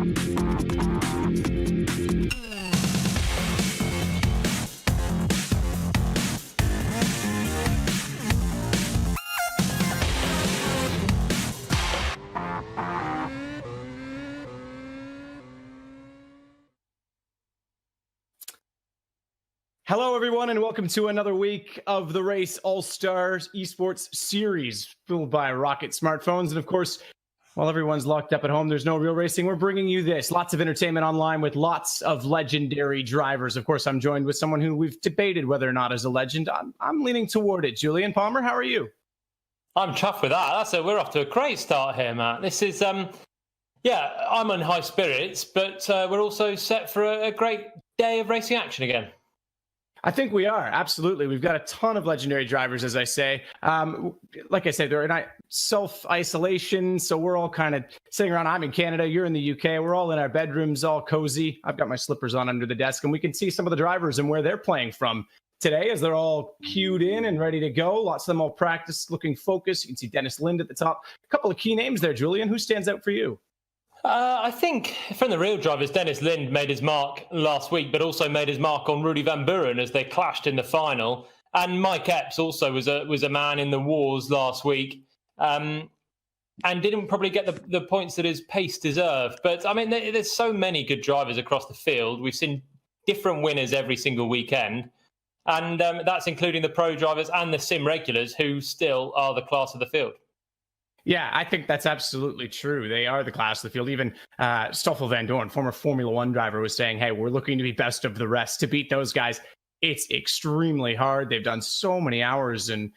Hello, everyone, and welcome to another week of the Race All-Stars Esports Series, fueled by Rocket smartphones. And of course, while everyone's locked up at home, there's no real racing. We're bringing you this. Lots of entertainment online with lots of legendary drivers. Of course, I'm joined with someone who we've debated whether or not is a legend. I'm leaning toward it. Julian Palmer, how are you? I'm chuffed with that. We're off to a great start here, Matt. This is, I'm on high spirits, but we're also set for a great day of racing action again. I think we are. Absolutely. We've got a ton of legendary drivers, as I say. Like I said, they're in self-isolation, so we're all kind of sitting around. I'm in Canada. You're in the UK. We're all in our bedrooms, all cozy. I've got my slippers on under the desk, and we can see some of the drivers and where they're playing from today as they're all queued in and ready to go. Lots of them all practiced, looking focused. You can see Dennis Lind at the top. A couple of key names there, Julian. Who stands out for you? I think from the real drivers, Dennis Lind made his mark last week, but also made his mark on Rudy Van Buren as they clashed in the final. And Mike Epps also was a man in the wars last week, and didn't probably get the points that his pace deserved. But I mean, there's so many good drivers across the field. We've seen different winners every single weekend, and that's including the pro drivers and the sim regulars, who still are the class of the field. Yeah, I think that's absolutely true. They are the class of the field. Even Stoffel Van Dorn, former Formula One driver, was saying, hey, we're looking to be best of the rest. To beat those guys, it's extremely hard. They've done so many hours and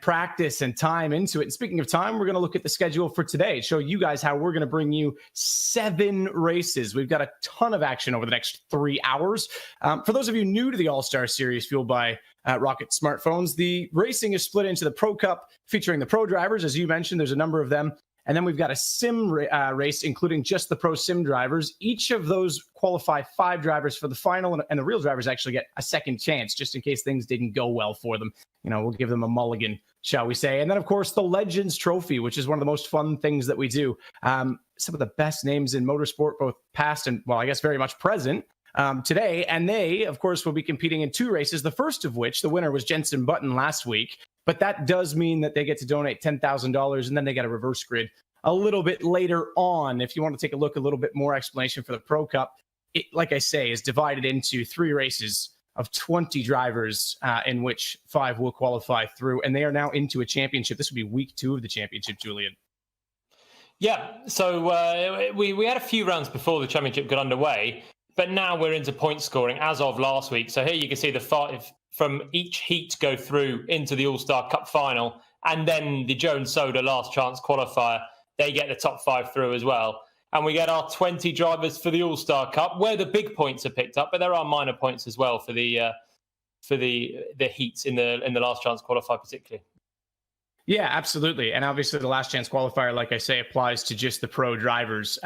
practice and time into it. And speaking of time, we're going to look at the schedule for today, show you guys how we're going to bring you 7 races. We've got a ton of action over the next 3 hours. For those of you new to the All-Star Series fueled by Rocket smartphones, the racing is split into the Pro Cup featuring the pro drivers. As you mentioned, there's a number of them. And then we've got a sim race, including just the pro sim drivers. Each of those qualify 5 drivers for the final, and the real drivers actually get a second chance just in case things didn't go well for them. You know, we'll give them a mulligan, shall we say. And then, of course, the Legends Trophy, which is one of the most fun things that we do. Some of the best names in motorsport, both past and, well, I guess very much present today. And they, of course, will be competing in 2 races, the first of which, the winner was Jenson Button last week. But that does mean that they get to donate $10,000, and then they get a reverse grid a little bit later on. If you want to take a look, a little bit more explanation for the Pro Cup, it, like I say, is divided into 3 races of 20 drivers, in which 5 will qualify through, and they are now into a championship. This will be week 2 of the championship, Julian. Yeah, so we had a few rounds before the championship got underway, but now we're into point scoring as of last week. So here you can see the 5 from each heat go through into the All-Star Cup final, and then the Jones Soda last chance qualifier, they get the top 5 through as well. And we get our 20 drivers for the All-Star Cup, where the big points are picked up, but there are minor points as well for the heats in the last chance qualifier particularly. Yeah, absolutely. And obviously the last chance qualifier, like I say, applies to just the pro drivers.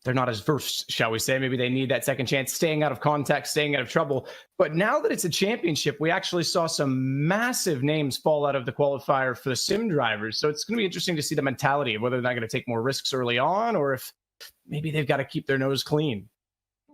They're not as versed, shall we say. Maybe they need that second chance, staying out of contact, staying out of trouble. But now that it's a championship, we actually saw some massive names fall out of the qualifier for the sim drivers. So it's going to be interesting to see the mentality of whether they're not going to take more risks early on, or if maybe they've got to keep their nose clean.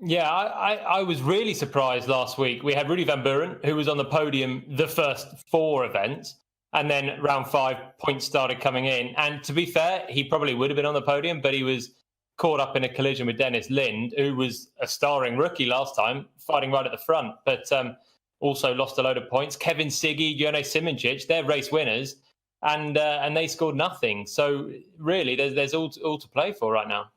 Yeah, I was really surprised last week. We had Rudy Van Buren, who was on the podium the first 4 events. And then round 5, points started coming in. And to be fair, he probably would have been on the podium, but he was caught up in a collision with Dennis Lind, who was a starring rookie last time, fighting right at the front, but also lost a load of points. Kevin Siggy, Jone Simoncic, they're race winners, and they scored nothing. So really, there's all to play for right now.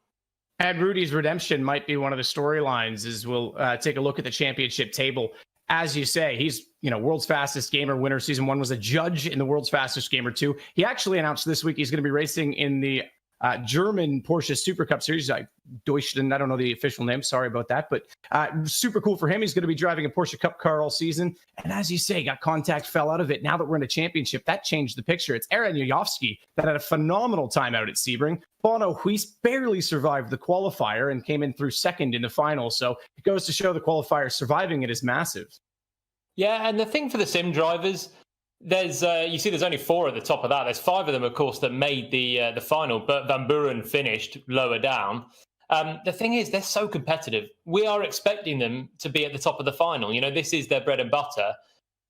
And Rudy's redemption might be one of the storylines, as we'll take a look at the championship table. As you say, he's, world's fastest gamer winner. Season 1 was a judge in the world's fastest gamer 2. He actually announced this week he's going to be racing in the German Porsche Super Cup Series, Deutschland. I don't know the official name. Sorry about that. But super cool for him. He's going to be driving a Porsche Cup car all season. And as you say, got contact, fell out of it. Now that we're in a championship, that changed the picture. It's Aaron Yojovski that had a phenomenal time out at Sebring. Bono Huis barely survived the qualifier and came in through second in the final. So it goes to show the qualifier surviving it is massive. Yeah, and the thing for the sim drivers, there's only 4 at the top of that. There's 5 of them, of course, that made the final, but Van Buren finished lower down. The thing is, they're so competitive. We are expecting them to be at the top of the final. This is their bread and butter.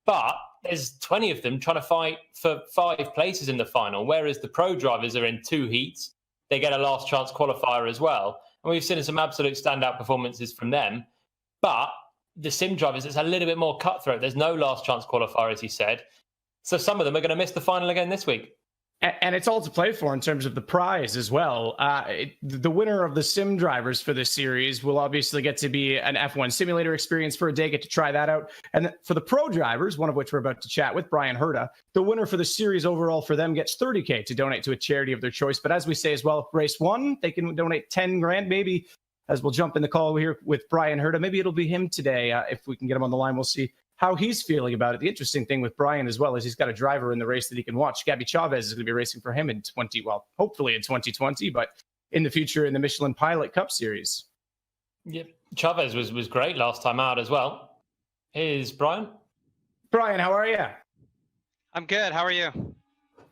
But there's 20 of them trying to fight for 5 places in the final, whereas the pro drivers are in 2 heats. They get a last chance qualifier as well. And we've seen some absolute standout performances from them. But the sim drivers, it's a little bit more cutthroat. There's no last chance qualifier, as he said. So some of them are going to miss the final again this week. And it's all to play for in terms of the prize as well. The winner of the sim drivers for this series will obviously get to be an F1 simulator experience for a day, get to try that out. And for the pro drivers, one of which we're about to chat with, Brian Herta, the winner for the series overall for them gets $30K to donate to a charity of their choice. But as we say as well, race 1, they can donate 10 grand, maybe. As we'll jump in the call here with Brian Herta, maybe it'll be him today. If we can get him on the line, we'll see how he's feeling about it. The interesting thing with Brian as well is he's got a driver in the race that he can watch. Gabby Chavez is going to be racing for him hopefully in 2020, but in the future in the Michelin Pilot Cup Series. Yep, Chavez was great last time out as well. Here's Brian. Brian, how are you? I'm good. How are you?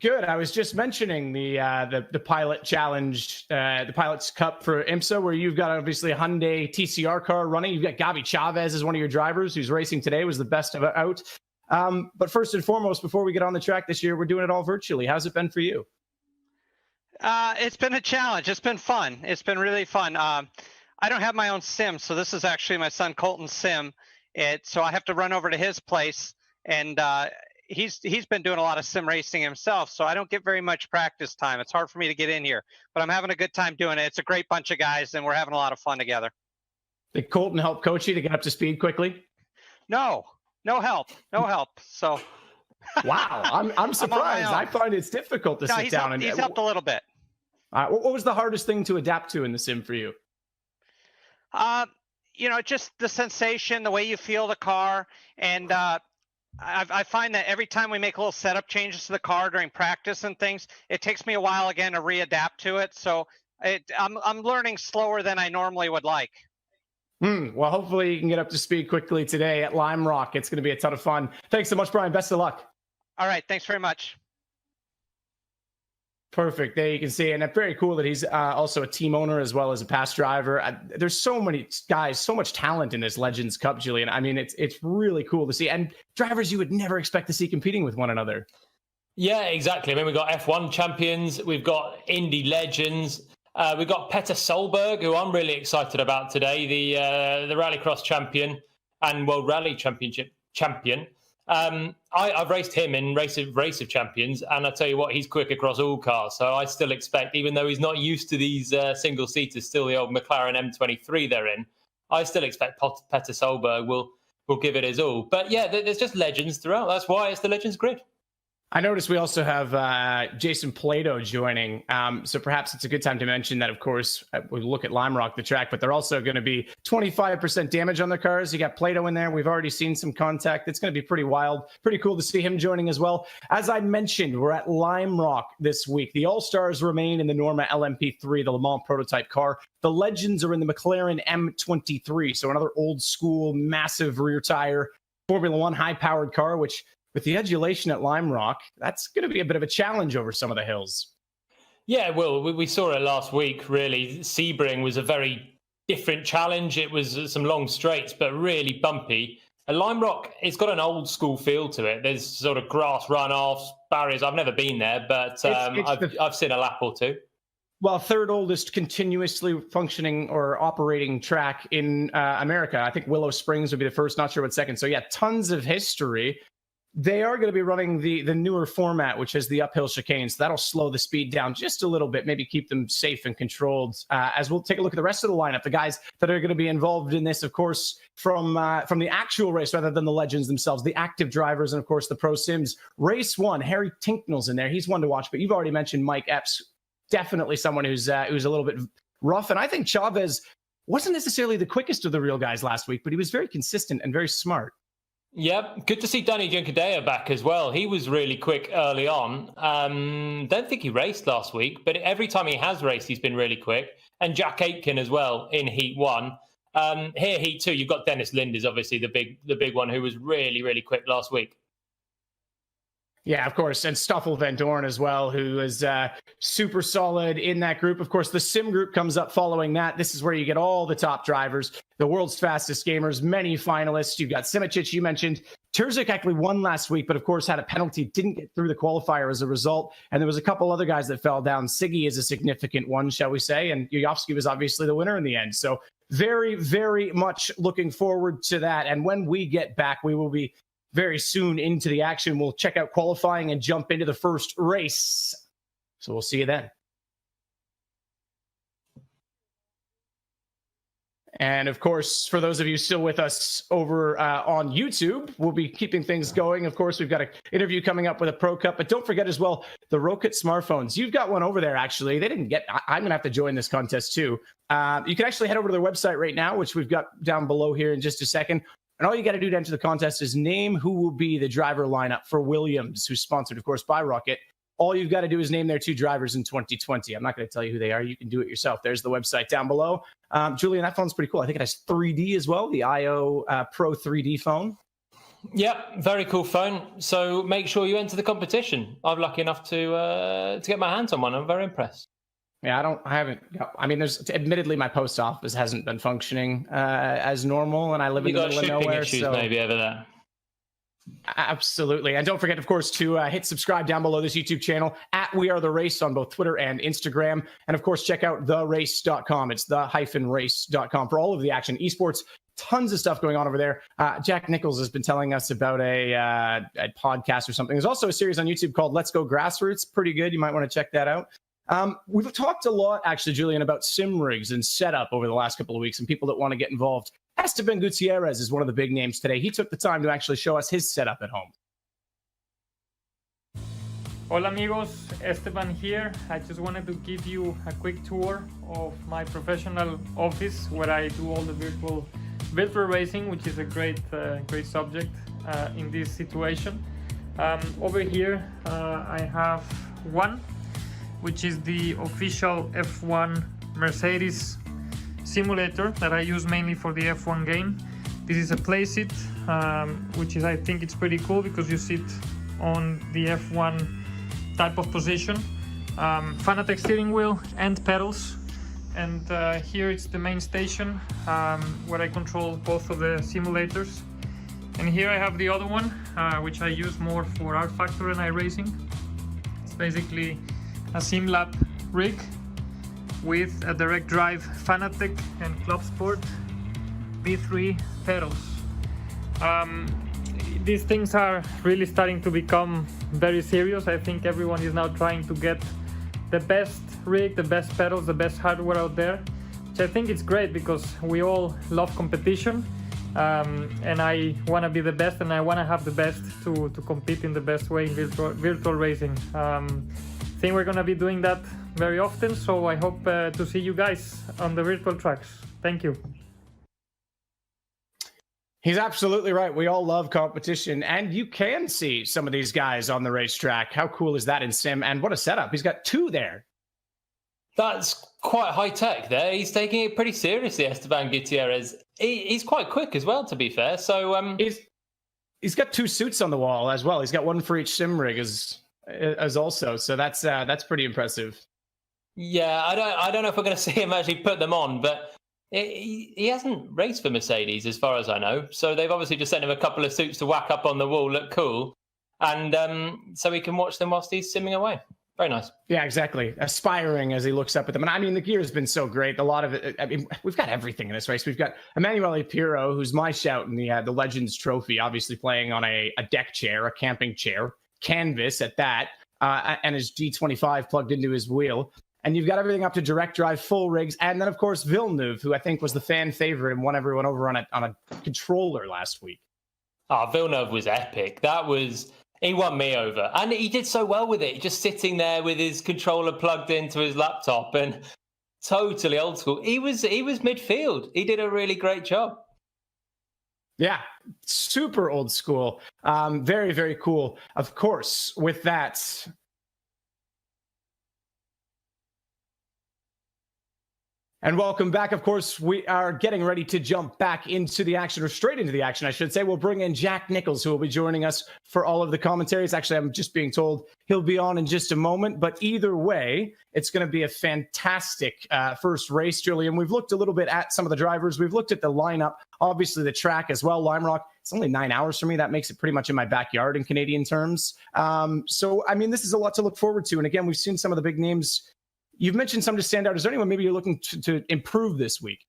Good. I was just mentioning the Pilot Challenge, the Pilot's Cup for IMSA, where you've got obviously a Hyundai TCR car running. You've got Gabby Chavez as one of your drivers who's racing today, was the best of it out. But first and foremost, before we get on the track this year, we're doing it all virtually. How's it been for you? It's been a challenge. It's been fun. It's been really fun. I don't have my own sim, so this is actually my son Colton's sim. So I have to run over to his place, and he's been doing a lot of sim racing himself, so I don't get very much practice time. It's hard for me to get in here, but I'm having a good time doing it. It's a great bunch of guys, and we're having a lot of fun together. Did Colton help coach you to get up to speed quickly? No help. So wow, I'm surprised. I find it's difficult to sit down. He's helped a little bit. What was the hardest thing to adapt to in the sim for you? Just the sensation, the way you feel the car, and I find that every time we make little setup changes to the car during practice and things, it takes me a while again to readapt to it. So I'm learning slower than I normally would like. Well, hopefully you can get up to speed quickly today at Lime Rock. It's going to be a ton of fun. Thanks so much, Brian. Best of luck. All right. Thanks very much. Perfect. There you can see. And it's very cool that he's also a team owner as well as a past driver. There's so many guys, so much talent in this Legends Cup, Julian. I mean, it's really cool to see. And drivers you would never expect to see competing with one another. Yeah, exactly. I mean, we've got F1 champions. We've got Indy legends. We've got Petter Solberg, who I'm really excited about today, the Rallycross champion and World Rally Championship champion. I've raced him in Race of Champions, and I tell you what, he's quick across all cars. So I still expect, even though he's not used to these single seaters, still the old McLaren M23 they're in, I still expect Petter Solberg will give it his all. But yeah, there's just legends throughout. That's why it's the Legends Grid. I noticed we also have Jason Plato joining. So perhaps it's a good time to mention that, of course, we look at Lime Rock, the track, but they're also going to be 25% damage on their cars. You got Plato in there. We've already seen some contact. It's going to be pretty wild. Pretty cool to see him joining as well. As I mentioned, we're at Lime Rock this week. The All-Stars remain in the Norma LMP3, the Le Mans prototype car. The Legends are in the McLaren M23. So another old school, massive rear tire, Formula One high-powered car, which with the adulation at Lime Rock, that's going to be a bit of a challenge over some of the hills. Yeah, well, we saw it last week, really. Sebring was a very different challenge. It was some long straights, but really bumpy. And Lime Rock, it's got an old school feel to it. There's sort of grass runoffs, barriers. I've never been there, but I've seen a lap or two. Well, third oldest continuously functioning or operating track in America. I think Willow Springs would be the first, not sure what second. So yeah, tons of history. They are going to be running the newer format, which is the uphill chicane. So that'll slow the speed down just a little bit, maybe keep them safe and controlled. As we'll take a look at the rest of the lineup, the guys that are going to be involved in this, of course, from the actual race rather than the legends themselves, the active drivers, and of course the pro sims. Race 1, Harry Tinknell's in there. He's one to watch, but you've already mentioned Mike Epps, definitely someone who's a little bit rough. And I think Chavez wasn't necessarily the quickest of the real guys last week, but he was very consistent and very smart. Yeah, good to see Danny Juncadella back as well. He was really quick early on. Don't think he raced last week, but every time he has raced, he's been really quick. And Jack Aitken as well in Heat 1. Here, Heat 2, you've got Dennis Lind is obviously the big one who was really, really quick last week. Yeah, of course. And Stoffel Van Dorn as well, who is super solid in that group. Of course, the Sim group comes up following that. This is where you get all the top drivers, the world's fastest gamers, many finalists. You've got Simic, you mentioned. Terzic actually won last week, but of course had a penalty, didn't get through the qualifier as a result. And there was a couple other guys that fell down. Siggy is a significant one, shall we say. And Yuyovsky was obviously the winner in the end. So very, very much looking forward to that. And when we get back, we will be very soon into the action. We'll check out qualifying and jump into the first race. So we'll see you then. And of course, for those of you still with us over on YouTube, we'll be keeping things going. Of course, we've got an interview coming up with a Pro Cup, but don't forget as well, the Rocket smartphones. You've got one over there, actually. They didn't get, I'm going to have to join this contest too. You can actually head over to their website right now, which we've got down below here in just a second. And all you got to do to enter the contest is name who will be the driver lineup for Williams, who's sponsored, of course, by Rocket. All you've got to do is name their 2 drivers in 2020. I'm not going to tell you who they are. You can do it yourself. There's the website down below. Julian, that phone's pretty cool. I think it has 3D as well, the IO Pro 3D phone. Yep, very cool phone. So make sure you enter the competition. I'm lucky enough to get my hands on one. I'm very impressed. Yeah, there's admittedly my post office hasn't been functioning as normal, and I live in the middle of nowhere. Issues maybe over there. Absolutely. And don't forget, of course, to hit subscribe down below this YouTube channel at We Are The Race on both Twitter and Instagram. And of course, check out therace.com. It's the-race.com for all of the action. Esports, tons of stuff going on over there. Jack Nichols has been telling us about a podcast or something. There's also a series on YouTube called Let's Go Grassroots. Pretty good. You might want to check that out. We've talked a lot, actually, Julian, about sim rigs and setup over the last couple of weeks and people that want to get involved. Esteban Gutierrez is one of the big names today. He took the time to actually show us his setup at home. Hola amigos, Esteban here. I just wanted to give you a quick tour of my professional office where I do all the virtual racing, which is a great subject in this situation. Over here I have one, which is the official F1 Mercedes simulator that I use mainly for the F1 game. This is a play seat, which is, I think it's pretty cool because you sit on the F1 type of position. Fanatec steering wheel and pedals. And here it's the main station where I control both of the simulators. And here I have the other one, which I use more for R Factor and iRacing. It's basically a sim lap rig with a direct drive Fanatec and Club Sport V3 pedals. These things are really starting to become very serious. I think everyone is now trying to get the best rig, the best pedals, the best hardware out there, which I think it's great because we all love competition, and I want to be the best and I want to have the best to compete in the best way in virtual racing. I think we're going to be doing that very often, so I hope to see you guys on the virtual tracks. Thank you. He's absolutely right. We all love competition, and you can see some of these guys on the racetrack. How cool is that in sim? And what a setup. He's got 2 there. That's quite high tech there. He's taking it pretty seriously, Esteban Gutierrez. He's quite quick as well, to be fair. So he's got 2 suits on the wall as well. He's got one for each sim rig as also. So that's pretty impressive. Yeah, I don't know if we're going to see him actually put them on, but he hasn't raced for Mercedes as far as I know. So they've obviously just sent him a couple of suits to whack up on the wall, look cool, and so he can watch them whilst he's simming away. Very nice. Yeah, exactly. Aspiring as he looks up at them. And I mean, the gear has been so great. A lot of it, I mean, we've got everything in this race. We've got Emanuele Pirro, who's my shout in the Legends Trophy, obviously playing on a deck chair, a camping chair, canvas at that, and his G25 plugged into his wheel. And you've got everything up to direct drive, full rigs. And then, of course, Villeneuve, who I think was the fan favorite and won everyone over on a controller last week. Oh, Villeneuve was epic. He won me over. And he did so well with it, just sitting there with his controller plugged into his laptop and totally old school. He was midfield. He did a really great job. Yeah, super old school. Very, very cool. Of course, with that... And welcome back. Of course, we are getting ready to jump back into the action, or straight into the action, I should say. We'll bring in Jack Nichols, who will be joining us for all of the commentaries. Actually, I'm just being told he'll be on in just a moment. But either way, it's going to be a fantastic first race, Julian. We've looked a little bit at some of the drivers. We've looked at the lineup, obviously the track as well. Lime Rock, it's only 9 hours for me. That makes it pretty much in my backyard in Canadian terms. So, I mean, this is a lot to look forward to. And again, we've seen some of the big names. You've mentioned some to stand out. Is there anyone maybe you're looking to improve this week?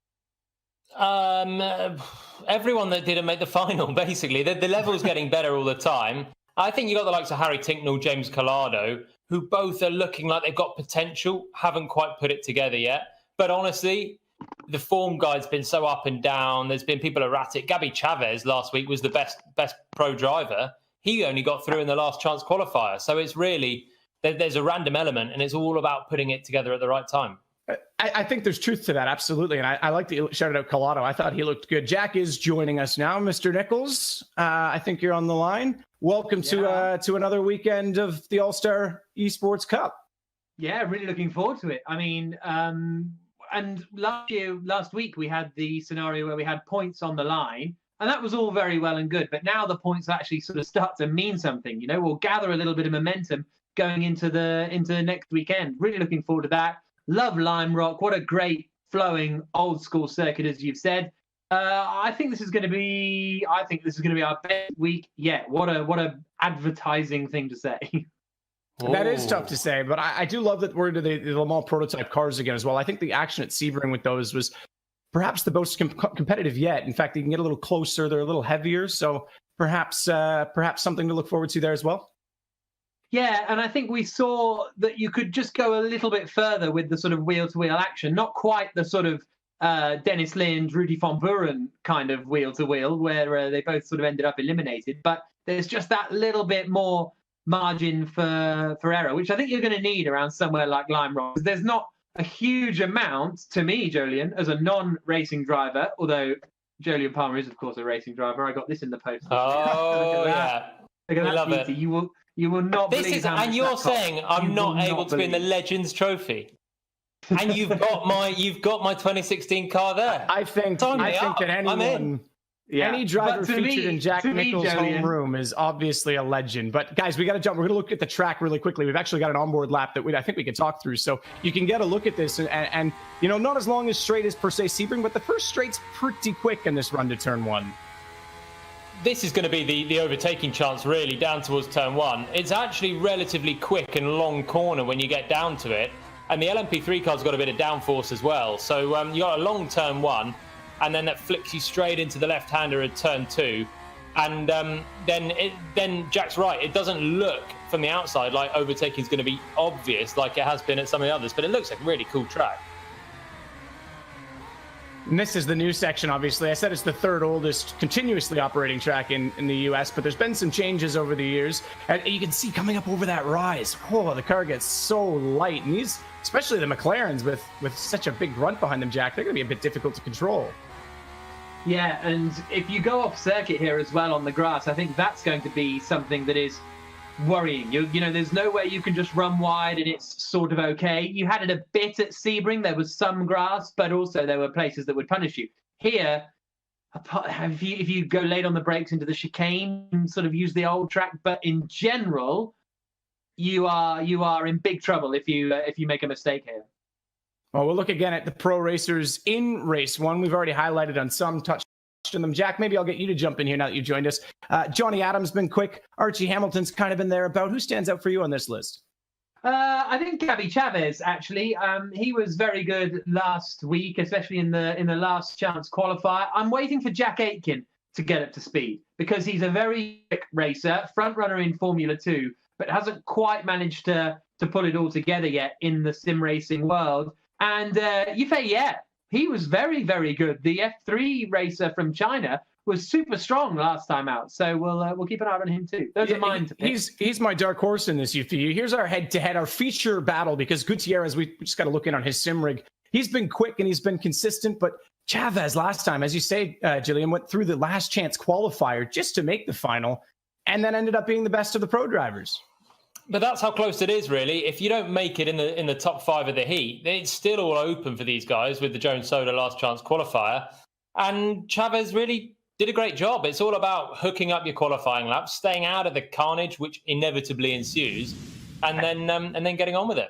Everyone that didn't make the final, basically. The level's getting better all the time. I think you got the likes of Harry Tinknell, James Collado, who both are looking like they've got potential, haven't quite put it together yet. But honestly, the form guide's been so up and down. There's been people erratic. Gabby Chavez last week was the best pro driver. He only got through in the last chance qualifier. So it's really... there's a random element, and it's all about putting it together at the right time. I think there's truth to that, absolutely. And I like that you shouted out Collado. I thought he looked good. Jack is joining us now. Mr. Nichols, I think you're on the line. Welcome to another weekend of the All-Star Esports Cup. Yeah, really looking forward to it. I mean, and last week we had the scenario where we had points on the line, and that was all very well and good. But now the points actually sort of start to mean something. You know, we'll gather a little bit of momentum going into the next weekend. Really looking forward to that. Love Lime Rock. What a great flowing old school circuit, as you've said. I think this is going to be our best week yet. What a advertising thing to say. That is tough to say, but I do love that we're into the Le Mans prototype cars again as well. I think the action at Sebring with those was perhaps the most competitive yet. In fact, they can get a little closer. They're a little heavier, so perhaps something to look forward to there as well. Yeah, and I think we saw that you could just go a little bit further with the sort of wheel-to-wheel action. Not quite the sort of Dennis Lind, Rudy Van Buren kind of wheel-to-wheel, where they both sort of ended up eliminated. But there's just that little bit more margin for error, which I think you're going to need around somewhere like Lime Rock. There's not a huge amount, to me, Julian, as a non-racing driver, although Julian Palmer is, of course, a racing driver. I got this in the post. Oh, yeah. Look at that love beauty. it. You will not believe how much and you're that costs. saying I'm not able to be in the Legends Trophy, and you've got my 2016 car there. I think that anyone, any driver featured in Jack Nichols' homeroom is obviously a legend. But guys, we got to jump. We're going to look at the track really quickly. We've actually got an onboard lap that I think we can talk through, so you can get a look at this. And you know, not as long as straight as per se Sebring, but the first straight's pretty quick in this run to turn one. This is going to be the overtaking chance, really, down towards turn one. It's actually relatively quick and long corner when you get down to it. And the LMP3 car's got a bit of downforce as well. So you got a long turn one, and then that flicks you straight into the left-hander at turn two. And then Jack's right. It doesn't look from the outside like overtaking is going to be obvious like it has been at some of the others, but it looks like a really cool track. And this is the new section, obviously. I said it's the third oldest continuously operating track in the U.S., but there's been some changes over the years. And you can see coming up over that rise, the car gets so light. And these, especially the McLarens with such a big grunt behind them, Jack, they're going to be a bit difficult to control. Yeah, and if you go off circuit here as well on the grass, I think that's going to be something that is worrying. You know, there's no way you can just run wide and it's sort of okay. You had it a bit at Sebring. There was some grass, but also there were places that would punish you. Here, if you go late on the brakes into the chicane, sort of use the old track. But in general, you are in big trouble if you make a mistake here. Well, we'll look again at the pro racers in race one. We've already highlighted on some, touched on them. Jack, maybe I'll get you to jump in here now that you joined us. Johnny Adams been quick. Archie Hamilton's kind of been there about. Who stands out for you on this list? I think Gabby Chavez, actually. He was very good last week, especially in the last chance qualifier. I'm waiting for Jack Aitken to get up to speed because he's a very quick racer, front runner in Formula 2, but hasn't quite managed to pull it all together yet in the sim racing world. And Yifei, he was very, very good. The F3 racer from China was super strong last time out. So we'll keep an eye on him too. Those are mine to pick. He's my dark horse in this Yifei. Here's our head-to-head, our feature battle, because Gutierrez, we just got to look in on his sim rig. He's been quick and he's been consistent, but Chavez last time, as you say, Gillian, went through the last chance qualifier just to make the final and then ended up being the best of the pro drivers. But that's how close it is, really. If you don't make it in the top 5 of the heat, it's still all open for these guys with the Jones Soda last chance qualifier. And Chavez really did a great job. It's all about hooking up your qualifying laps, staying out of the carnage, which inevitably ensues, and then getting on with it.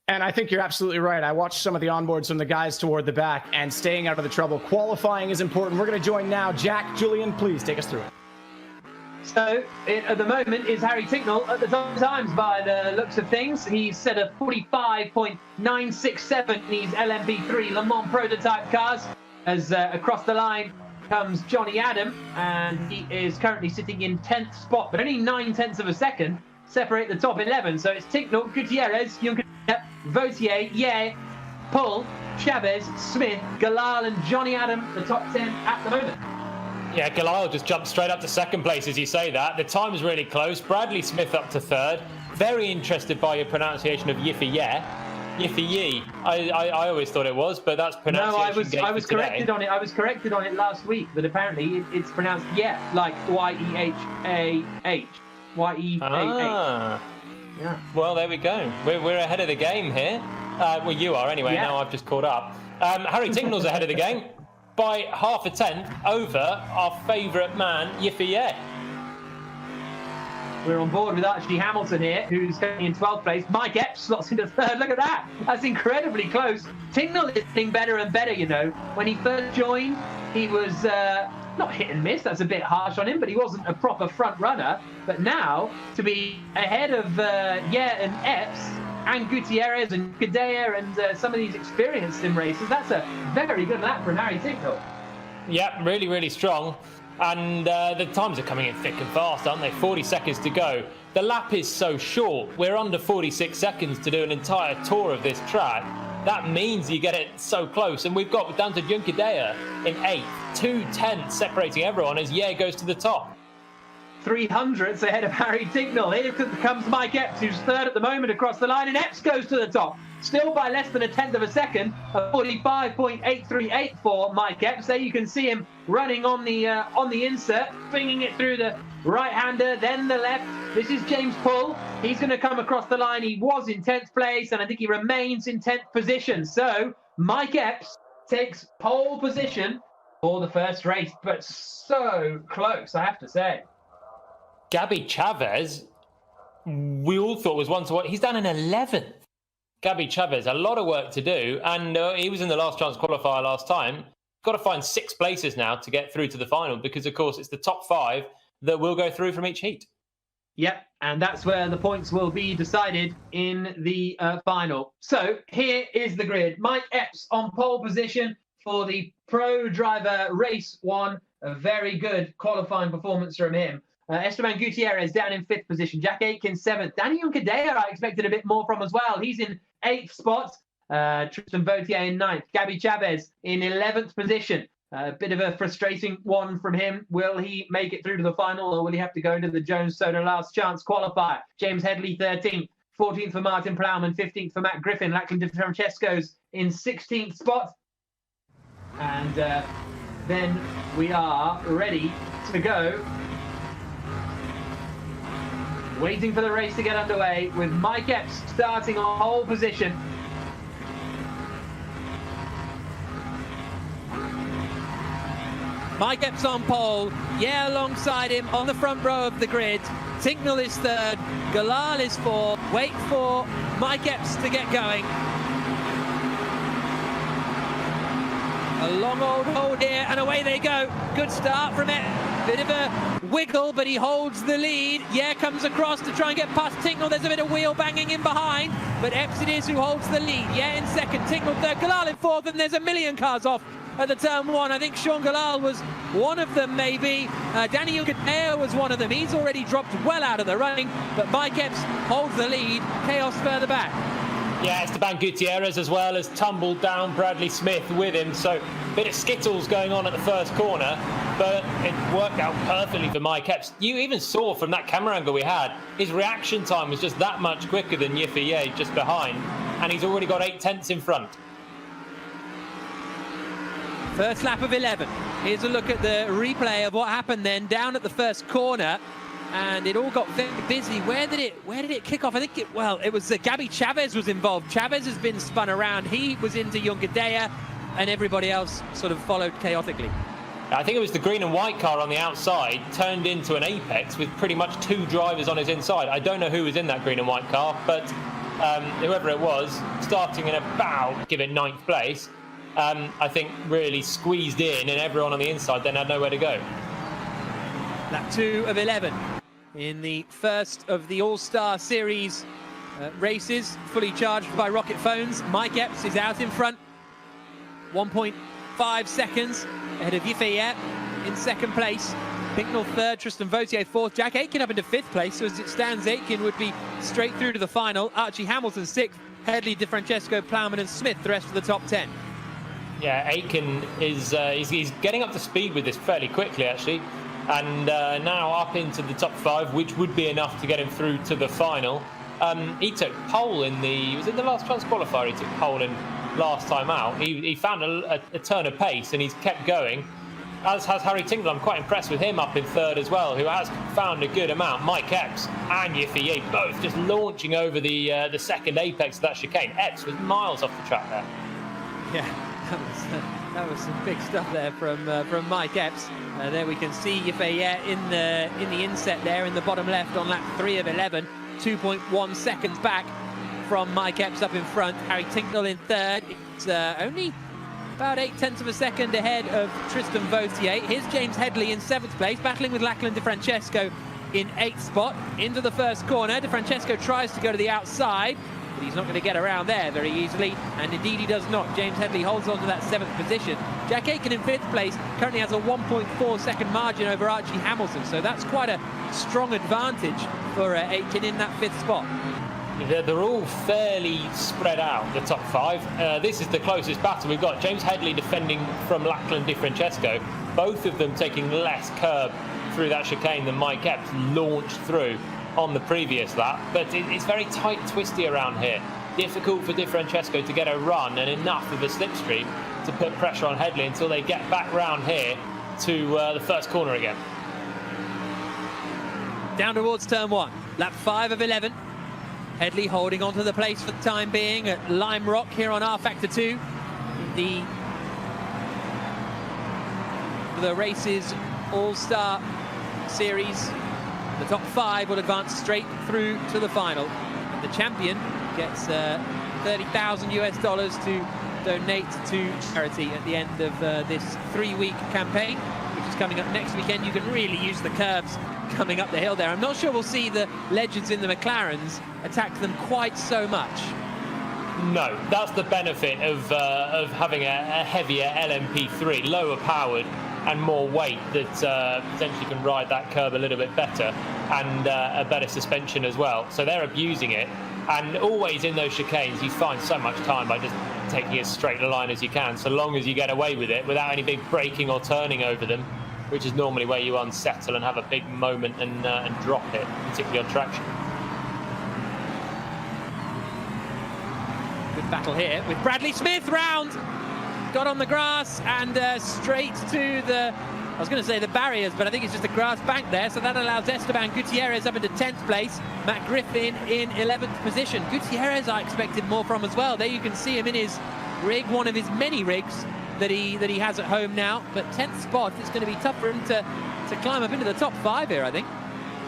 And I think you're absolutely right. I watched some of the onboards from the guys toward the back, and staying out of the trouble. Qualifying is important. We're going to join now. Jack, Julian, please take us through it. So, at the moment, is Harry Ticknell at the top times by the looks of things. He's set a 45.967 in these LMP3 Le Mans prototype cars. As across the line comes Johnny Adam, and he is currently sitting in 10th spot, but only 9/10 of a second separate the top 11. So it's Ticknell, Gutierrez, Vautier, Pull, Chavez, Smith, Galal, and Johnny Adam, the top 10 at the moment. Yeah, Galal just jumped straight up to second place as you say that. The time's really close. Bradley Smith up to third. Very interested by your pronunciation of Yiffy Yee. I always thought it was, but that's pronunciation. No, I was corrected on it. I was corrected on it last week, but apparently it's pronounced like Yehah. Yehah. Yeah. Well, there we go. We're ahead of the game here. Well, you are anyway. Yeah. Now I've just caught up. Harry Ticknell's ahead of the game by 0.5 tenth over our favourite man, Yiffy. We're on board with Archie Hamilton here, who's currently in 12th place. Mike Epps slots into third. Look at that. That's incredibly close. Ticknell is getting better and better, you know. When he first joined, he was not hit and miss. That's a bit harsh on him, but he wasn't a proper front runner. But now, to be ahead of and Epps and Gutierrez and Cadea and some of these experienced sim racers, that's a very good lap for Harry Ticknell. Yeah, really, really strong. And the times are coming in thick and fast, aren't they? 40 seconds to go. The lap is so short. We're under 46 seconds to do an entire tour of this track. That means you get it so close. And we've got down to Junkadea in 8th. 2/10 separating everyone as goes to the top. 300ths ahead of Harry Ticknell. Here comes Mike Epps, who's third at the moment across the line, and Epps goes to the top. Still by less than 1/10 of a second, a 45.838 for Mike Epps. There you can see him running on the insert, swinging it through the right-hander, then the left. This is James Pull. He's going to come across the line. He was in 10th place, and I think he remains in 10th position. So Mike Epps takes pole position for the first race, but so close, I have to say. Gabby Chavez, we all thought was 1-1. He's down in 11th. Gabby Chavez, a lot of work to do, and he was in the last chance qualifier last time. Got to find 6 places now to get through to the final, because of course it's the top 5 that will go through from each heat. Yep, and that's where the points will be decided in the final. So here is the grid. Mike Epps on pole position for the Pro Driver Race 1. A very good qualifying performance from him. Esteban Gutierrez down in 5th position. Jack Aitken 7th. Danny Uncadea I expected a bit more from as well. He's in 8th spot. Tristan Vautier in 9th. Gabby Chavez in 11th position. A bit of a frustrating one from him. Will he make it through to the final, or will he have to go into the Jones Soda last chance qualifier? James Headley 13th. 14th for Martin Plowman. 15th for Matt Griffin. Lachlan De Francesco's in 16th spot. And then we are ready to go. Waiting for the race to get underway with Mike Epps starting on pole position. Mike Epps on pole, alongside him on the front row of the grid. Ticknell is 3rd, Galal is 4th. Wait for Mike Epps to get going. A long old hold here, and away they go. Good start from it. Bit of a wiggle, but he holds the lead. Comes across to try and get past Ticknell. There's a bit of wheel banging in behind, but Epps it is who holds the lead. In 2nd, Ticknell 3rd, Galal in 4th, and there's a million cars off at the turn 1. I think Sean Galal was one of them, maybe. Danny Uncadea was one of them. He's already dropped well out of the running, but Mike Epps holds the lead. Chaos further back. Esteban Gutierrez as well has tumbled down. Bradley Smith with him, so a bit of skittles going on at the first corner, but it worked out perfectly for Mike Epps. You even saw from that camera angle we had, his reaction time was just that much quicker than Yiffy just behind, and he's already got 8/10 in front. First lap of 11. Here's a look at the replay of what happened then down at the first corner. and it all got very busy. Where did it kick off? I think it was Gabby Chavez was involved. Chavez has been spun around. He was into Junqueira, and everybody else sort of followed chaotically. I think it was the green and white car on the outside turned into an apex with pretty much 2 drivers on his inside. I don't know who was in that green and white car, but whoever it was, starting in about, give it 9th place, I think really squeezed in, and everyone on the inside then had nowhere to go. Lap 2 of 11 in the first of the All-Star Series races, fully charged by rocket phones. Mike Epps is out in front, 1.5 seconds ahead of Yifei in 2nd place. Pinknell 3rd, Tristan Vautier 4th, Jack Aitken up into 5th place. So as it stands, Aitken would be straight through to the final. Archie Hamilton 6th, Headley, DeFrancesco, Plowman and Smith the rest of the top 10. Yeah, Aitken is he's getting up to speed with this fairly quickly, actually. And now up into the top 5, which would be enough to get him through to the final. He took pole was in the last chance qualifier, he took pole in last time out. He found a turn of pace and he's kept going, as has Harry Tingle. I'm quite impressed with him up in 3rd as well, who has found a good amount. Mike Epps and Yifei both just launching over the 2nd apex of that chicane. Epps was miles off the track there. Yeah, that was some big stuff there from Mike Epps. There we can see Yifei in the inset there in the bottom left on lap 3 of 11, 2.1 seconds back from Mike Epps up in front. Harry Tingle in 3rd. It's only about 0.8 of a second ahead of Tristan Vautier. Here's James Headley in 7th place, battling with Lachlan DeFrancesco in 8th spot. Into the first corner, DeFrancesco tries to go to the outside, but he's not going to get around there very easily, and indeed he does not. James Headley holds on to that 7th position. Jack Aitken in 5th place currently has a 1.4 second margin over Archie Hamilton, so that's quite a strong advantage for Aitken in that 5th spot. They're all fairly spread out, the top 5. This is the closest battle we've got. James Headley defending from Lachlan DeFrancesco, both of them taking less curb through that chicane than Mike Epps launched through on the previous lap, but it's very tight, twisty around here. Difficult for DeFrancesco to get a run and enough of a slipstream to put pressure on Headley until they get back round here to the first corner again. Down towards turn 1, lap 5 of 11. Headley holding on to the place for the time being at Lime Rock here on R-Factor 2. The race's All-Star Series. The top 5 will advance straight through to the final. And the champion gets $30,000 US to donate to charity at the end of this 3-week campaign, which is coming up next weekend. You can really use the curbs coming up the hill there. I'm not sure we'll see the legends in the McLarens attack them quite so much. No, that's the benefit of having a heavier LMP3, lower powered and more weight, that potentially can ride that curb a little bit better, and a better suspension as well. So they're abusing it, and always in those chicanes you find so much time by just taking as straight a line as you can, so long as you get away with it without any big braking or turning over them, which is normally where you unsettle and have a big moment and drop it, particularly on traction. Good battle here with Bradley Smith round. Got on the grass and straight to the, I was going to say the barriers, but I think it's just a grass bank there. So that allows Esteban Gutierrez up into 10th place. Matt Griffin in 11th position. Gutierrez I expected more from as well. There you can see him in his rig, one of his many rigs that he has at home now. But 10th spot, it's going to be tough for him to climb up into the top 5 here, I think.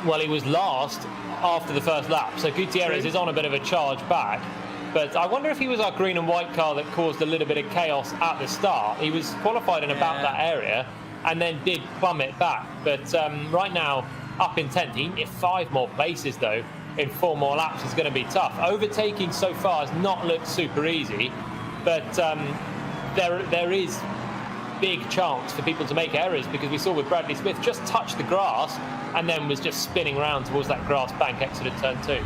Well, he was last after the first lap, so Gutierrez is on a bit of a charge back. But I wonder if he was our green and white car that caused a little bit of chaos at the start. He was qualified in about that area and then did plummet back. But right now, up in 10th, he needs 5 more places though. In 4 more laps is going to be tough. Overtaking so far has not looked super easy, but there is big chance for people to make errors, because we saw with Bradley Smith just touch the grass and then was just spinning around towards that grass bank exit at turn 2.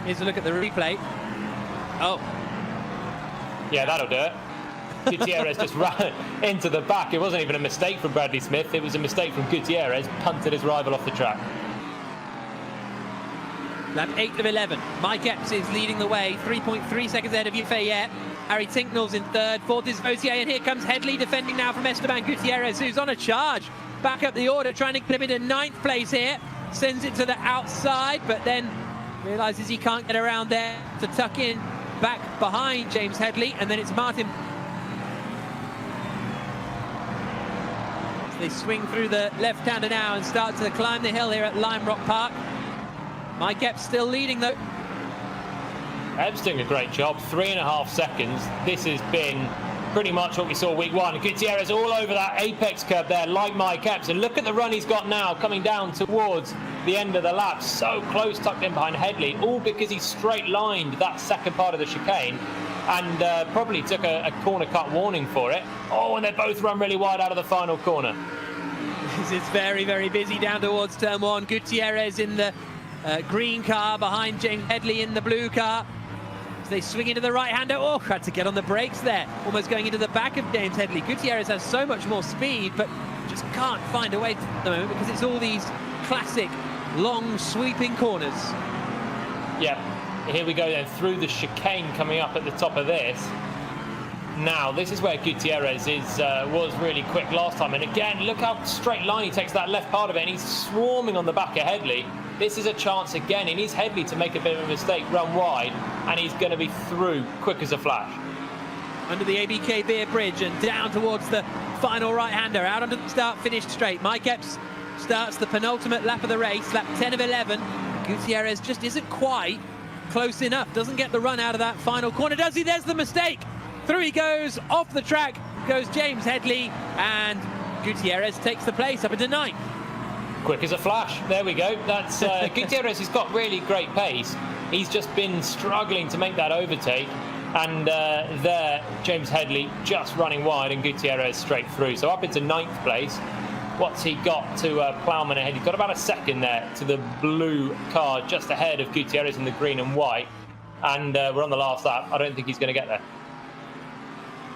Here's a look at the replay. Oh. Yeah, that'll do it. Gutierrez just ran into the back. It wasn't even a mistake from Bradley Smith. It was a mistake from Gutierrez. Punted his rival off the track. Lap 8 of 11. Mike Epps is leading the way. 3.3 seconds ahead of Yifei. Harry Tinknell's in 3rd. 4th is Vautier. And here comes Headley defending now from Esteban Gutierrez, who's on a charge. back up the order, trying to get him into 9th place here. Sends it to the outside, but then realizes he can't get around there to tuck in back behind James Headley, and then it's Martin. So they swing through the left-hander now and start to climb the hill here at Lime Rock Park. Mike Epps still leading though. Epps doing a great job, 3.5 seconds. This has been pretty much what we saw week 1. Gutierrez all over that apex curve there, like Mike Epps. And look at the run he's got now, coming down towards the end of the lap. So close, tucked in behind Headley, all because he straight-lined that second part of the chicane and probably took a corner cut warning for it. Oh, and they both run really wide out of the final corner. It's very, very busy down towards turn 1. Gutierrez in the green car behind James Headley in the blue car. They swing into the right-hander. Oh, had to get on the brakes there. Almost going into the back of James Headley. Gutierrez has so much more speed, but just can't find a way at the moment because it's all these classic, long, sweeping corners. Yeah, here we go then through the chicane coming up at the top of this. Now, this is where Gutierrez was really quick last time. And again, look how straight line he takes that left part of it, and he's swarming on the back of Headley. This is a chance again. He needs Headley to make a bit of a mistake, run wide, and he's going to be through quick as a flash. Under the ABK Beer Bridge and down towards the final right-hander, out onto the start-finish straight. Mike Epps starts the penultimate lap of the race, lap 10 of 11. Gutierrez just isn't quite close enough, doesn't get the run out of that final corner, does he? There's the mistake. Through he goes, off the track goes James Headley, and Gutierrez takes the place up into 9th. Quick as a flash. There we go. That's Gutierrez has got really great pace. He's just been struggling to make that overtake. And there, James Headley just running wide and Gutierrez straight through. So up into 9th place. What's he got to Plowman ahead? He's got about a second there to the blue car just ahead of Gutierrez in the green and white. And we're on the last lap. I don't think he's going to get there.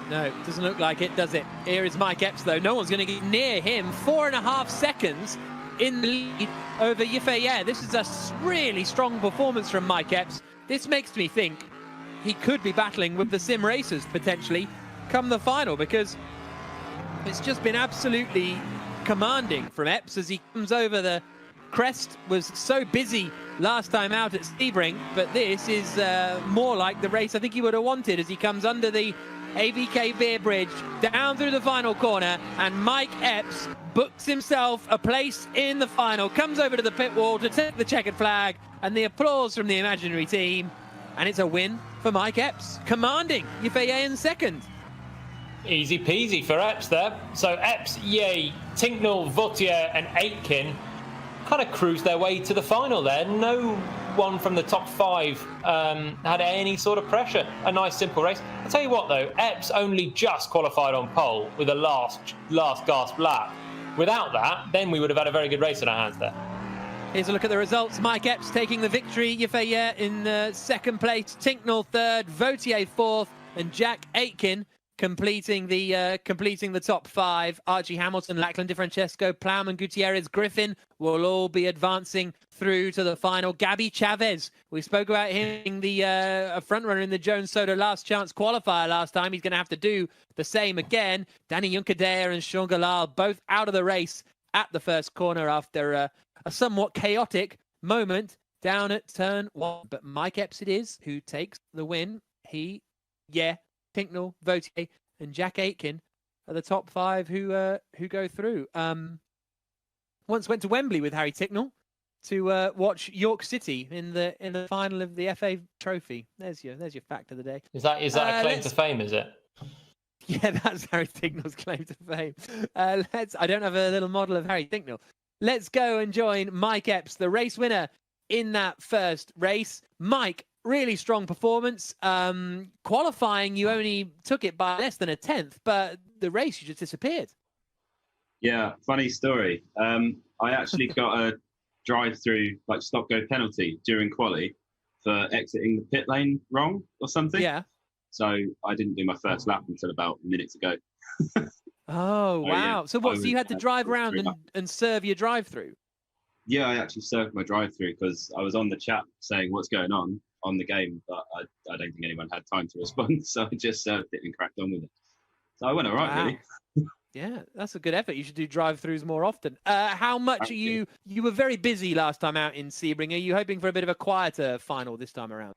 No, doesn't look like it, does it? Here is Mike Epps, though. No one's going to get near him. 4.5 seconds in the lead over Yifei. This is a really strong performance from Mike Epps. This makes me think he could be battling with the sim racers potentially come the final, because it's just been absolutely commanding from Epps as he comes over the crest. Was so busy last time out at Sebring, but this is more like the race I think he would have wanted as he comes under the ABK Beer Bridge, down through the final corner, and Mike Epps books himself a place in the final, comes over to the pit wall to take the checkered flag, and the applause from the imaginary team, and it's a win for Mike Epps, commanding Yifei in 2nd. Easy peasy for Epps there. So Epps, Ye, Tinknell, Vautier and Aitken kind of cruised their way to the final there. No one from the top 5 had any sort of pressure. A nice simple race. I'll tell you what though, Epps only just qualified on pole with a last gasp lap. Without that, then we would have had a very good race in our hands there. Here's a look at the results. Mike Epps taking the victory. Yifei in 2nd place, Tinknell 3rd, Vautier 4th, and Jack Aitken completing the top 5. Archie Hamilton, Lachlan DiFrancesco, Plowman, Gutierrez, Griffin will all be advancing through to the final. Gabby Chavez, we spoke about him being the front runner in the Jones Soda Last Chance qualifier last time. He's going to have to do the same again. Danny Junkadea and Sean Galal both out of the race at the first corner after a somewhat chaotic moment down at turn 1. But Mike Epps it is who takes the win. Tinknell, Vautier, and Jack Aitken are the top 5 who go through. Once went to Wembley with Harry Tinknell to watch York City in the final of the FA Trophy. There's your fact of the day. Is that a claim to fame? Is it? Yeah, that's Harry Tinknell's claim to fame. I don't have a little model of Harry Tinknell. Let's go and join Mike Epps, the race winner in that first race. Mike, really strong performance. Qualifying, you only took it by less than a 10th, but the race, you just disappeared. Yeah, funny story. I actually got a drive-through, like stop-go penalty during quali for exiting the pit lane wrong or something. Yeah. So I didn't do my first lap until about minutes ago. Oh, wow. Yeah, So you had to drive around and serve your drive-through? Yeah, I actually served my drive-through because I was on the chat saying what's going on the game, but I don't think anyone had time to respond, so I just served it and cracked on with it. So I went all right, really. Yeah, that's a good effort. You should do drive-throughs more often. How much are you were very busy last time out in Sebring. Are you hoping for a bit of a quieter final this time around?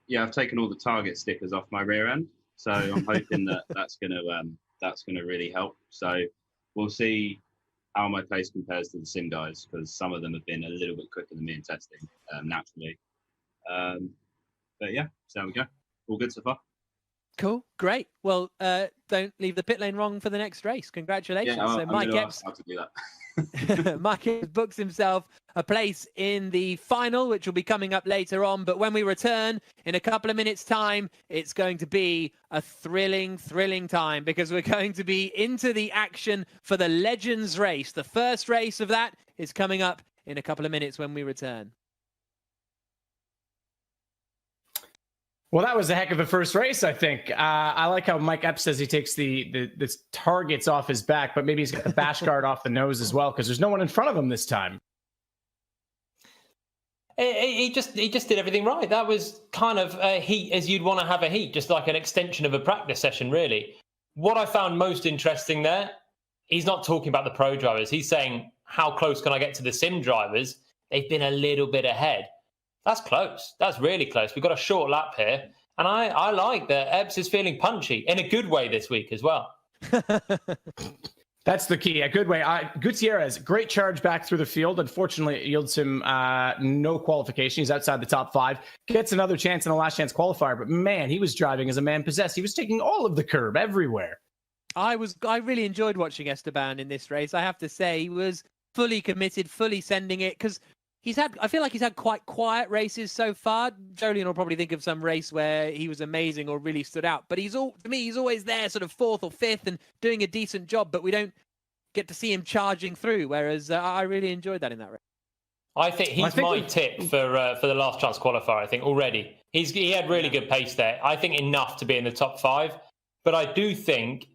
Yeah, I've taken all the target stickers off my rear end, so I'm hoping that that's gonna really help. So we'll see how my pace compares to the sim guys, because some of them have been a little bit quicker than me in testing naturally. But yeah, so there we go. All good so far. Cool, great. Well, don't leave the pit lane wrong for the next race. Congratulations. Yeah, So Mike Epps, how to do that. Mike Epps books himself a place in the final, which will be coming up later on. But when we return in a couple of minutes' time, it's going to be a thrilling time, because we're going to be into the action for the Legends race. The first race of that is coming up in a couple of minutes when we return. Well, that was a heck of a first race, I think. I like how Mike Epps says he takes the targets off his back, but maybe he's got the bash guard off the nose as well, because there's no one in front of him this time. He just did everything right. That was kind of a heat as you'd want to have a heat, just like an extension of a practice session, really. What I found most interesting there, he's not talking about the pro drivers. He's saying, how close can I get to the sim drivers? They've been a little bit ahead. That's close. That's really close. We've got a short lap here. And I like that Epps is feeling punchy in a good way this week as well. That's the key. A good way. Gutierrez, great charge back through the field. Unfortunately, it yields him no qualification. He's outside the top 5. Gets another chance in the last chance qualifier. But man, he was driving as a man possessed. He was taking all of the curb everywhere. I really enjoyed watching Esteban in this race. I have to say, he was fully committed, fully sending it, because I feel like he's had quite quiet races so far. Julian will probably think of some race where he was amazing or really stood out. But to me, he's always there, sort of 4th or 5th and doing a decent job. But we don't get to see him charging through. Whereas I really enjoyed that in that race. I think he's my tip for the last chance qualifier. I think already he had really good pace there. I think enough to be in the top 5. But I do think,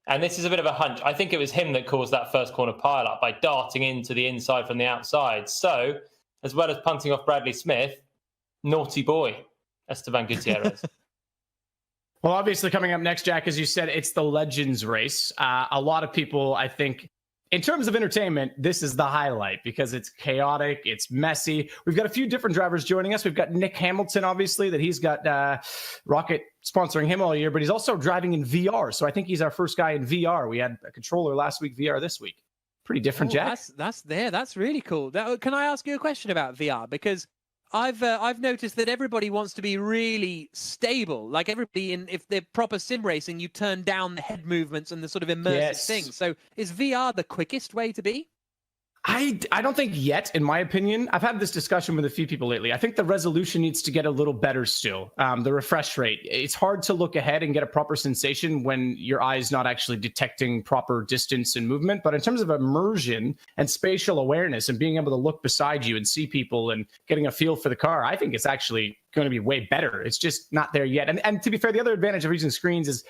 and this is a bit of a hunch, I think it was him that caused that first corner pile-up by darting into the inside from the outside. So, as well as punting off Bradley Smith, naughty boy, Esteban Gutierrez. Well, obviously coming up next, Jack, as you said, it's the Legends race. A lot of people, I think, in terms of entertainment, this is the highlight because it's chaotic, it's messy. We've got a few different drivers joining us. We've got Nick Hamilton, obviously, that he's got Rocket sponsoring him all year, but he's also driving in VR. So I think he's our first guy in VR. We had a controller last week, VR this week. Pretty different, Jack. That's really cool. Can I ask you a question about VR? Because I've noticed that everybody wants to be really stable. Like everybody, if they're proper sim racing, you turn down the head movements and the sort of immersive things. So is VR the quickest way to be? I don't think yet, in my opinion. I've had this discussion with a few people lately. I think the resolution needs to get a little better still. The refresh rate. It's hard to look ahead and get a proper sensation when your eye's not actually detecting proper distance and movement. But in terms of immersion and spatial awareness and being able to look beside you and see people and getting a feel for the car, I think it's actually going to be way better. It's just not there yet. And to be fair, the other advantage of using screens is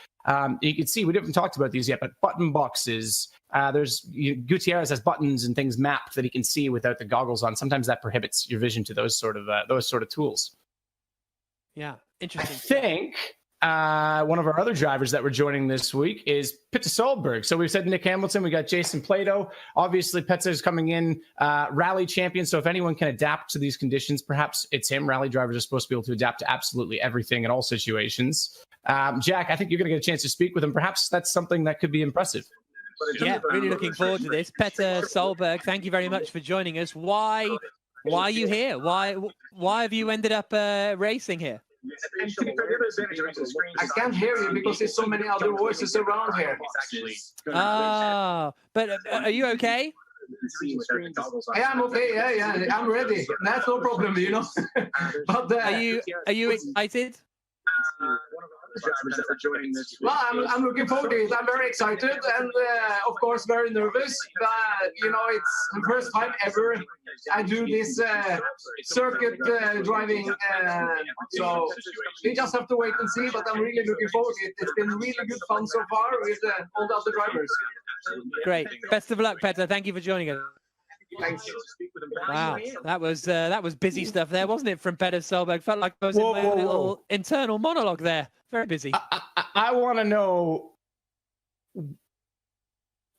you can see, we haven't talked about these yet, but button boxes. Gutierrez has buttons and things mapped that he can see without the goggles on. Sometimes that prohibits your vision to those sort of tools. Yeah, interesting. I think one of our other drivers that we're joining this week is Pitta Solberg. So we've said Nick Hamilton, we got Jason Plato. Obviously, Pitta is coming in, rally champion. So if anyone can adapt to these conditions, perhaps it's him. Rally drivers are supposed to be able to adapt to absolutely everything in all situations. Jack, I think you're going to get a chance to speak with him. Perhaps that's something that could be impressive. Yeah, really looking forward to this. Pitta Solberg, thank you very much for joining us. Why are you here? Why have you ended up racing here? I can't hear you because there's so many other voices around here. But are you okay? I am okay. Yeah, I'm ready. That's no problem, you know. But are you excited? Well, I'm looking forward to it. I'm very excited and, of course, very nervous. But, you know, it's the first time ever I do this circuit driving. So we just have to wait and see. But I'm really looking forward to it. It's been really good fun so far with all the other drivers. Great. Best of luck, Pitta. Thank you for joining us. Thanks. Wow, that was busy stuff there, wasn't it, from Pitta Solberg? Felt like I was in my own little internal monologue there. Very busy. I want to know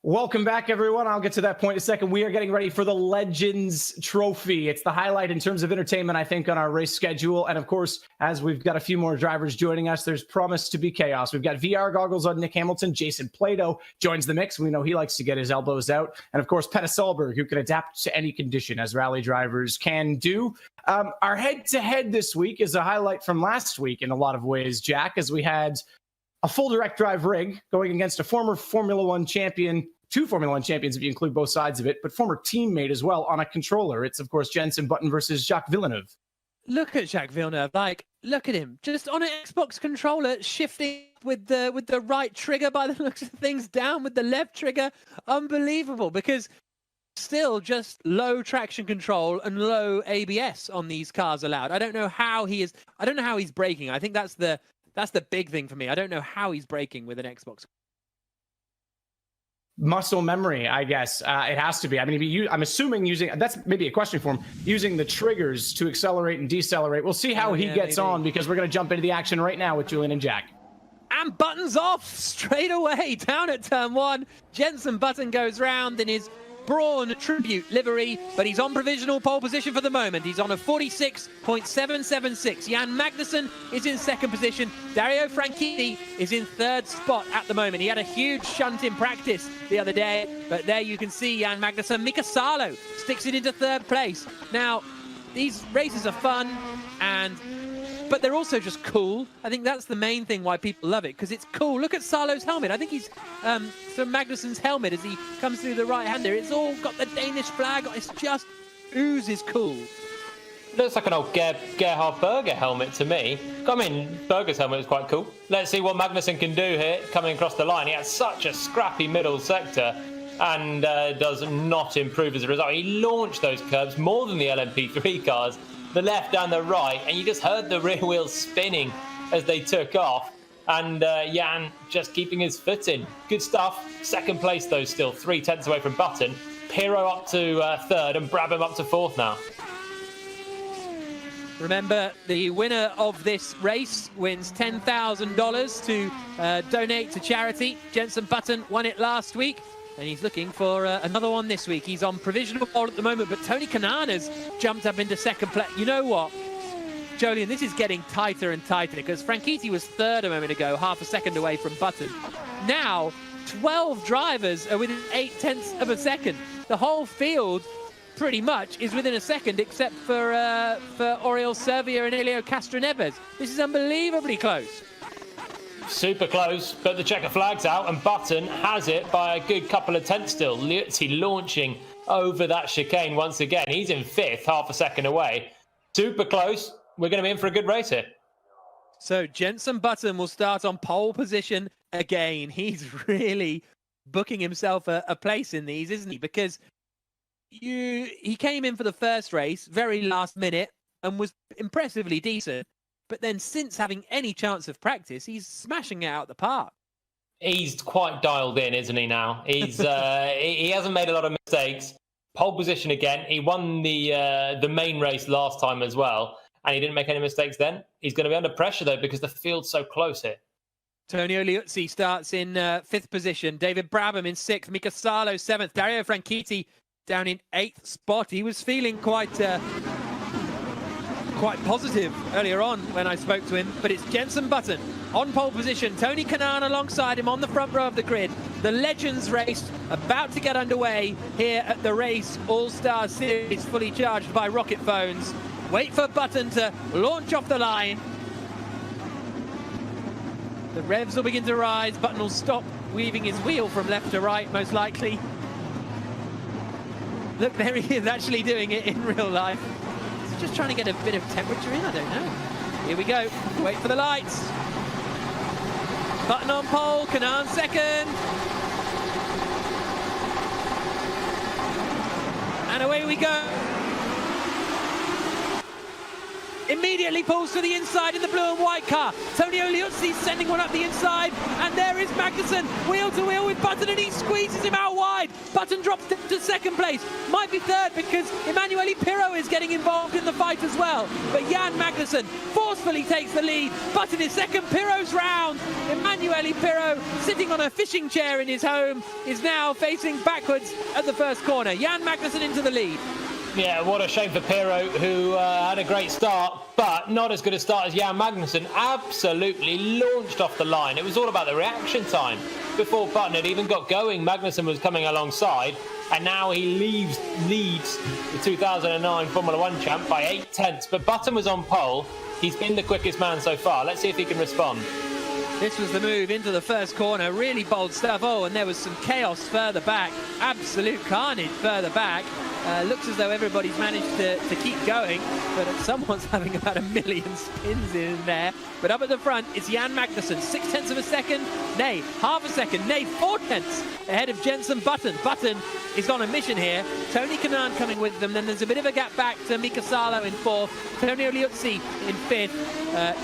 Welcome back, everyone. I'll get to that point in a second. We are getting ready for the Legends Trophy. It's the highlight in terms of entertainment, I think, on our race schedule. And of course, as we've got a few more drivers joining us, there's promised to be chaos. We've got VR goggles on Nick Hamilton. Jason Plato joins the mix. We know he likes to get his elbows out. And of course, Peta Solberg, who can adapt to any condition, as rally drivers can do. Our head-to-head this week is a highlight from last week in a lot of ways, Jack, as we had a full direct drive rig going against a former Formula One champion, two Formula One champions if you include both sides of it, but former teammate as well on a controller. It's, of course, Jenson Button versus Jacques Villeneuve. Look at Jacques Villeneuve. Look at him. Just on an Xbox controller, shifting with the right trigger by the looks of things, down with the left trigger. Unbelievable, because still just low traction control and low ABS on these cars allowed. I don't know how he's braking. I think that's the big thing for me. I don't know how he's braking with an Xbox. Muscle memory, I guess. It has to be. I mean, I'm assuming using, that's maybe a question for him, using the triggers to accelerate and decelerate. We'll see how he gets on, because we're going to jump into the action right now with Julian and Jack. And Button's off straight away down at turn 1. Jenson Button goes round in his Brawn Tribute livery, but he's on provisional pole position for the moment. He's on a 46.776. Jan Magnussen is in second position. Dario Franchitti is in third spot at the moment. He had a huge shunt in practice the other day, but there you can see Jan Magnussen. Mika Salo sticks it into third place. Now, these races are fun, but they're also just cool. I think that's the main thing why people love it, because it's cool. Look at Salo's helmet. I think he's from Magnussen's helmet as he comes through the right-hander. It's all got the Danish flag. It's just oozes cool. Looks like an old Gerhard Berger helmet to me. I mean, Berger's helmet is quite cool. Let's see what Magnussen can do here coming across the line. He has such a scrappy middle sector and does not improve as a result. He launched those curbs more than the LMP3 cars, the left and the right, and you just heard the rear wheels spinning as they took off, and Jan just keeping his foot in. Good stuff. Second place though, still 3/10 away from Button. Pirro up to third and Brabham up to fourth now. Remember, the winner of this race wins $10,000 to donate to charity. Jenson Button won it last week, and he's looking for another one this week. He's on provisional pole at the moment, but Tony Kanana's jumped up into second place. You know what, Jolien, this is getting tighter and tighter, because Franchitti was third a moment ago, half a second away from Button. Now, 12 drivers are within 0.8 of a second. The whole field pretty much is within a second, except for Oriol Servia and Elio Castroneves. This is unbelievably close. Super close, but the checker flag's out and Button has it by a good couple of tenths still. Liuzzi launching over that chicane once again. He's in fifth, half a second away. Super close. We're going to be in for a good race here. So Jenson Button will start on pole position again. He's really booking himself a place in these, isn't he? Because he came in for the first race very last minute and was impressively decent. But then since having any chance of practice, he's smashing it out the park. He's quite dialed in, isn't he, now? He's he hasn't made a lot of mistakes. Pole position again. He won the main race last time as well, and he didn't make any mistakes then. He's going to be under pressure, though, because the field's so close here. Tonio Liuzzi starts in fifth position. David Brabham in sixth. Mika Salo 7th. Dario Franchitti down in 8th spot. He was feeling quite positive earlier on when I spoke to him, but it's Jenson Button on pole position. Tony Kanaan alongside him on the front row of the grid. The Legends race about to get underway here at the Race All-Star Series, fully charged by rocket phones. Wait for Button to launch off the line. The revs will begin to rise. Button will stop weaving his wheel from left to right, most likely. Look, there he is actually doing it in real life. Just trying to get a bit of temperature in, I don't know. Here we go. Wait for the lights. Button on pole, Kanaan second. And away we go. immediately pulls to the inside in the blue and white car. Antonio Liuzzi sending one up the inside, and there is Magnussen wheel to wheel with Button, and he squeezes him out wide. Button drops to second place, might be third because Emanuele Pirro is getting involved in the fight as well. But Jan Magnussen forcefully takes the lead. Button is second, Pirro's round. Emanuele Pirro, sitting on a fishing chair in his home, is now facing backwards at the first corner. Jan Magnussen into the lead. Yeah, what a shame for Pirro, who had a great start, but not as good a start as Jan Magnussen. Absolutely launched off the line. It was all about the reaction time. Before Button had even got going, Magnussen was coming alongside, and now he leads the 2009 Formula 1 champ by 8 tenths. But Button was on pole. He's been the quickest man so far. Let's see if he can respond. This was the move into the first corner. Really bold stuff. Oh, and there was some chaos further back. Absolute carnage further back. Looks as though everybody's managed to keep going, but someone's having about 1 million spins in there. But up at the front, it's Jan Magnussen, 6 tenths of a second, nay, half a second, nay, 4 tenths ahead of Jenson Button. Button is on a mission here. Tony Kanaan coming with them. Then there's a bit of a gap back to Mika Salo in 4th, Antonio Liuzzi in 5th,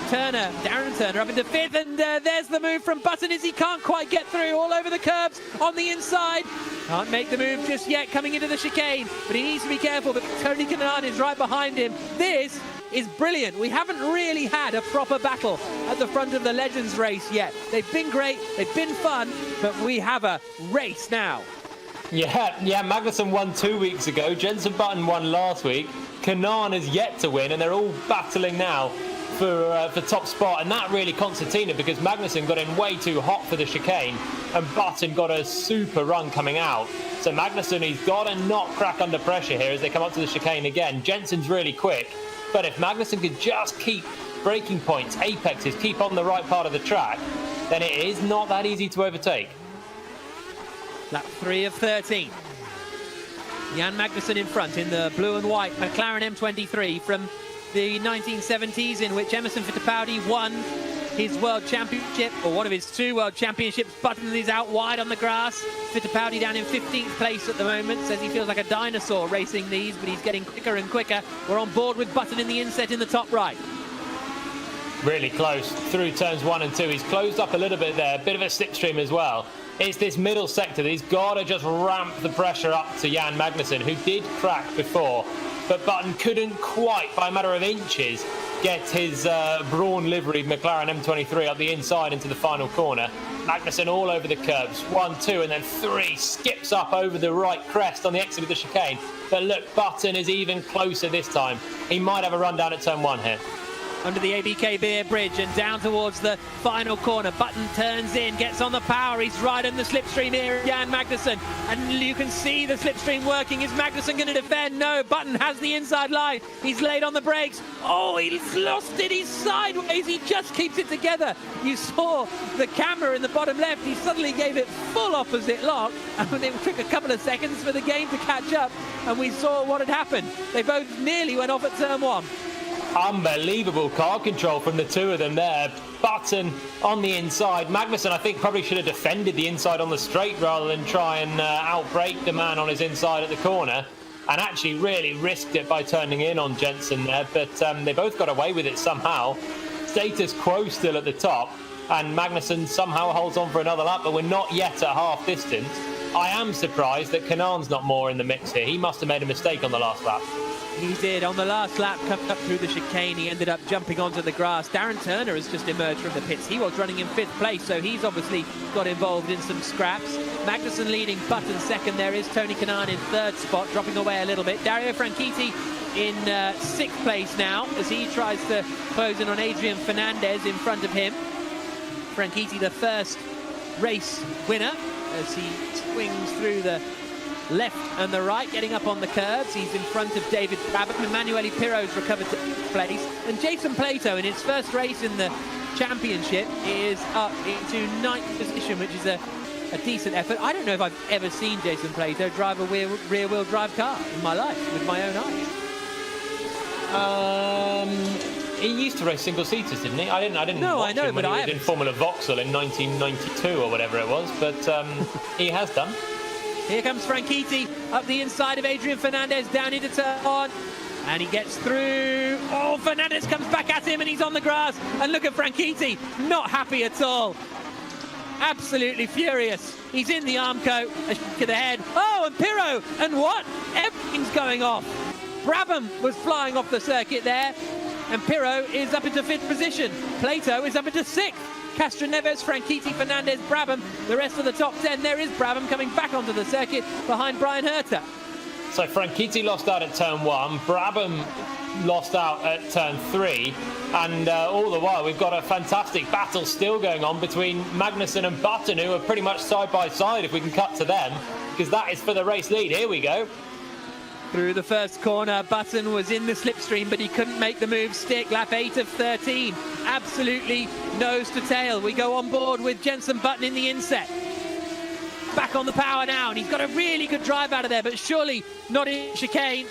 Darren Turner up into 5th, and there's the move from Button as he can't quite get through, all over the curbs on the inside. Can't make the move just yet coming into the chicane, but he needs to be careful. But Tony Kanaan is right behind him. This is brilliant. We haven't really had a proper battle at the front of the Legends race yet. They've been great, they've been fun, but we have a race now. Yeah, Magnussen won 2 weeks ago. Jenson Button won last week. Kanaan has yet to win, and they're all battling now for top spot, and that really concertina because Magnussen got in way too hot for the chicane and Button got a super run coming out. So Magnussen, he's got to not crack under pressure here as they come up to the chicane again. Jensen's really quick, but if Magnussen could just keep braking points, apexes, keep on the right part of the track, then it is not that easy to overtake. Lap 3 of 13. Jan Magnussen in front in the blue and white McLaren M23 from the 1970s, in which Emerson Fittipaldi won his world championship, or one of his 2 world championships. Button is out wide on the grass. Fittipaldi down in 15th place at the moment, says he feels like a dinosaur racing these, but he's getting quicker and quicker. We're on board with Button in the inset in the top right. Really close through turns 1 and 2. He's closed up a little bit there, a bit of a slipstream as well. It's this middle sector that he's got to just ramp the pressure up to Jan Magnussen, who did crack before, but Button couldn't quite, by a matter of inches, get his Braun liveried McLaren M23 up the inside into the final corner. Magnussen all over the curbs, 1, 2, and then 3, skips up over the right crest on the exit of the chicane. But look, Button is even closer this time. He might have a run down at turn 1 here. Under the ABK Beer Bridge and down towards the final corner. Button turns in, gets on the power. He's right in the slipstream here, Jan Magnussen. And you can see the slipstream working. Is Magnussen going to defend? No, Button has the inside line. He's laid on the brakes. Oh, he's lost it. He's sideways. He just keeps it together. You saw the camera in the bottom left. He suddenly gave it full opposite lock. And it took a couple of seconds for the game to catch up. And we saw what had happened. They both nearly went off at turn 1. Unbelievable car control from the 2 of them there. Button on the inside. Magnussen, I think, probably should have defended the inside on the straight rather than try and outbrake the man on his inside at the corner, and actually really risked it by turning in on Jensen there. But they both got away with it somehow. Status quo still at the top, and Magnussen somehow holds on for another lap, but we're not yet at half distance. I am surprised that Kanaan's not more in the mix here. He must have made a mistake on the last lap. He did. On the last lap, coming up through the chicane, he ended up jumping onto the grass. Darren Turner has just emerged from the pits. He was running in 5th place, so he's obviously got involved in some scraps. Magnussen leading, Button second. There is Tony Kanaan in 3rd spot, dropping away a little bit. Dario Franchitti in 6th place now, as he tries to close in on Adrian Fernandez in front of him. Franchitti, the first race winner, as he swings through the left and the right, getting up on the curves. He's in front of David Brabham. Emanuele Pirro's recovered to 8th place, and Jason Plato in his first race in the championship is up into 9th position, which is a decent effort. I don't know if I've ever seen Jason Plato drive a rear-wheel drive car in my life with my own eyes. He used to race single-seaters, didn't he? I didn't No, watch I know, him when but he was in Formula Vauxhall in 1992 or whatever it was, but he has done. Here comes Franchitti up the inside of Adrian Fernandez, down into turn 1. And he gets through. Oh, Fernandez comes back at him and he's on the grass. And look at Franchitti, not happy at all. Absolutely furious. He's in the Armco, a shake to the head. Oh, and Pirro, and what? Everything's going off. Brabham was flying off the circuit there, and Pirro is up into 5th position. Plato is up into 6th. Castroneves, Franchitti, Fernandez, Brabham, the rest of the top 10. There is Brabham coming back onto the circuit behind Brian Herta. So Franchitti lost out at turn 1, Brabham lost out at turn 3, and all the while we've got a fantastic battle still going on between Magnussen and Button, who are pretty much side by side, if we can cut to them, because that is for the race lead. Here we go. Through the first corner, Button was in the slipstream, but he couldn't make the move stick. Lap 8 of 13. Absolutely nose to tail. We go on board with Jenson Button in the inset. Back on the power now, and he's got a really good drive out of there, but surely not in chicane.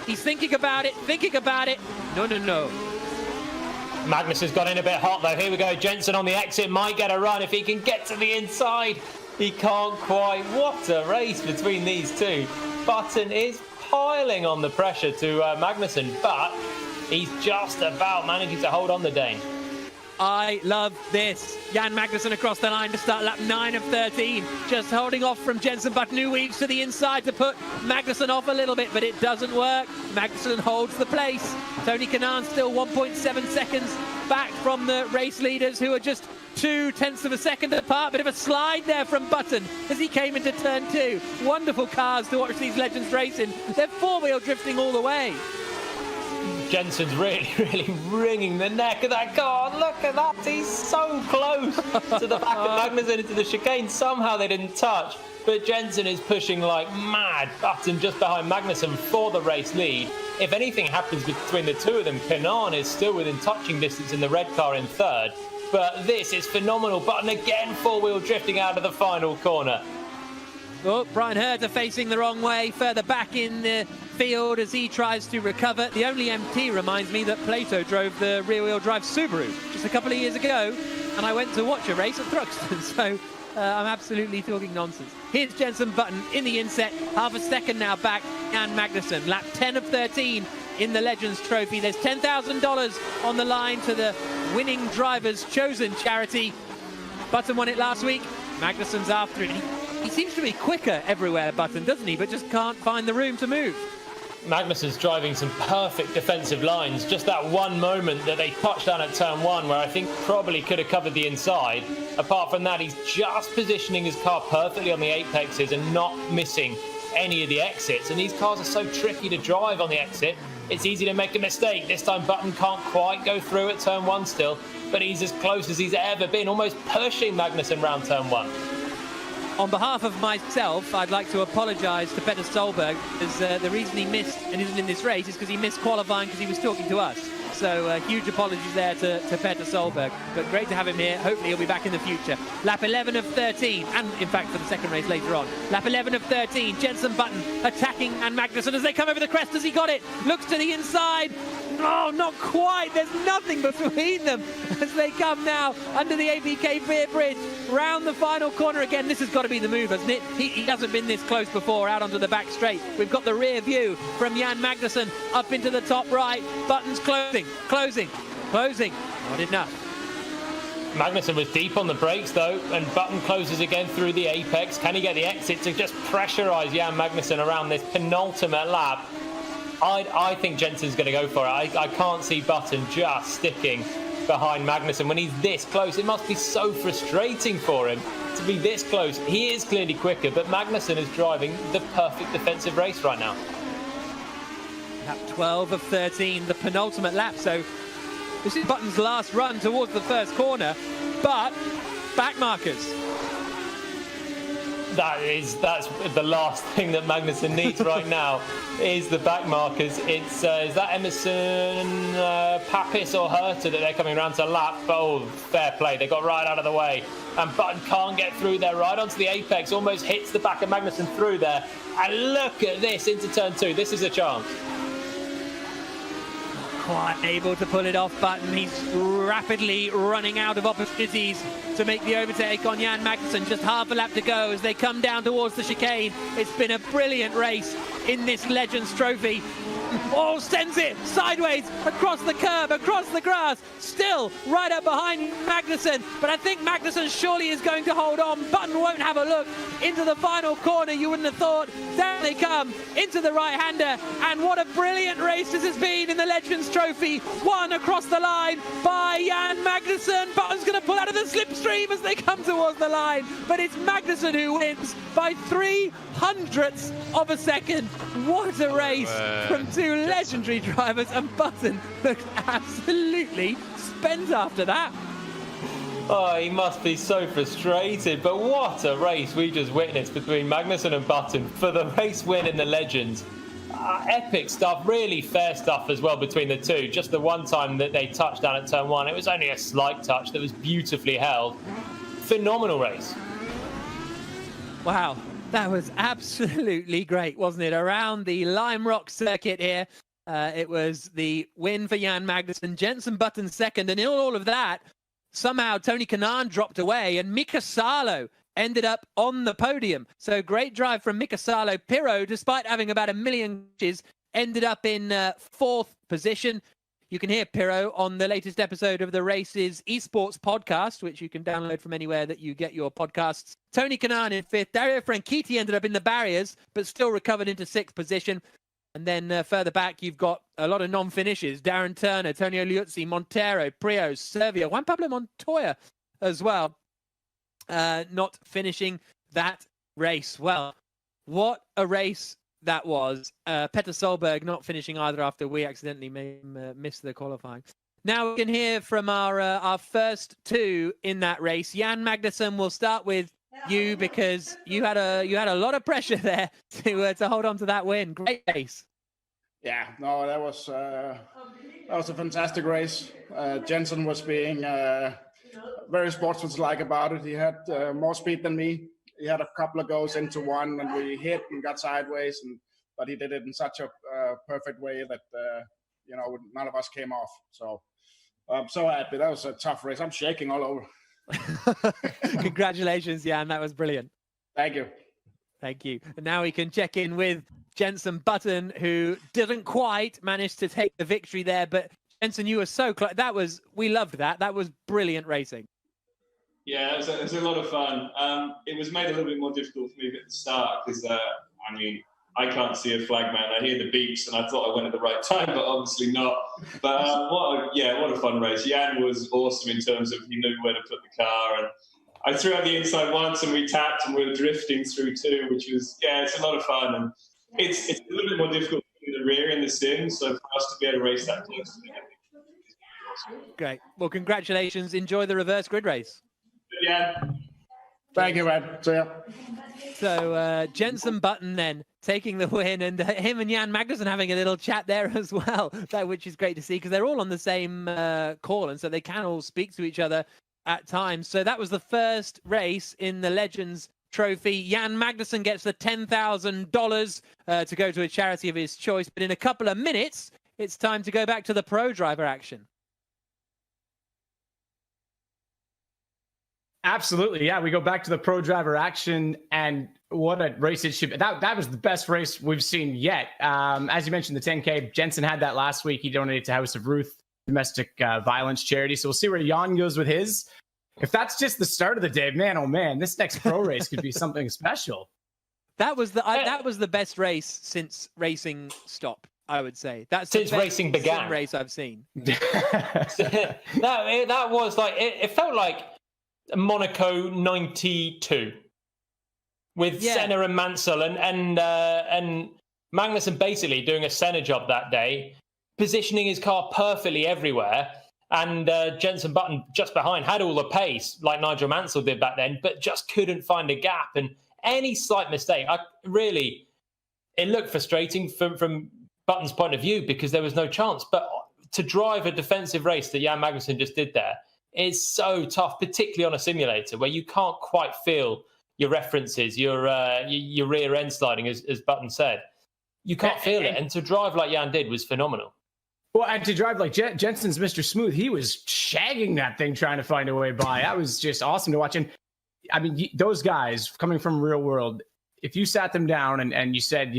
He's thinking about it, No. Magnussen's got in a bit hot, though. Here we go. Jenson on the exit might get a run if he can get to the inside. He can't quite. What a race between these two. Button is piling on the pressure to Magnussen, but he's just about managing to hold on the Dane. I love this. Jan Magnussen across the line to start lap 9 of 13. Just holding off from Jenson Button, who weaves to the inside to put Magnussen off a little bit, but it doesn't work. Magnussen holds the place. Tony Kanaan still 1.7 seconds back from the race leaders, who are just 0.2 of a second apart. Bit of a slide there from Button as he came into turn 2. Wonderful cars to watch these legends racing. They're four-wheel drifting all the way. Jenson's really wringing the neck of that car. Look at that. He's so close to the back of Magnussen into the chicane. Somehow they didn't touch, but Jenson is pushing like mad. Button just behind Magnussen for the race lead. If anything happens between the two of them, Kanaan is still within touching distance in the red car in 3rd. But this is phenomenal. Button again four-wheel drifting out of the final corner. Oh, Brian Herta facing the wrong way, further back in the field as he tries to recover. The only MT reminds me that Plato drove the rear-wheel drive Subaru just a couple of years ago, and I went to watch a race at Thruxton, so I'm absolutely talking nonsense. Here's Jenson Button in the inset, half a second now back, and Magnussen. Lap 10 of 13 in the Legends Trophy. There's $10,000 on the line to the Winning Drivers Chosen charity. Button won it last week. Magnussen's after it. He seems to be quicker everywhere, Button, doesn't he? But just can't find the room to move. Magnussen's driving some perfect defensive lines. Just that one moment that they touched down at turn 1 where I think probably could have covered the inside. Apart from that, he's just positioning his car perfectly on the apexes and not missing any of the exits. And these cars are so tricky to drive on the exit. It's easy to make a mistake. This time Button can't quite go through at turn 1 still, but he's as close as he's ever been, almost pushing Magnussen round turn 1. On behalf of myself, I'd like to apologise to Petter Solberg, because the reason he missed and isn't in this race is because he missed qualifying because he was talking to us. So huge apologies there to Petter Solberg, but great to have him here. Hopefully he'll be back in the future. Lap 11 of 13, and in fact for the second race later on. Lap 11 of 13, Jenson Button attacking and Magnussen as they come over the crest. Has he got it? Looks to the inside. Oh, not quite. There's nothing between them as they come now under the ABK Veer Bridge, round the final corner again. This has got to be the move, hasn't it? He hasn't been this close before, out onto the back straight. We've got the rear view from Jan Magnussen up into the top right. Button's closing. Not enough. Magnussen was deep on the brakes though, and Button closes again through the apex. Can he get the exit to just pressurise Jan Magnussen around this penultimate lap? I think Jenson's going to go for it. I can't see Button just sticking behind Magnussen when he's this close. It must be so frustrating for him to be this close. He is clearly quicker, but Magnussen is driving the perfect defensive race right now. Lap 12 of 13, the penultimate lap. So this is Button's last run towards the first corner, but back markers. That's the last thing that Magnussen needs right now is the back markers. It's is that Emerson Papis or Herta that they're coming around to lap? Oh, fair play. They got right out of the way. And Button can't get through there. Right onto the apex. Almost hits the back of Magnussen through there. And look at this into turn 2. This is a chance. Quite able to pull it off, Button. He's rapidly running out of opportunities to make the overtake on Jan Magnussen. Just half a lap to go as they come down towards the chicane. It's been a brilliant race in this Legends Trophy. Oh, sends it sideways across the curb, across the grass. Still right up behind Magnussen. But I think Magnussen surely is going to hold on. Button won't have a look into the final corner. You wouldn't have thought. Down they come into the right-hander. And what a brilliant race this has been in the Legends Trophy. Won across the line by Jan Magnussen. Button's going to pull out of the slipstream as they come towards the line. But it's Magnussen who wins by 0.03 of a second. What a race from two legendary drivers, and Button looks absolutely spent after that. Oh, he must be so frustrated, but what a race we just witnessed between Magnussen and Button for the race win in the Legends. Epic stuff, really fair stuff as well between the two. Just the one time that they touched down at turn one, it was only a slight touch that was beautifully held. Phenomenal race. Wow, that was absolutely great, wasn't it? Around the Lime Rock circuit here, it was the win for Jan Magnussen, Jenson Button second, and in all of that, somehow Tony Kanaan dropped away, and Mika Salo ended up on the podium. So great drive from Mika Salo. Pirro, despite having about 1 million inches, ended up in fourth position. You can hear Pirro on the latest episode of the Races Esports podcast, which you can download from anywhere that you get your podcasts. Tony Kanaan in fifth. Dario Franchitti ended up in the barriers, but still recovered into sixth position. And then further back, you've got a lot of non-finishes. Darren Turner, Tonio Liuzzi, Montero, Prios, Servio, Juan Pablo Montoya as well. Not finishing that race. Well, what a race that was. Petter Solberg not finishing either after we accidentally missed the qualifying. Now we can hear from our first two in that race. Jan Magnussen, we'll start with you because you had a lot of pressure there to hold on to that win. Great race. Yeah, no, that was a fantastic race. Jenson was being very sportsmanlike about it. He had more speed than me. He had a couple of goes into one, and we hit and got sideways, but he did it in such a perfect way that none of us came off. So I'm so happy. That was a tough race. I'm shaking all over. Congratulations, Jan. That was brilliant. Thank you. Thank you. And now we can check in with Jenson Button, who didn't quite manage to take the victory there. But Jenson, you were so close. We loved that. That was brilliant racing. Yeah, it was a lot of fun. It was made a little bit more difficult for me at the start because, I can't see a flag man. I hear the beeps, and I thought I went at the right time, but obviously not. But what a fun race. Jan was awesome in terms of he knew where to put the car, and I threw out the inside once, and we tapped, and we were drifting through two, which was it's a lot of fun, and it's a little bit more difficult in the rear in the sim. So for us to be able to race that close to the end, awesome. Great. Well, congratulations. Enjoy the reverse grid race. Yeah. Thank you, man. See ya. So Jenson Button then taking the win, and him and Jan Magnussen having a little chat there as well, which is great to see because they're all on the same call, and so they can all speak to each other at times. So that was the first race in the Legends Trophy. Jan Magnussen gets the $10,000 to go to a charity of his choice. But in a couple of minutes, it's time to go back to the pro driver action. Absolutely. Yeah, we go back to the pro driver action, and what a race it should be. That was the best race we've seen yet. As you mentioned, the 10K, Jenson had that last week. He donated to House of Ruth, domestic violence charity. So we'll see where Jan goes with his. If that's just the start of the day, man, oh man, this next pro race could be something special. That was the best race since racing stopped, I would say. That's since racing began. Race I've seen. that was like it felt like Monaco 92 with Senna and Mansell and Magnussen basically doing a Senna job that day, positioning his car perfectly everywhere, and Jenson Button just behind had all the pace like Nigel Mansell did back then, but just couldn't find a gap, and any slight mistake, it looked frustrating from Button's point of view because there was no chance. But to drive a defensive race that Jan Magnussen just did there, it's so tough, particularly on a simulator where you can't quite feel your references, your rear end sliding, as Button said. You can't feel it. And to drive like Jan did was phenomenal. Well, and to drive like Jenson's Mr. Smooth, he was shagging that thing trying to find a way by. That was just awesome to watch. And I mean, those guys coming from real world, if you sat them down and you said,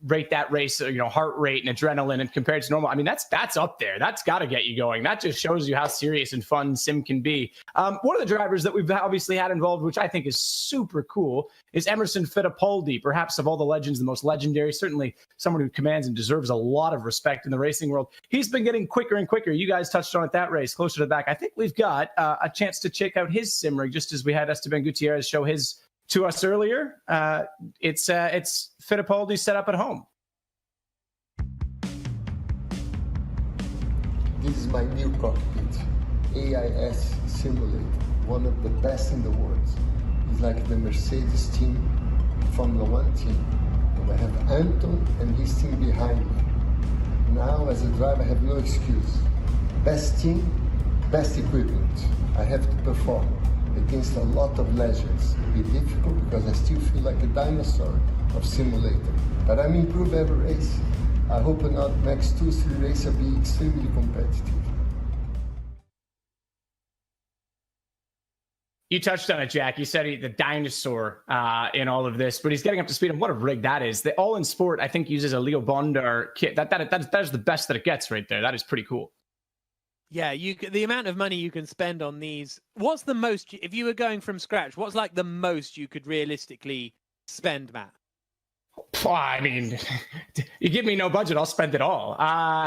rate that race, heart rate and adrenaline and compared to normal, I mean, that's up there. That's got to get you going. That just shows you how serious and fun sim can be. One of the drivers that we've obviously had involved, which I think is super cool, is Emerson Fittipaldi, perhaps of all the legends, the most legendary, certainly someone who commands and deserves a lot of respect in the racing world. He's been getting quicker and quicker. You guys touched on it, that race closer to the back. I think we've got a chance to check out his sim rig, just as we had Esteban Gutierrez show his to us earlier. It's Fittipaldi set up at home. This is my new cockpit, AIS Simulator, one of the best in the world. It's like the Mercedes team, Formula One team. And I have Anton and his team behind me. Now, as a driver, I have no excuse. Best team, best equipment. I have to perform against a lot of legends. It'll be difficult because I still feel like a dinosaur of simulator. But I'm improving every race. I hope in the next 2-3 races I'll be extremely competitive. You touched on it, Jack. You said the dinosaur in all of this, but he's getting up to speed. And what a rig that is. The All in Sport, I think, uses a Leo Bondar kit. That is the best that it gets right there. That is pretty cool. Yeah, the amount of money you can spend on these. What's the most, if you were going from scratch, what's like the most you could realistically spend, Matt? I mean, you give me no budget, I'll spend it all.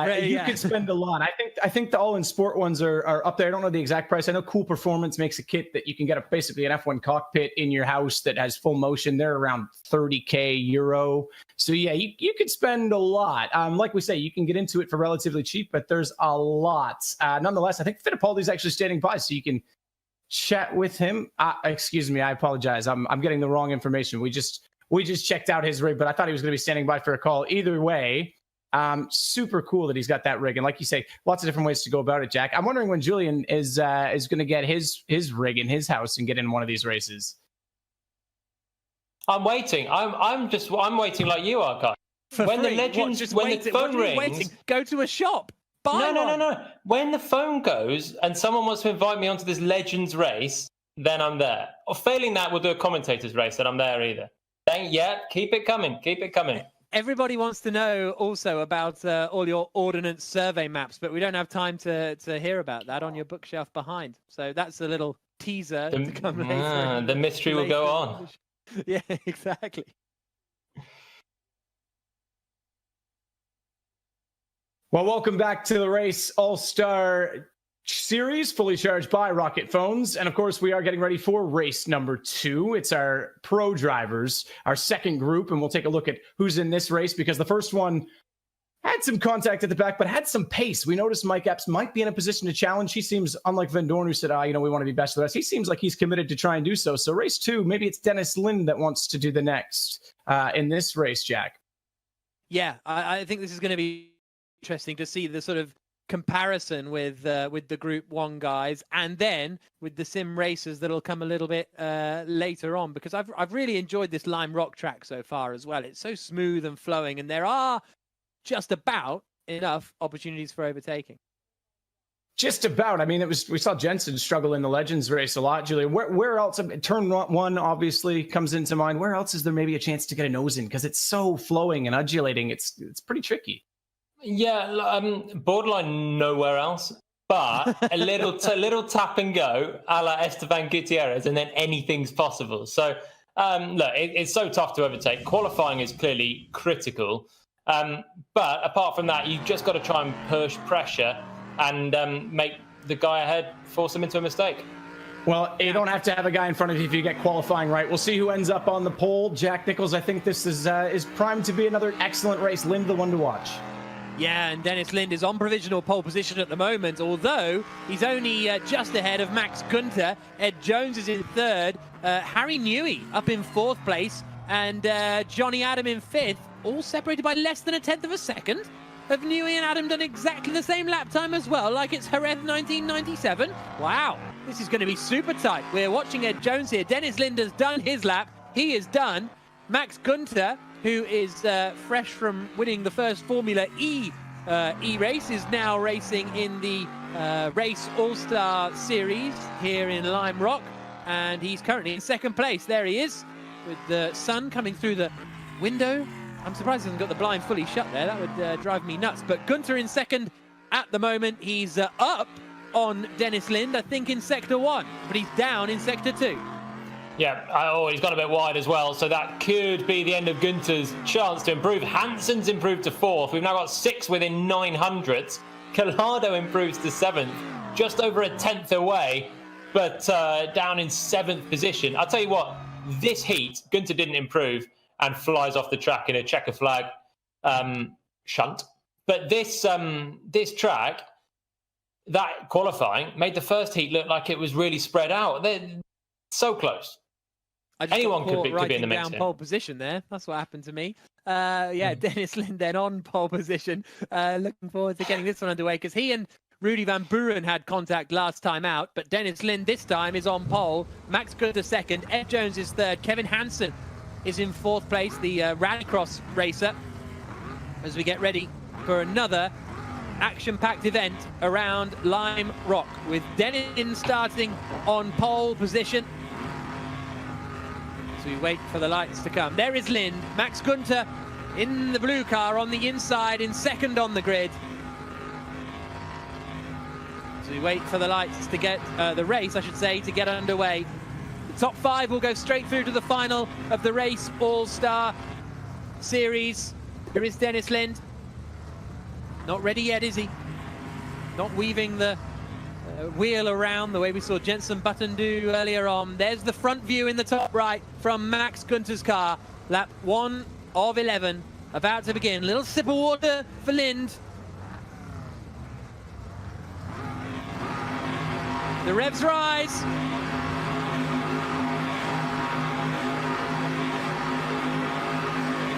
You could spend a lot. I think the All in Sport ones are up there. I don't know the exact price. I know Cool Performance makes a kit that you can get basically an F1 cockpit in your house that has full motion. They're around 30k euro. So yeah, you could spend a lot. Like we say, you can get into it for relatively cheap, but there's a lot. Nonetheless, I think Fittipaldi's actually standing by, so you can chat with him. Excuse me, I apologize. I'm getting the wrong information. We just checked out his rig, but I thought he was going to be standing by for a call. Either way, super cool that he's got that rig. And like you say, lots of different ways to go about it, Jack. I'm wondering when Julian is going to get his rig in his house and get in one of these races. I'm waiting. I'm waiting like you are, guys. When the legends, when the phone rings, go to a shop. No. When the phone goes and someone wants to invite me onto this Legends race, then I'm there. Or failing that, we'll do a commentators race, and I'm there either. Yeah, keep it coming. Keep it coming. Everybody wants to know also about all your ordnance survey maps, but we don't have time to hear about that on your bookshelf behind. So that's a little teaser to come later. The mystery will go on. Yeah, exactly. Well, welcome back to the Race All-Star Series, fully charged by Rocket Phones. And of course, we are getting ready for race number 2. It's our pro drivers, our second group, and we'll take a look at who's in this race, because the first one had some contact at the back, but had some pace. We noticed Mike Epps might be in a position to challenge. He seems, unlike Van Dorn, who said, we want to be best of the rest. He seems like he's committed to try and do so. So race 2, maybe it's Dennis Lind that wants to do the next in this race, Jack. Yeah, I think this is going to be interesting to see the sort of comparison with the Group 1 guys, and then with the sim racers that'll come a little bit later on, because I've really enjoyed this Lime Rock track so far as well. It's so smooth and flowing, and there are just about enough opportunities for overtaking. Just about. I mean, we saw Jensen struggle in the Legends race a lot, Julian. Where else? Turn 1 obviously comes into mind. Where else is there maybe a chance to get a nose in? Because it's so flowing and undulating. It's pretty tricky. Yeah, borderline nowhere else, but a little tap and go, a la Esteban Gutierrez, and then anything's possible. So, look, it's so tough to overtake. Qualifying is clearly critical, but apart from that, you've just got to try and push pressure and make the guy ahead force him into a mistake. Well, you don't have to have a guy in front of you if you get qualifying right. We'll see who ends up on the pole. Jack Nichols, I think this is primed to be another excellent race. Lind, the one to watch. Yeah, and Dennis Lind is on provisional pole position at the moment, although he's only just ahead of Max Günther. Ed Jones is in 3rd, Harry Newey up in 4th place, and Johnny Adam in 5th, all separated by less than 1/10 of a second. Have Newey and Adam done exactly the same lap time as well, like it's Jerez 1997? Wow, this is going to be super tight. We're watching Ed Jones here. Dennis Lind has done his lap. He is done. Max Günther, who is fresh from winning the first Formula E race, is now racing in the Race All-Star Series here in Lime Rock, and he's currently in 2nd place. There he is, with the sun coming through the window I'm surprised he hasn't got the blind fully shut there. That would drive me nuts. But Gunter in second at the moment. He's up on Dennis Lind, I think, in Sector 1, but he's down in Sector 2. Yeah, he's gone a bit wide as well, so that could be the end of Gunter's chance to improve. Hanson's improved to 4th. We've now got 6 within 900ths. Collado improves to 7th, just over a 10th away, but down in 7th position. I'll tell you what, this heat, Gunter didn't improve and flies off the track in a checker flag shunt. But this track, that qualifying, made the first heat look like it was really spread out. They're so close. Anyone could be in the mix. Down pole position there. That's what happened to me. Dennis Lind then on pole position. Looking forward to getting this one underway because he and Rudy Van Buren had contact last time out, but Dennis Lind this time is on pole. Max Gunter second. Ed Jones is third. Kevin Hansen is in 4th place, the rallycross racer, as we get ready for another action-packed event around Lime Rock with Dennis Lind starting on pole position. So we wait for the lights to come. There is Lind. Max Gunter in the blue car on the inside in second on the grid. So we wait for the lights to get, the race, I should say, to get underway. The top 5 will go straight through to the final of the race All-Star Series. Here is Dennis Lind. Not ready yet, is he? Not weaving the wheel around the way we saw Jenson Button do earlier on. There's the front view in the top right from Max Gunter's car. Lap 1 of 11 about to begin. Little sip of water for Lind. The revs rise.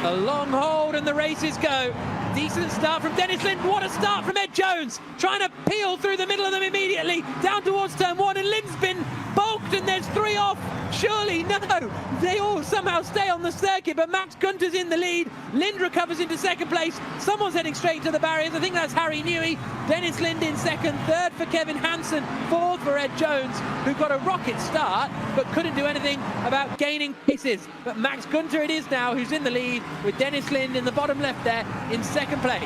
A long hold and the races go. Decent start from Dennis Lind. What a start from Ed Jones. Trying to peel through the middle of them immediately. Down towards turn 1 and Lind's been bulked and there's 3 off. Surely, no. They all somehow stay on the circuit, but Max Gunter's in the lead. Lind recovers into second place. Someone's heading straight to the barriers. I think that's Harry Newey. Dennis Lind in second. Third for Kevin Hansen. 4th for Ed Jones, who got a rocket start, but couldn't do anything about gaining paces. But Max Gunter it is now, who's in the lead, with Dennis Lind in the bottom left there in second place.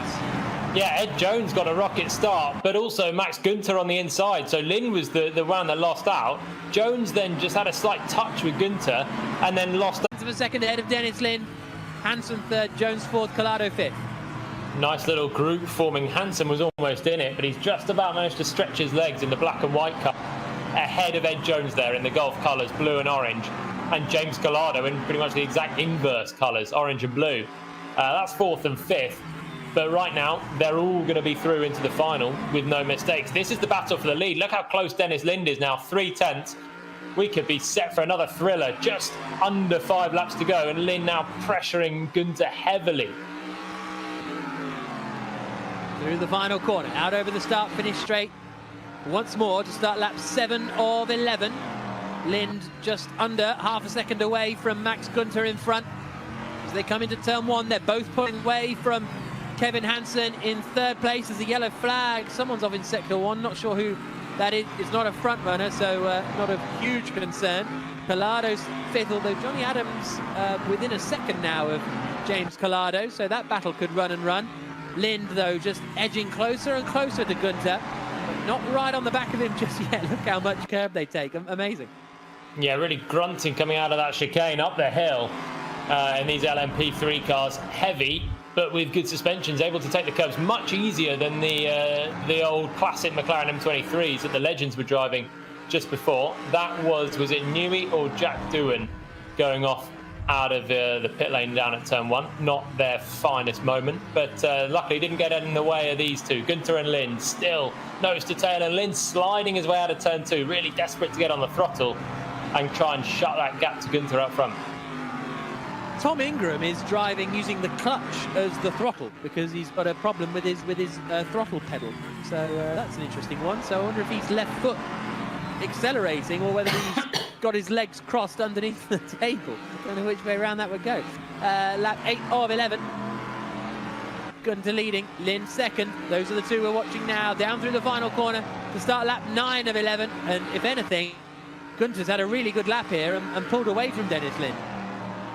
Yeah, Ed Jones got a rocket start, but also Max Gunter on the inside. So Lind was the one that lost out. Jones then just had a slight touch with Gunter and then lost out. For second ahead of Dennis Lind. Hansen third, Jones fourth, Collado fifth. Nice little group forming. Hansen was almost in it, but he's just about managed to stretch his legs in the black and white car ahead of Ed Jones there in the Gulf colours, blue and orange, and James Collado in pretty much the exact inverse colours, orange and blue. That's 4th and 5th. But right now, they're all going to be through into the final with no mistakes. This is the battle for the lead. Look how close Dennis Lind is now, 3/10. We could be set for another thriller, just under 5 laps to go, and Lind now pressuring Gunter heavily. Through the final corner, out over the start, finish straight. Once more to start lap 7 of 11. Lind just under half a second away from Max Gunter in front. As they come into turn 1, they're both pulling away from Kevin Hansen in 3rd place. There's a yellow flag. Someone's off in sector 1. Not sure who that is. It's not a front runner, so not a huge concern. Collado's 5th, although Johnny Adams within a second now of James Collado, so that battle could run and run. Lind, though, just edging closer and closer to Gunter, but not right on the back of him just yet. Look how much curb they take. Amazing. Yeah, really grunting coming out of that chicane up the hill in these LMP3 cars. Heavy, but with good suspensions, able to take the curves much easier than the old classic McLaren M23s that the legends were driving just before. That was it Newey or Jack Doohan going off out of the pit lane down at turn 1? Not their finest moment, but luckily didn't get in the way of these two. Gunter and Lind still nose to tail, and Lind sliding his way out of turn 2, really desperate to get on the throttle and try and shut that gap to Gunter up front. Tom Ingram is driving using the clutch as the throttle because he's got a problem with his throttle pedal. So that's an interesting one. So I wonder if he's left foot accelerating or whether he's got his legs crossed underneath the table. I don't know which way around that would go. Lap 8 of 11. Gunter leading, Lind second. Those are the two we're watching now. Down through the final corner to start lap 9 of 11. And if anything, Gunter's had a really good lap here and pulled away from Dennis Lind.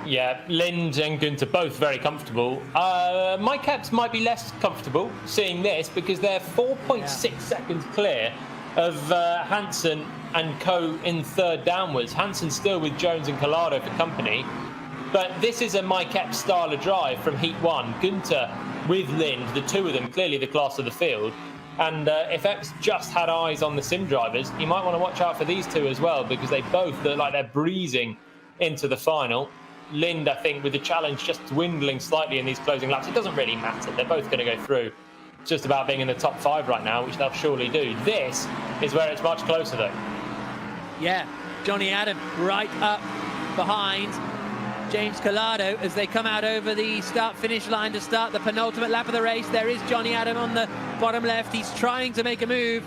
Yeah, Lind and Günther both very comfortable. Mike Epps might be less comfortable seeing this because they're 4.6 seconds clear of Hansen and co in third downwards. Hansen still with Jones and Collado for company. But this is a Mike Epps style of drive from Heat 1. Günther with Lind, the two of them, clearly the class of the field. And if Epps just had eyes on the sim drivers, you might want to watch out for these two as well, because they both look like they're breezing into the final. Lind, I think, with the challenge just dwindling slightly in these closing laps, it doesn't really matter. They're both going to go through. It's just about being in the top 5 right now, which they'll surely do. This is where it's much closer, though. Yeah, Johnny Adam right up behind James Collado as they come out over the start-finish line to start the penultimate lap of the race. There is Johnny Adam on the bottom left. He's trying to make a move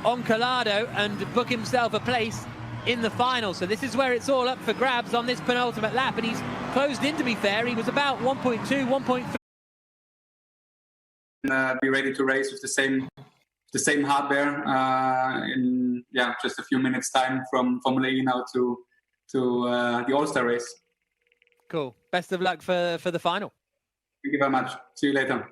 on Collado and book himself a place in the final. So this is where it's all up for grabs on this penultimate lap, and he's closed in, to be fair. He was about 1.2, 1.3. Be ready to race with the same hardware in just a few minutes time from Formula E now to the All-Star race. Cool. Best of luck for the final. Thank you very much. See you later.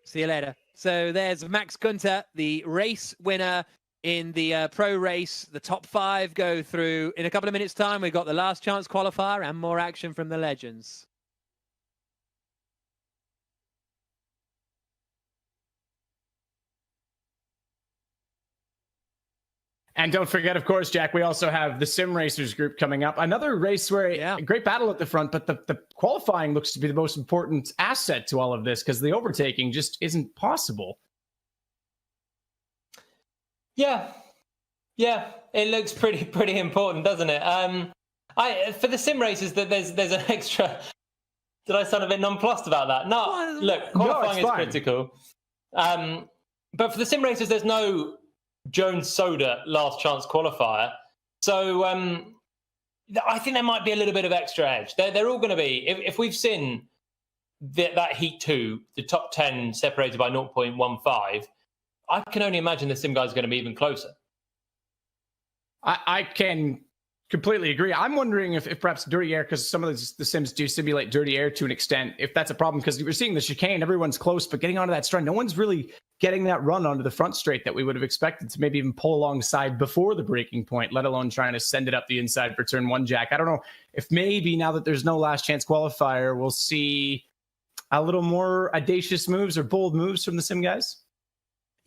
See you later. So there's Max Günther, the race winner in the pro race. The top 5 go through in a couple of minutes' time. We've got the last chance qualifier and more action from the legends. And don't forget, of course, Jack, we also have the Sim Racers group coming up. Another race where a great battle at the front, but the qualifying looks to be the most important asset to all of this because the overtaking just isn't possible. Yeah, it looks pretty important, doesn't it? For the Sim Racers, there's an extra. Did I sound a bit nonplussed about that? No, look, qualifying is critical. But for the Sim Racers, there's no Jones Soda last chance qualifier. So I think there might be a little bit of extra edge. They're all going to be, if we've seen that Heat 2, the top 10 separated by 0.15, I can only imagine the Sim guys are going to be even closer. I can completely agree. I'm wondering if perhaps dirty air, because some of the Sims do simulate dirty air to an extent, if that's a problem, because we're seeing the chicane, everyone's close, but getting onto that straight, no one's really getting that run onto the front straight that we would have expected to maybe even pull alongside before the breaking point, let alone trying to send it up the inside for turn 1, Jack. I don't know if maybe now that there's no last chance qualifier, we'll see a little more audacious moves or bold moves from the Sim guys.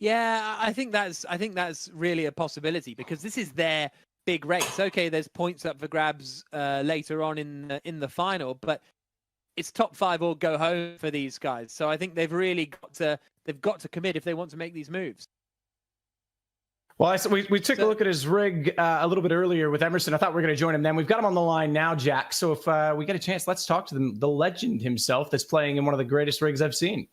Yeah, I think that's really a possibility because this is their big race. Okay, there's points up for grabs later on in the final, but it's top 5 or go home for these guys. So I think they've really got to commit if they want to make these moves. Well, we took a look at his rig a little bit earlier with Emerson. I thought we were going to join him then. We've got him on the line now, Jack. So if we get a chance, let's talk to the legend himself that's playing in one of the greatest rigs I've seen.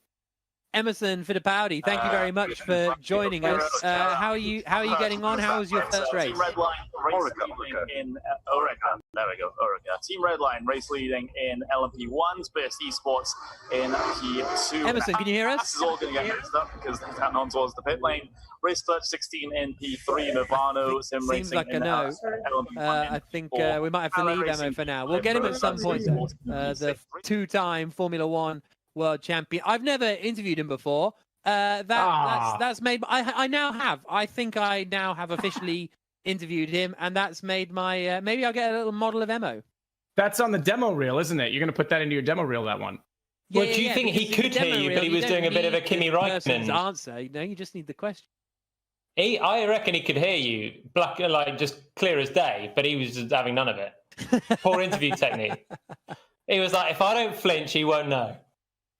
Emerson Fittipaldi, thank you very much for joining us. How are you getting on? How was your first race? Team Redline race leading in Oregon. There we go, Oregon. Team Redline race leading in LMP1, Space Esports in P2. Emerson, can you hear us? This is all going to get mixed up because they're heading on towards the pit lane. Race clutch 16 in P3, Nirvano, Sim Seems Racing like in no. LMP1. I think we might have to leave Emo for now. We'll get him at some point. The 2-time Formula One world champion. I've never interviewed him before. That's made. I now have. I think I now have officially interviewed him, and that's made my. Maybe I'll get a little model of Emo. That's on the demo reel, isn't it? You're going to put that into your demo reel, that one. Yeah, well, do you think he could hear you, but he was doing a bit of a Kimi Räikkönen answer? You know, you just need the question. I reckon he could hear you, just clear as day, but he was just having none of it. Poor interview technique. He was like, if I don't flinch, he won't know.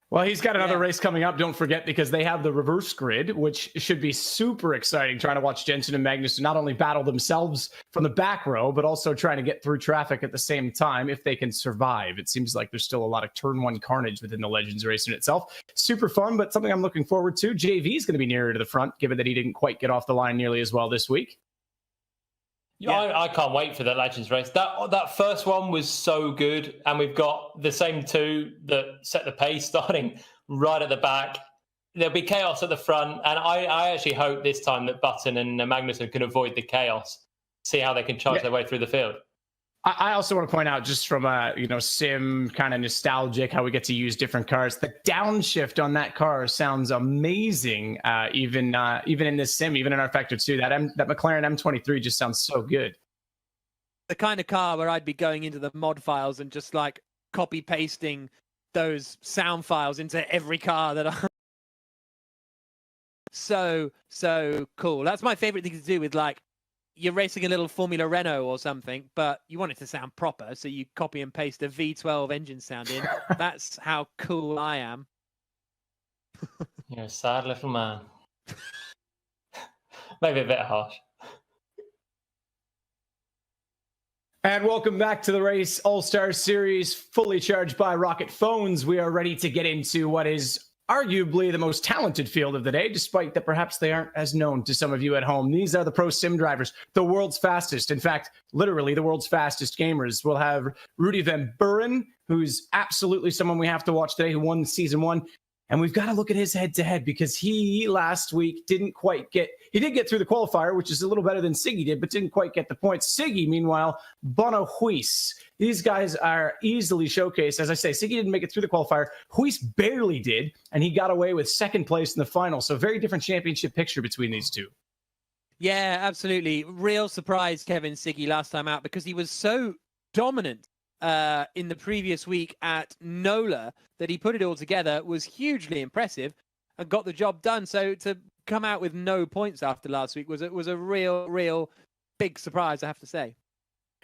Well, he's got another race coming up, don't forget, because they have the reverse grid, which should be super exciting, trying to watch Jensen and Magnussen not only battle themselves from the back row, but also trying to get through traffic at the same time if they can survive. It seems like there's still a lot of turn 1 carnage within the Legends race in itself. Super fun, but something I'm looking forward to. JV is going to be nearer to the front, given that he didn't quite get off the line nearly as well this week. Yeah, I can't wait for the Legends race. That first one was so good, and we've got the same two that set the pace starting right at the back. There'll be chaos at the front, and I actually hope this time that Button and Magnussen can avoid the chaos, see how they can charge their way through the field. I also want to point out, just from a sim kind of nostalgic, how we get to use different cars. The downshift on that car sounds amazing, even in this sim, even in our Factor 2. That McLaren M23 just sounds so good. The kind of car where I'd be going into the mod files and just like copy pasting those sound files into every car that I. So cool. That's my favorite thing to do with, like, you're racing a little Formula Renault or something, but you want it to sound proper, so you copy and paste a V12 engine sound in. That's how cool I am. You're a sad little man. Maybe a bit harsh. And welcome back to the Race All-Star Series, fully charged by Rocket Phones. We are ready to get into what is arguably the most talented field of the day, despite that perhaps they aren't as known to some of you at home. These are the pro sim drivers, the world's fastest. In fact, literally the world's fastest gamers. We'll have Rudy Van Buren, who's absolutely someone we have to watch today, who won season 1. And we've got to look at his head-to-head, because he last week didn't quite get... He did get through the qualifier, which is a little better than Siggy did, but didn't quite get the points. Siggy, meanwhile, Bono Huis. These guys are easily showcased. As I say, Siggy didn't make it through the qualifier. Huis barely did, and he got away with second place in the final. So very different championship picture between these two. Yeah, absolutely. Real surprise, Kevin Siggy, last time out, because he was so dominant in the previous week at NOLA that he put it all together, was hugely impressive and got the job done. So to come out with no points after last week was a real big surprise, I have to say.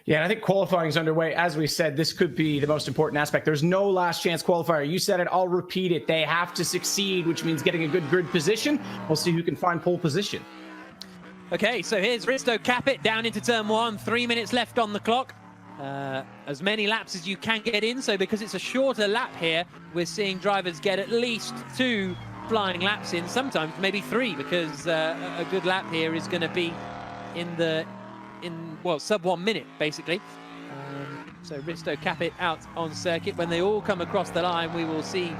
Yeah, and I think qualifying is underway. As we said, this could be the most important aspect. There's no last chance qualifier. You said it, I'll repeat it. They have to succeed, which means getting a good grid position. We'll see who can find pole position. Okay, so here's Risto Capit down into turn 1. 3 minutes left on the clock. As many laps as you can get in. So because it's a shorter lap here, we're seeing drivers get at least 2 flying laps in, sometimes maybe 3, because a good lap here is going to be in sub 1 minute, basically. So Risto Capit out on circuit. When they all come across the line, we will see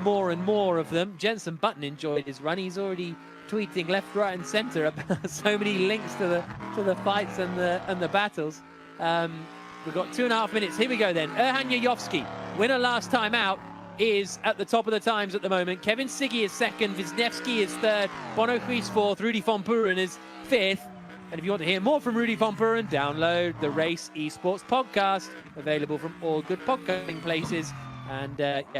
more and more of them. Jenson Button enjoyed his run. He's already tweeting left, right, and centre about so many links to the fights and the battles. We've got 2.5 minutes. Here we go then. Erhan Yayovsky, winner last time out, is at the top of the times at the moment. Kevin Siggy is second. Wisniewski is third. Bono Huis fourth. Rudy Van Buren is fifth. And if you want to hear more from Rudy Van Buren, download the Race Esports podcast, available from all good podcasting places. And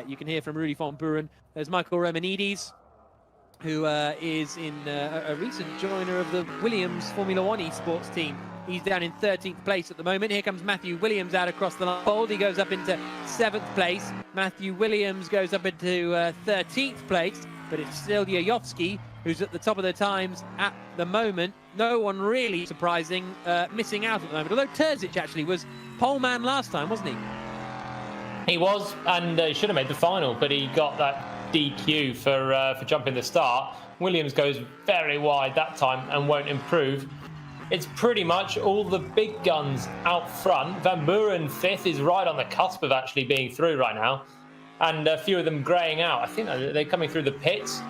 you can hear from Rudy Van Buren. There's Michael Romanides, who is in a recent joiner of the Williams Formula One esports team. He's down in 13th place at the moment. Here comes Matthew Williams out across the line. He goes up into 7th place. Matthew Williams goes up into 13th place, but it's still Yayovsky who's at the top of the times at the moment. No one really surprising, missing out at the moment. Although Terzic actually was pole man last time, wasn't he? He was, and he should have made the final, but he got that DQ for jumping the start. Williams goes very wide that time and won't improve. It's pretty much all the big guns out front. Van Buren 5th is right on the cusp of actually being through right now, and a few of them greying out. I think they're coming through the pits,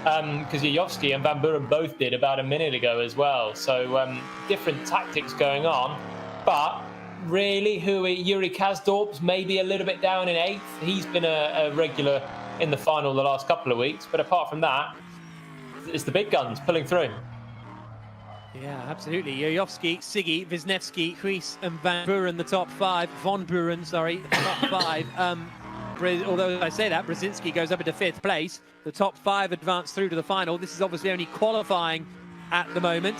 because Yayovsky and Van Buren both did about a minute ago as well. So different tactics going on, but really, Yuri Kasdorp's maybe a little bit down in 8th. He's been a regular in the final the last couple of weeks, but apart from that, it's the big guns pulling through. Yeah, absolutely. Yayovsky, Siggy, Wisniewski, Huis, and Van Buren, the top 5. Von Buren, sorry, the top 5. Although I say that, Brzezinski goes up into 5th place. The top 5 advance through to the final. This is obviously only qualifying at the moment.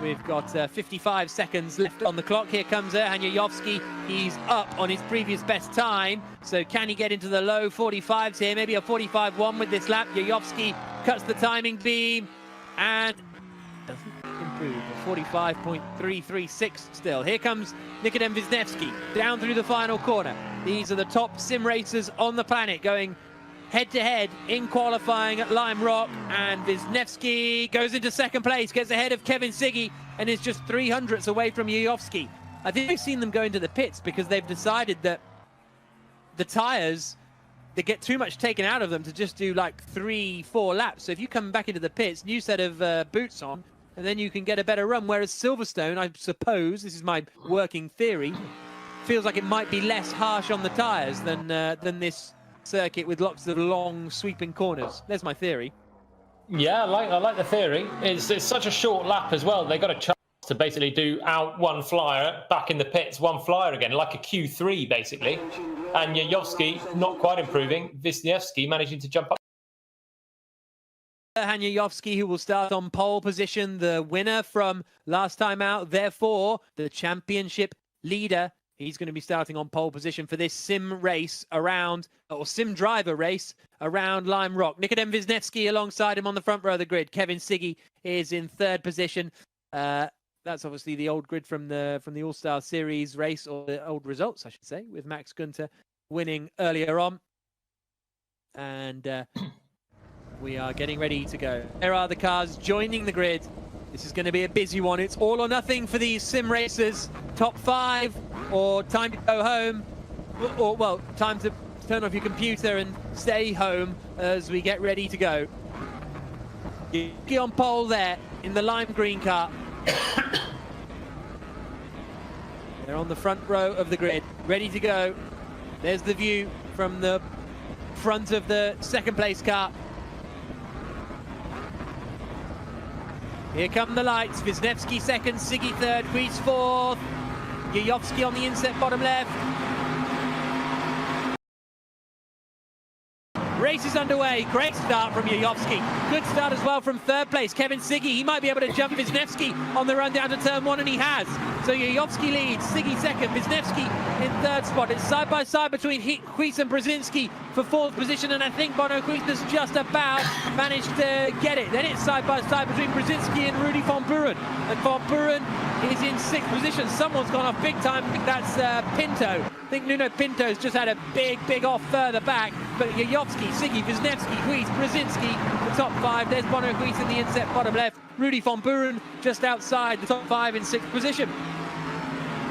We've got 55 seconds left on the clock. Here comes Erhan Yayovsky. He's up on his previous best time. So can he get into the low 45s here? Maybe a 45-1 with this lap. Yayovsky cuts the timing beam and doesn't improve. A 45.336 still. Here comes Nikodem Wisniewski down through the final corner. These are the top sim racers on the planet going head-to-head in qualifying at Lime Rock, and Wisniewski goes into 2nd place, gets ahead of Kevin Siggy, and is just 300ths away from Yayovsky. I think we've seen them go into the pits because they've decided that the tyres, they get too much taken out of them to just do like 3-4 laps. So if you come back into the pits, new set of boots on, and then you can get a better run. Whereas Silverstone, I suppose, this is my working theory, feels like it might be less harsh on the tyres than this circuit with lots of long sweeping corners. There's my theory. Yeah, I like the theory. It's such a short lap as well. They got a chance to basically do out one flyer, back in the pits, one flyer again, like a Q3 basically. And Yayovsky not quite improving. Wisniewski managing to jump up. Yayovsky, who will start on pole position, the winner from last time out, therefore the championship leader. He's going to be starting on pole position for this sim race around, or sim driver race around Lime Rock. Nikodem Wisniewski alongside him on the front row of the grid. Kevin Siggy is in third position. That's obviously the old grid from the All-Star Series race, or the old results, I should say, with Max Günther winning earlier on. And we are getting ready to go. There are the cars joining the grid. This is going to be a busy one. It's all or nothing for these sim racers. Top 5 or time to go home, or well, time to turn off your computer and stay home as we get ready to go. Get on pole there in the lime green car. They're on the front row of the grid, ready to go. There's the view from the front of the second place car. Here come the lights. Wisniewski second, Siggy third, Kuis fourth. Yayovsky on the inset bottom left. Race is underway. Great start from Yayovsky. Good start as well from third place. Kevin Siggy, he might be able to jump Wisniewski on the run down to turn 1, and he has. So Yayovsky leads, Siggy second, Wisniewski in third spot. It's side by side between Kuis and Brzezinski for fourth position, and I think Bono Kuis has just about managed to get it. Then it's side by side between Brzezinski and Rudy Van Buren. And Van Buren is in sixth position. Someone's gone off big time. I think that's Pinto. I think Nuno Pinto's just had a big off further back. But Yayovsky, Siggy, Wisniewski, Kuis, Brzezinski, the top 5. There's Bono Kuis in the inset bottom left. Rudy Van Buren just outside the top 5 in sixth position.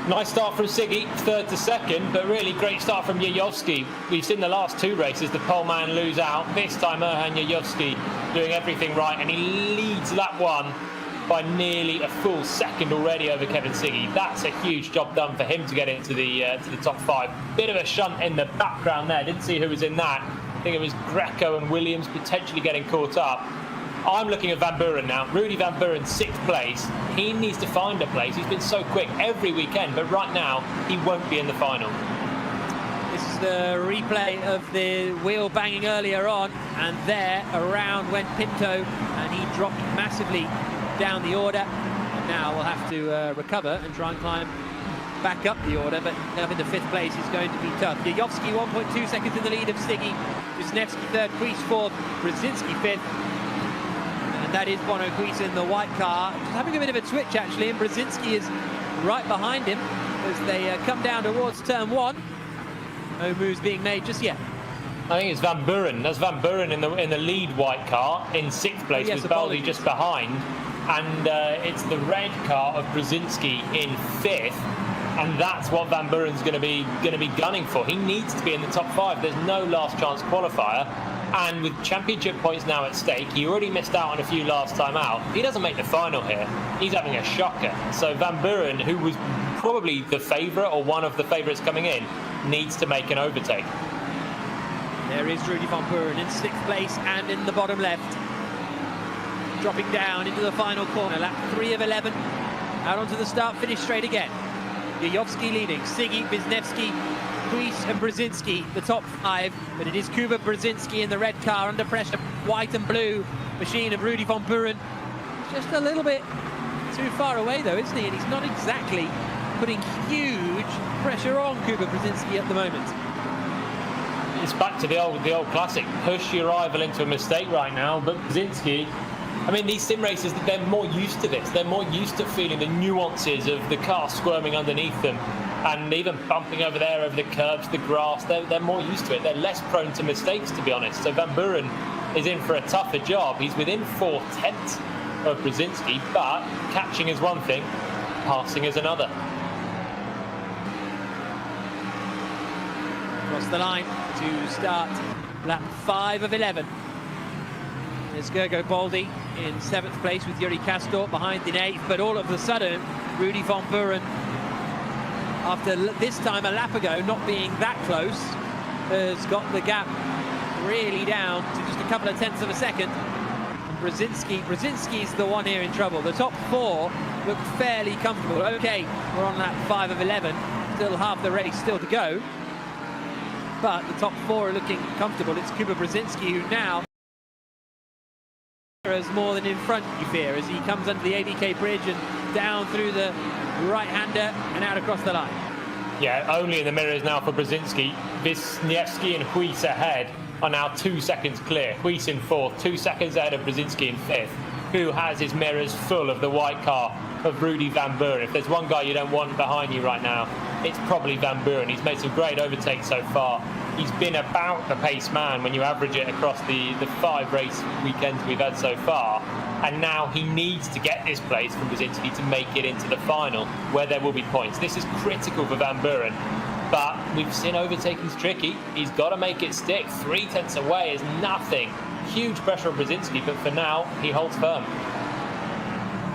Nice start from Siggy, third to second, but really great start from Yayovsky. We've seen the last 2 races the pole man lose out. This time Erhan Yayovsky doing everything right, and he leads lap 1 by nearly a full second already over Kevin Siggy. That's a huge job done for him to get into the top 5. Bit of a shunt in the background there. Didn't see who was in that. I think it was Greco and Williams potentially getting caught up. I'm looking at Van Buren now. Rudy Van Buren, 6th place. He needs to find a place. He's been so quick every weekend, but right now he won't be in the final. This is the replay of the wheel banging earlier on, and there around went Pinto, and he dropped massively down the order. And now we'll have to recover and try and climb back up the order, but up into 5th place is going to be tough. Yayovsky 1.2 seconds in the lead of Siggy. Wisniewski 3rd, Kuis 4th, Brzezinski 5th. And that is Bono Kuis in the white car. Just having a bit of a twitch actually, and Brzezinski is right behind him as they come down towards turn 1. No moves being made just yet. I think it's Van Buren. That's Van Buren in the lead white car in 6th place, with Baldi just behind. And it's the red car of Brzezinski in 5th. And that's what Van Buren's going to be gunning for. He needs to be in the top 5. There's no last chance qualifier. And with championship points now at stake, he already missed out on a few last time out. If he doesn't make the final here, he's having a shocker. So Van Buren, who was probably the favourite or one of the favourites coming in, needs to make an overtake. There is Rudy Van Buren in 6th place and in the bottom left. Dropping down into the final corner, lap 3 of 11. Out onto the start, finish straight again. Yayovsky leading, Siggy, Wisniewski, Kuis and Brzezinski, the top 5. But it is Kuba Brzezinski in the red car under pressure. White and blue machine of Rudy Van Buren. Just a little bit too far away though, isn't he? And he's not exactly putting huge pressure on Kuba Brzezinski at the moment. It's back to the old classic. Push your rival into a mistake right now, but Brzezinski, I mean, these sim racers, they're more used to this. They're more used to feeling the nuances of the car squirming underneath them and even bumping over there, over the curbs, the grass. They're more used to it. They're less prone to mistakes, to be honest. So Van Buren is in for a tougher job. He's within 4/10 of Brzezinski, but catching is one thing, passing is another. Across the line to start lap 5 of 11. There's Gergo Baldi in 7th place with Yuri Kastorp behind in 8th, but all of a sudden, Rudy Van Buren, after this time a lap ago not being that close, has got the gap really down to just a couple of tenths of a second. And Brzezinski's the one here in trouble. The top 4 look fairly comfortable. Okay, we're on lap 5 of 11, still half the race still to go, but the top 4 are looking comfortable. It's Kuba Brzezinski who now is more than in front, you fear, as he comes under the ABK bridge and down through the right-hander and out across the line. Yeah, only in the mirrors now for Brzezinski. Wisniewski and Huis ahead are now 2 seconds clear. Huis in 4th, 2 seconds ahead of Brzezinski in 5th, who has his mirrors full of the white car of Rudy Van Buren. If there's one guy you don't want behind you right now, it's probably Van Buren. He's made some great overtakes so far. He's been about the pace man when you average it across the 5 race weekends we've had so far. And now he needs to get this place from Brzezinski to make it into the final, where there will be points. This is critical for Van Buren, but we've seen overtaking's tricky. He's got to make it stick. 3 tenths away is nothing. Huge pressure on Brzezinski, but for now, he holds firm.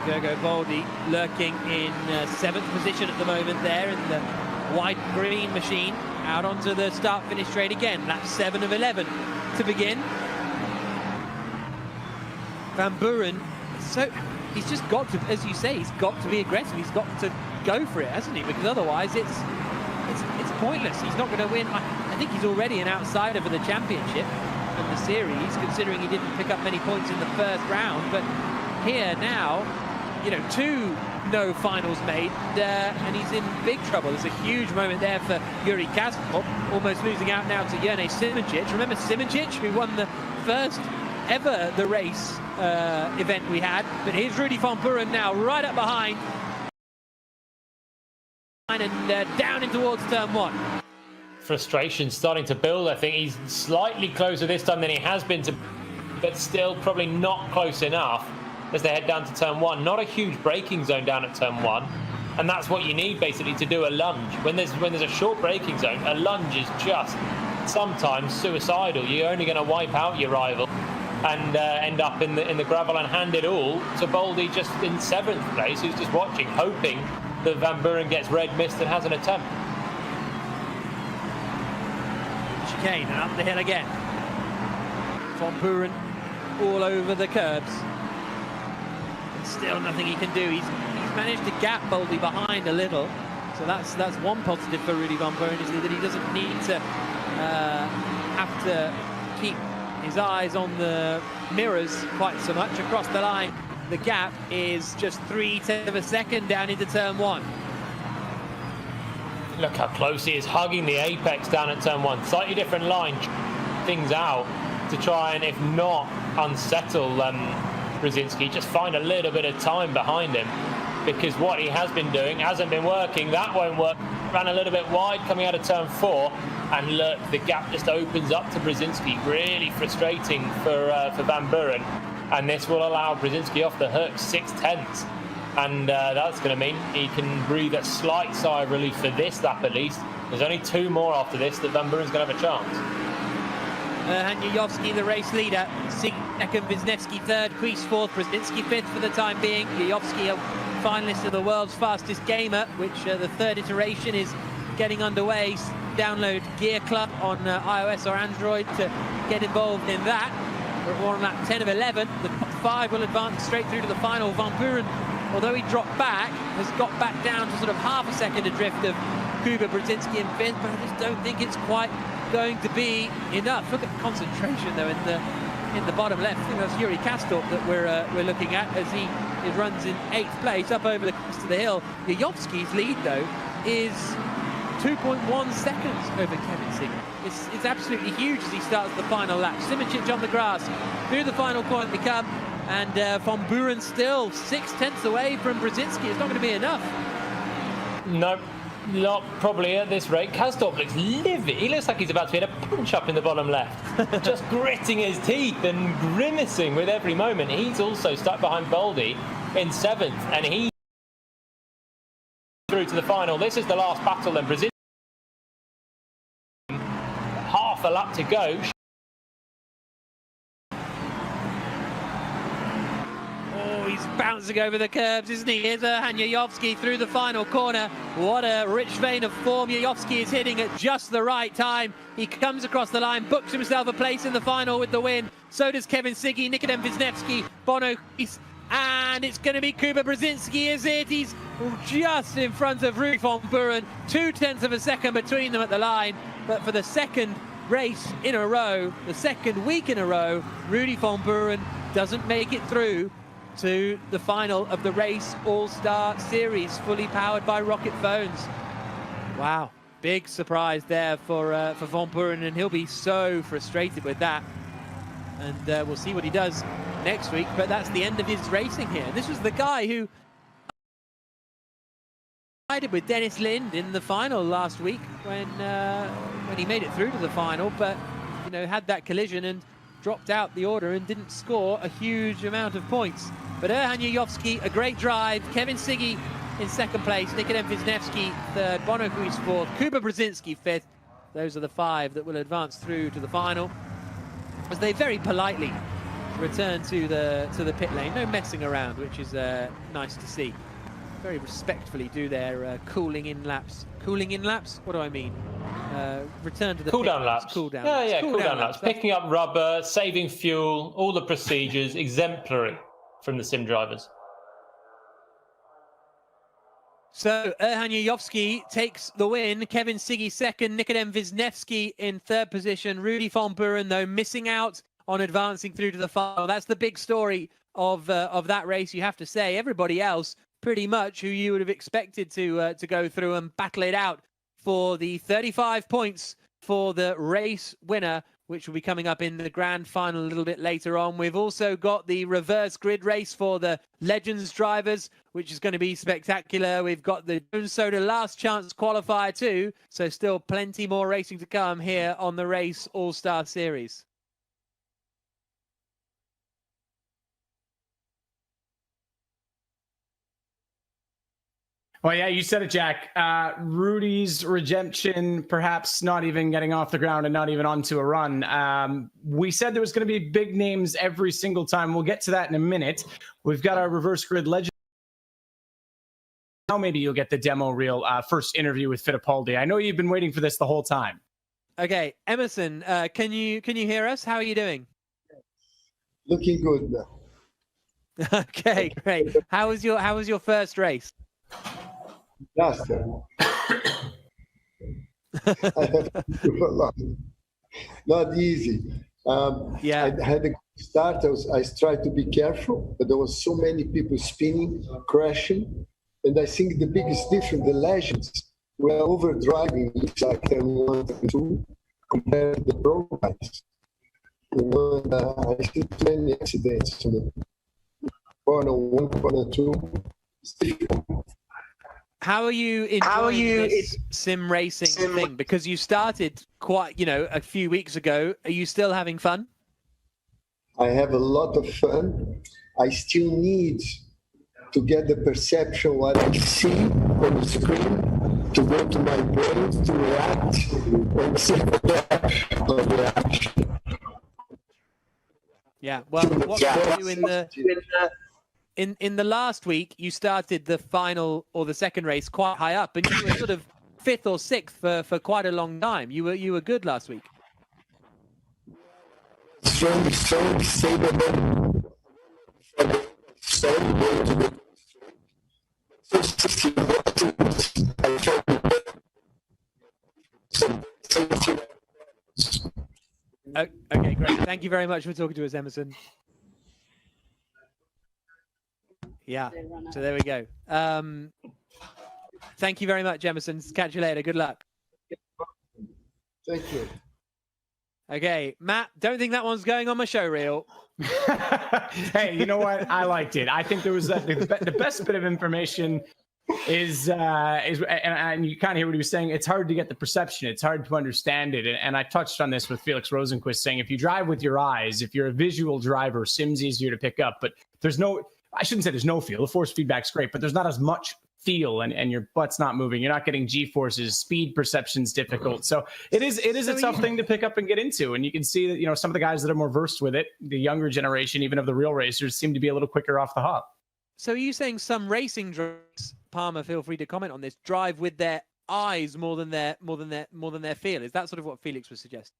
Gergo Baldi lurking in 7th position at the moment there in the white-green machine. Out onto the start-finish straight again. Lap 7 of 11 to begin. Van Buren, so he's just got to, as you say, he's got to be aggressive. He's got to go for it, hasn't he? Because otherwise it's pointless. He's not going to win. I think he's already an outsider for the championship and the series, considering he didn't pick up many points in the first round. But here now, you know, 2 no finals made, and he's in big trouble. There's a huge moment there for Yuri Kastorp, almost losing out now to Jerne Simoncic. Remember Simoncic, who won the first ever the race event we had? But here's Rudy Van Buren now, right up behind, and down in towards turn 1. Frustration starting to build. I think he's slightly closer this time than he has been to, but still probably not close enough as they head down to turn 1. Not a huge braking zone down at turn 1, and that's what you need basically to do a lunge. When there's a short braking zone, a lunge is just sometimes suicidal. You're only going to wipe out your rival and end up in the gravel and hand it all to Baldi just in 7th place, who's just watching, hoping that Van Buren gets red mist and has an attempt. Chicane and up the hill again. Van Buren all over the curbs. Still nothing he can do. He's managed to gap Baldi behind a little, so that's one positive for Rudy Van Buren, is that he doesn't need to have to keep his eyes on the mirrors quite so much. Across the line, the gap is just 3 tenths of a second down into turn 1. Look how close he is, hugging the apex down at turn 1. Slightly different line, things out to try and, if not unsettle Brzezinski, just find a little bit of time behind him, because what he has been doing hasn't been working. That won't work. Ran a little bit wide coming out of turn 4, and look, the gap just opens up to Brzezinski. Really frustrating for Van Buren, and this will allow Brzezinski off the hook 6 tenths, and that's going to mean he can breathe a slight sigh of relief for this lap at least. There's only 2 more after this that Van Buren's going to have a chance. Jajowski, the race leader, second, Wisniewski third, Kuis 4th, Brzezinski 5th for the time being. Jajowski, a finalist of the world's fastest gamer, which the 3rd iteration is getting underway. Download Gear Club on iOS or Android to get involved in that. We're on lap 10 of 11. The top 5 will advance straight through to the final. Van Buren, although he dropped back, has got back down to sort of half a second adrift of Kuba Brzezinski in 5th, but I just don't think it's quite going to be enough. Look at the concentration though in the bottom left. I think that's Yuri Kastorp that we're looking at as he runs in 8th place up over the crest of the hill. Jajowski's lead though is 2.1 seconds over Kevin Singer. It's absolutely huge as he starts the final lap. Simoncic on the grass through the final corner they come, and Van Buren still 6 tenths away from Brzezinski. It's not going to be enough. No. Not probably at this rate. Kastorp looks livid. He looks like he's about to hit a punch up in the bottom left. Just gritting his teeth and grimacing with every moment. He's also stuck behind Baldi in 7th, and he through to the final. This is the last battle then. Brazil half a lap to go. he's bouncing over the curbs, isn't he? Here's Yayovsky through the final corner. What a rich vein of form. Yayovsky is hitting at just the right time. He comes across the line, books himself a place in the final with the win. So does Kevin Siggy, Nikodem Wisniewski, Bono, and it's going to be Kuba Brzezinski, is it? He's just in front of Rudy Van Buren, 0.2 of a second between them at the line. But for the second race in a row, the second week in a row, Rudy Van Buren doesn't make it through to the final of the race All-Star Series, fully powered by rocket phones. Wow, big surprise there for Van Buren, and he'll be so frustrated with that. And we'll see what he does next week, but that's the end of his racing here. This was the guy who sided with Dennis Lind in the final last week when he made it through to the final, but you know, had that collision and dropped out the order and didn't score a huge amount of points. But Yayovsky, a great drive. Kevin Siggy in second place. Nikodem Wisniewski third. Bono Huis fourth. Kuba Brzezinski fifth. Those are the 5 that will advance through to the final, as they very politely return to the pit lane. No messing around, which is nice to see. Very respectfully do their cooling in laps. Cooling in laps? What do I mean? Return to the cool down laps. Cool down. Yeah, cool down laps. Picking up rubber, saving fuel, all the procedures, exemplary from the sim drivers. So Yayovsky takes the win. Kevin Siggy second. Nikodem Wisniewski in third position. Rudy Van Buren, though, missing out on advancing through to the final. That's the big story of that race, you have to say. Everybody else, pretty much, who you would have expected to go through and battle it out for the 35 points for the race winner, which will be coming up in the grand final a little bit later on. We've also got the reverse grid race for the Legends drivers, which is going to be spectacular. We've got the Jones Soda last chance qualifier too, so still plenty more racing to come here on the Race All-Star Series. Well, yeah, you said it, Jack. Rudy's redemption, perhaps not even getting off the ground and not even onto a run. We said there was going to be big names every single time. We'll get to that in a minute. We've got our reverse grid legend. Now maybe you'll get the demo reel first interview with Fittipaldi. I know you've been waiting for this the whole time. Okay, Emerson, can you hear us? How are you doing? Looking good now. Okay, great. How was your first race? Disaster. I have to do a lot. Not easy. Yeah. I had a good start. I tried to be careful, but there was so many people spinning, crashing, and I think the biggest difference, the legends were overdriving, looks like turn 1 and 2, compared to the pro guys. You know, I see too many accidents. Corner 1, corner 2. It's difficult. How are you enjoying this sim racing thing? Because you started quite, a few weeks ago. Are you still having fun? I have a lot of fun. I still need to get the perception what I see on the screen, to go to my brain, to react, and see the depth of reaction. Yeah, well, what you do in the last week, you started the final or the second race quite high up, and you were sort of 5th or 6th for quite a long time. You were good last week. Okay, great. Thank you very much for talking to us, Emerson. Yeah, so there we go. Thank you very much, Emerson. Catch you later. Good luck. Thank you. Okay, Matt, don't think that one's going on my show reel. Hey, you know what? I liked it. I think there was the best bit of information is and you kind of hear what he was saying. It's hard to get the perception. It's hard to understand it. And I touched on this with Felix Rosenquist saying, if you drive with your eyes, if you're a visual driver, sim's easier to pick up, but I shouldn't say there's no feel. The force feedback's great, but there's not as much feel, and your butt's not moving. You're not getting G-forces. Speed perception's difficult. So it is a tough thing to pick up and get into. And you can see that, some of the guys that are more versed with it, the younger generation, even of the real racers, seem to be a little quicker off the hop. So are you saying some racing drivers, Palmer, feel free to comment on this, drive with their eyes more than their feel? Is that sort of what Felix was suggesting?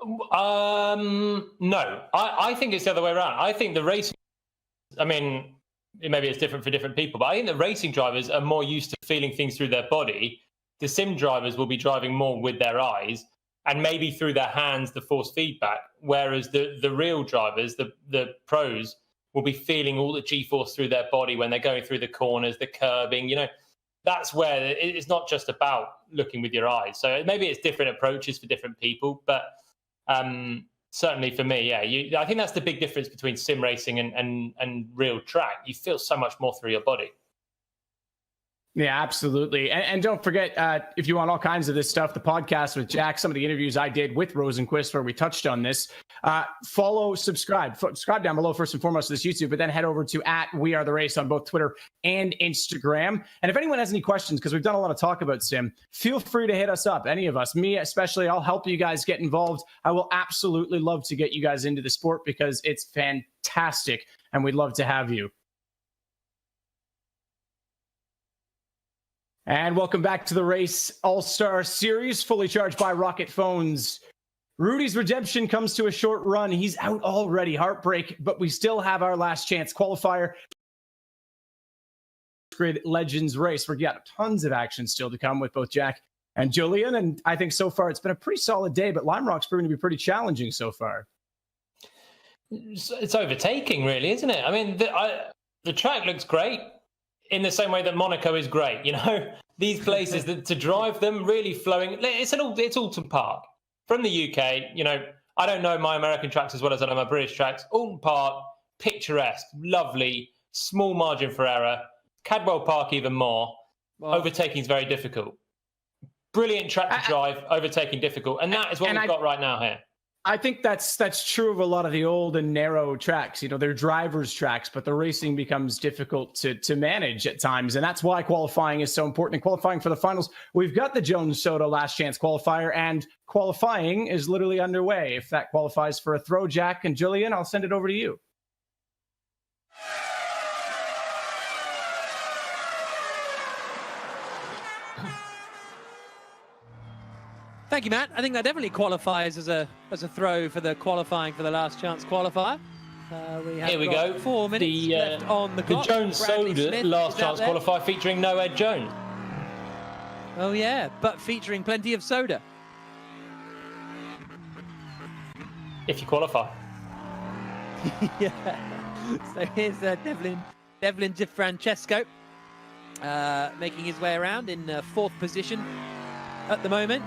No, I think it's the other way around. I think the racing, I mean, maybe it's different for different people, but I think the racing drivers are more used to feeling things through their body. The sim drivers will be driving more with their eyes and maybe through their hands, the force feedback, whereas the real drivers, the pros, will be feeling all the G-force through their body when they're going through the corners, the curbing, you know. That's where it's not just about looking with your eyes. So maybe it's different approaches for different people, but certainly for me, yeah, I think that's the big difference between sim racing and real track. You feel so much more through your body. Yeah, absolutely. And don't forget, if you want all kinds of this stuff, the podcast with Jack, some of the interviews I did with Rosenquist where we touched on this, follow, subscribe down below first and foremost to this YouTube, but then head over to @WeAreTheRace on both Twitter and Instagram. And if anyone has any questions, because we've done a lot of talk about sim, feel free to hit us up, any of us, me especially. I'll help you guys get involved. I will absolutely love to get you guys into the sport because it's fantastic and we'd love to have you. And welcome back to the Race All-Star Series, fully charged by Rocket Phones. Rudy's redemption comes to a short run. He's out already. Heartbreak, but we still have our last chance. Qualifier Grid Legends race. We've got tons of action still to come with both Jack and Julian. And I think so far it's been a pretty solid day, but Lime Rock's proven to be pretty challenging so far. It's overtaking, really, isn't it? I mean, the track looks great. In the same way that Monaco is great, you know, these places that to drive them really flowing. It's Alton Park from the UK. You know, I don't know my American tracks as well as I know my British tracks. Alton Park, picturesque, lovely, small margin for error. Cadwell Park even more. Wow. Overtaking is very difficult. Brilliant track to drive, overtaking difficult, and that is what we've got right now here. I think that's true of a lot of the old and narrow tracks. You know, they're drivers' tracks, but the racing becomes difficult to manage at times. And that's why qualifying is so important. And qualifying for the finals, we've got the Jones Soda last chance qualifier, and qualifying is literally underway. If that qualifies for a throw, Jack and Julian, I'll send it over to you. Thank you, Matt. I think that definitely qualifies as a throw for the qualifying for the last chance qualifier. Here we go. 4 minutes left on the clock. The Jones Soda last chance qualifier featuring no Ed Jones. Oh yeah, but featuring plenty of soda. If you qualify. Yeah. So here's Devlin DeFrancesco making his way around in 4th position. At the moment,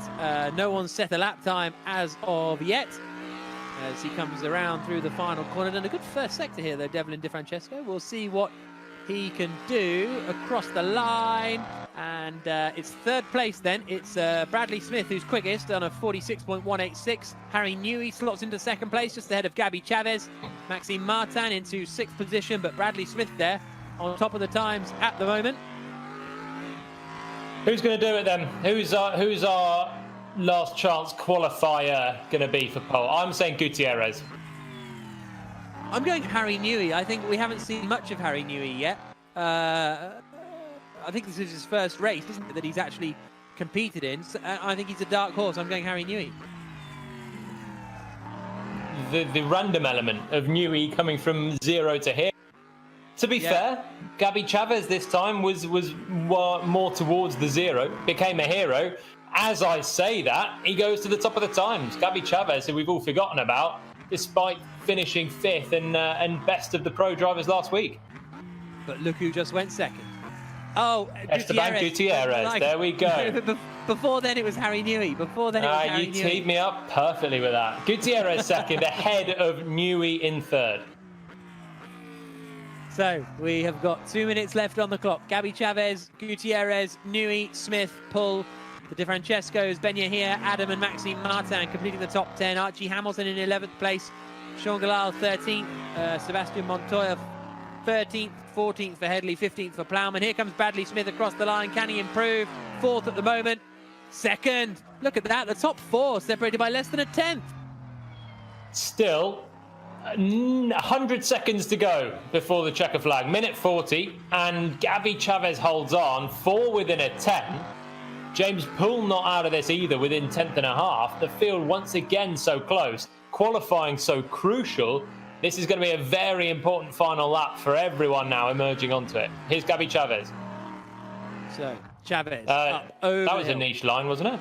no one's set a lap time as of yet as he comes around through the final corner. And a good first sector here, though, Devlin DeFrancesco. We'll see what he can do across the line. And it's 3rd place then. It's Bradley Smith who's quickest on a 46.186. Harry Newey slots into 2nd place, just ahead of Gabby Chavez. Maxime Martin into 6th position, but Bradley Smith there on top of the times at the moment. Who's going to do it then? Who's our last chance qualifier going to be for pole? I'm saying Gutierrez. I'm going Harry Newey. I think we haven't seen much of Harry Newey yet. I think this is his first race, isn't it, that he's actually competed in. So I think he's a dark horse. I'm going Harry Newey. The random element of Newey coming from 0 to here. To be fair, Gabby Chavez this time was more towards the 0, became a hero. As I say that, he goes to the top of the times. Gabby Chavez, who we've all forgotten about, despite finishing 5th and best of the pro drivers last week. But look who just went 2nd. Oh, Esteban Gutierrez. There we go. Before then, it was Harry Newey. You teed me up perfectly with that. Gutierrez 2nd, ahead of Newey in 3rd. So we have got 2 minutes left on the clock. Gabby Chavez, Gutierrez, Newey, Smith, Pull, the DeFrancescos, Ben Yahia, Adam and Maxime Martin completing the top 10. Archie Hamilton in 11th place. Sean Galal 13th. Sebastian Montoya 13th. 14th for Headley, 15th for Plowman. Here comes Bradley Smith across the line. Can he improve? 4th at the moment. 2nd. Look at that. The top 4 separated by less than a 10th. Still, 100 seconds to go before the checker flag. Minute 40, and Gabby Chavez holds on. 4 within a 10. James Poole not out of this either, within 10th and a half. The field once again so close. Qualifying so crucial. This is going to be a very important final lap for everyone now emerging onto it. Here's Gabby Chavez. So, Chavez. That was a niche line, wasn't it?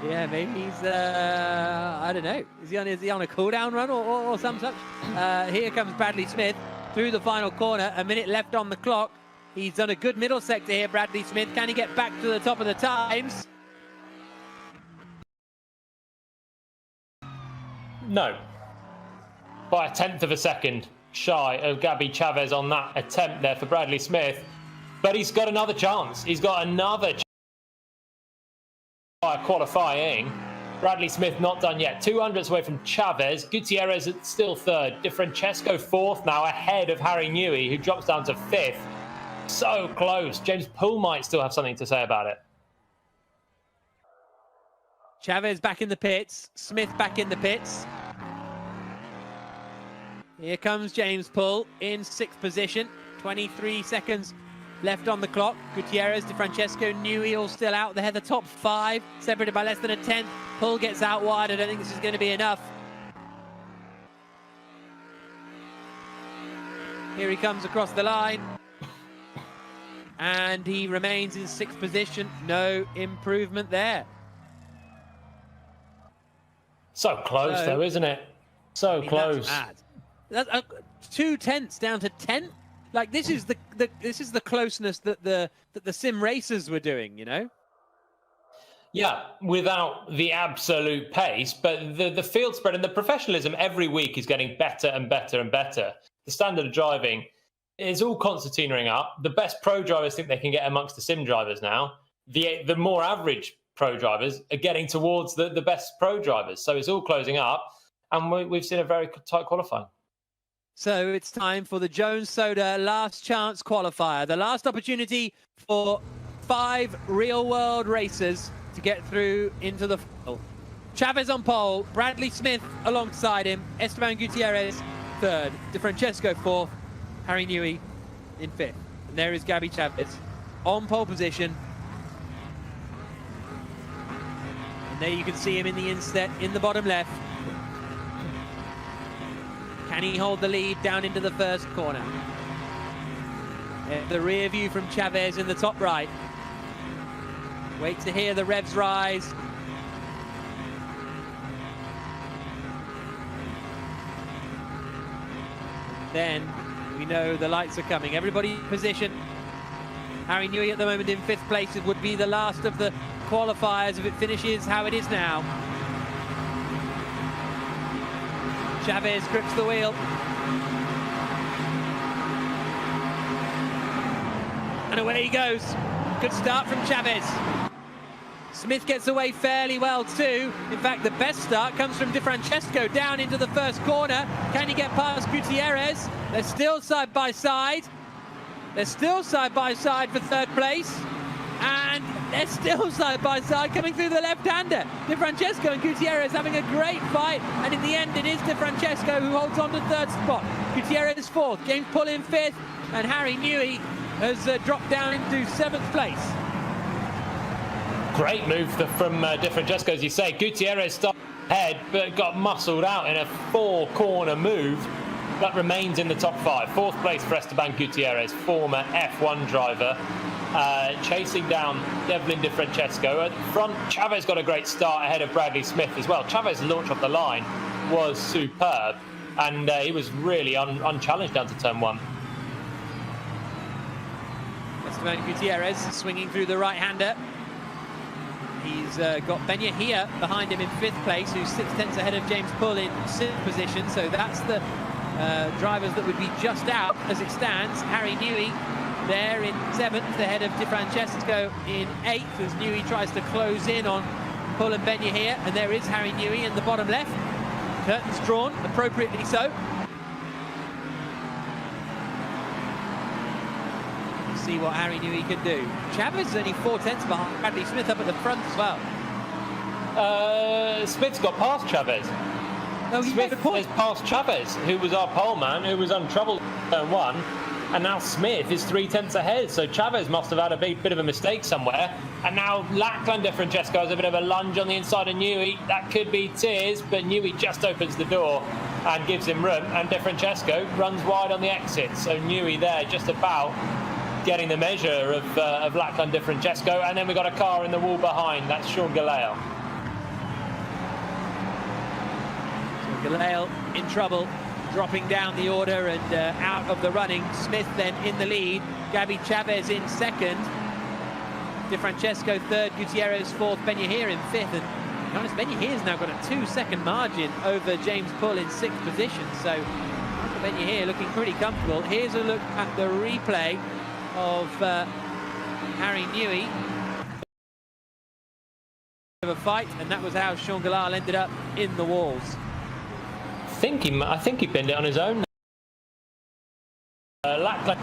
Yeah, maybe he's, I don't know. Is he on a cool-down run or some such? Here comes Bradley Smith through the final corner. A minute left on the clock. He's done a good middle sector here, Bradley Smith. Can he get back to the top of the times? No. By a 1/10 of a second shy of Gabby Chavez on that attempt there for Bradley Smith. But he's got another chance. He's got another chance by qualifying. Bradley Smith not done yet. 200ths away from Chavez. Gutierrez still third. DiFrancesco fourth now, ahead of Harry Newey, who drops down to fifth. So close. James Poole might still have something to say about it. Chavez back in the pits. Smith back in the pits. Here comes James Poole in 6th position. 23 seconds left on the clock. Gutierrez, DiFrancesco, Newey all still out there. The top 5 separated by less than a 10th. Poole gets out wide. I don't think this is going to be enough. Here he comes across the line. And he remains in 6th position. No improvement there. So close, though, isn't it? So close. That's 2/10 down to 10. Like, this is the closeness that the sim racers were doing, you know. Yeah, without the absolute pace, but the field spread and the professionalism every week is getting better and better and better. The standard of driving is all concertinaing up. The best pro drivers think they can get amongst the sim drivers now. The more average pro drivers are getting towards the best pro drivers. So it's all closing up, and we've seen a very tight qualifying. So it's time for the Jones Soda last chance qualifier. The last opportunity for 5 real-world racers to get through into the final. Chavez on pole, Bradley Smith alongside him, Esteban Gutierrez 3rd, DiFrancesco 4th, Harry Newey in 5th. And there is Gabby Chavez on pole position. And there you can see him in the inset in the bottom left. Can he hold the lead down into the first corner? The rear view from Chavez in the top right. Wait to hear the revs rise. Then we know the lights are coming. Everybody in position. Harry Newey at the moment in 5th place. It would be the last of the qualifiers if it finishes how it is now. Chavez grips the wheel. And away he goes. Good start from Chavez. Smith gets away fairly well too. In fact, the best start comes from DiFrancesco down into the first corner. Can he get past Gutierrez? They're still side by side. They're still side by side for 3rd place. And they're still side by side coming through the left-hander. DiFrancesco and Gutierrez having a great fight. And in the end, it is DiFrancesco who holds on to 3rd spot. Gutierrez 4th, James Poole in 5th. And Harry Newey has dropped down into 7th place. Great move from DiFrancesco, as you say. Gutierrez started ahead, but got muscled out in a 4-corner move. But remains in the top 5. 4th place for Esteban Gutierrez, former F1 driver. Chasing down Devlin DiFrancesco. At front, Chavez got a great start ahead of Bradley Smith as well. Chavez's launch off the line was superb, and he was really unchallenged down to turn 1. Esteban Gutierrez swinging through the right-hander. He's got Benya here behind him in 5th place, who's 6/10 ahead of James Poole in 6th position. So that's the drivers that would be just out as it stands. Harry Newey there in 7th, ahead of DiFrancesco in 8th, as Newey tries to close in on Poole and Benya here. And there is Harry Newey in the bottom left. Curtains drawn, appropriately so. See what Harry Newey can do. Chavez is only 4/10 behind Bradley Smith up at the front as well. Smith's got past Chavez. Smith has passed Chavez, who was our pole man, who was untroubled turn 1, and now Smith is 3/10 ahead. So Chavez must have had a bit of a mistake somewhere. And now Lachlan De Francesco has a bit of a lunge on the inside of Newey. That could be tears, but Newey just opens the door and gives him room. And De Francesco runs wide on the exit. So Newey there just about getting the measure of Lachlan De Francesco. And then we've got a car in the wall behind. That's Sean Gelael. So Gelael in trouble, dropping down the order and out of the running. Smith then in the lead. Gabi Chavez in second. De Francesco third. Gutierrez fourth. Ben-Yahir in fifth. And to be honest, Ben-Yahir's now got a 2-second margin over James Pull in sixth position. So Ben-Yahir looking pretty comfortable. Here's a look at the replay of Harry Newey. Of a fight, and that was how Sean Gelael ended up in the walls. I think he pinned it on his own. Lachlan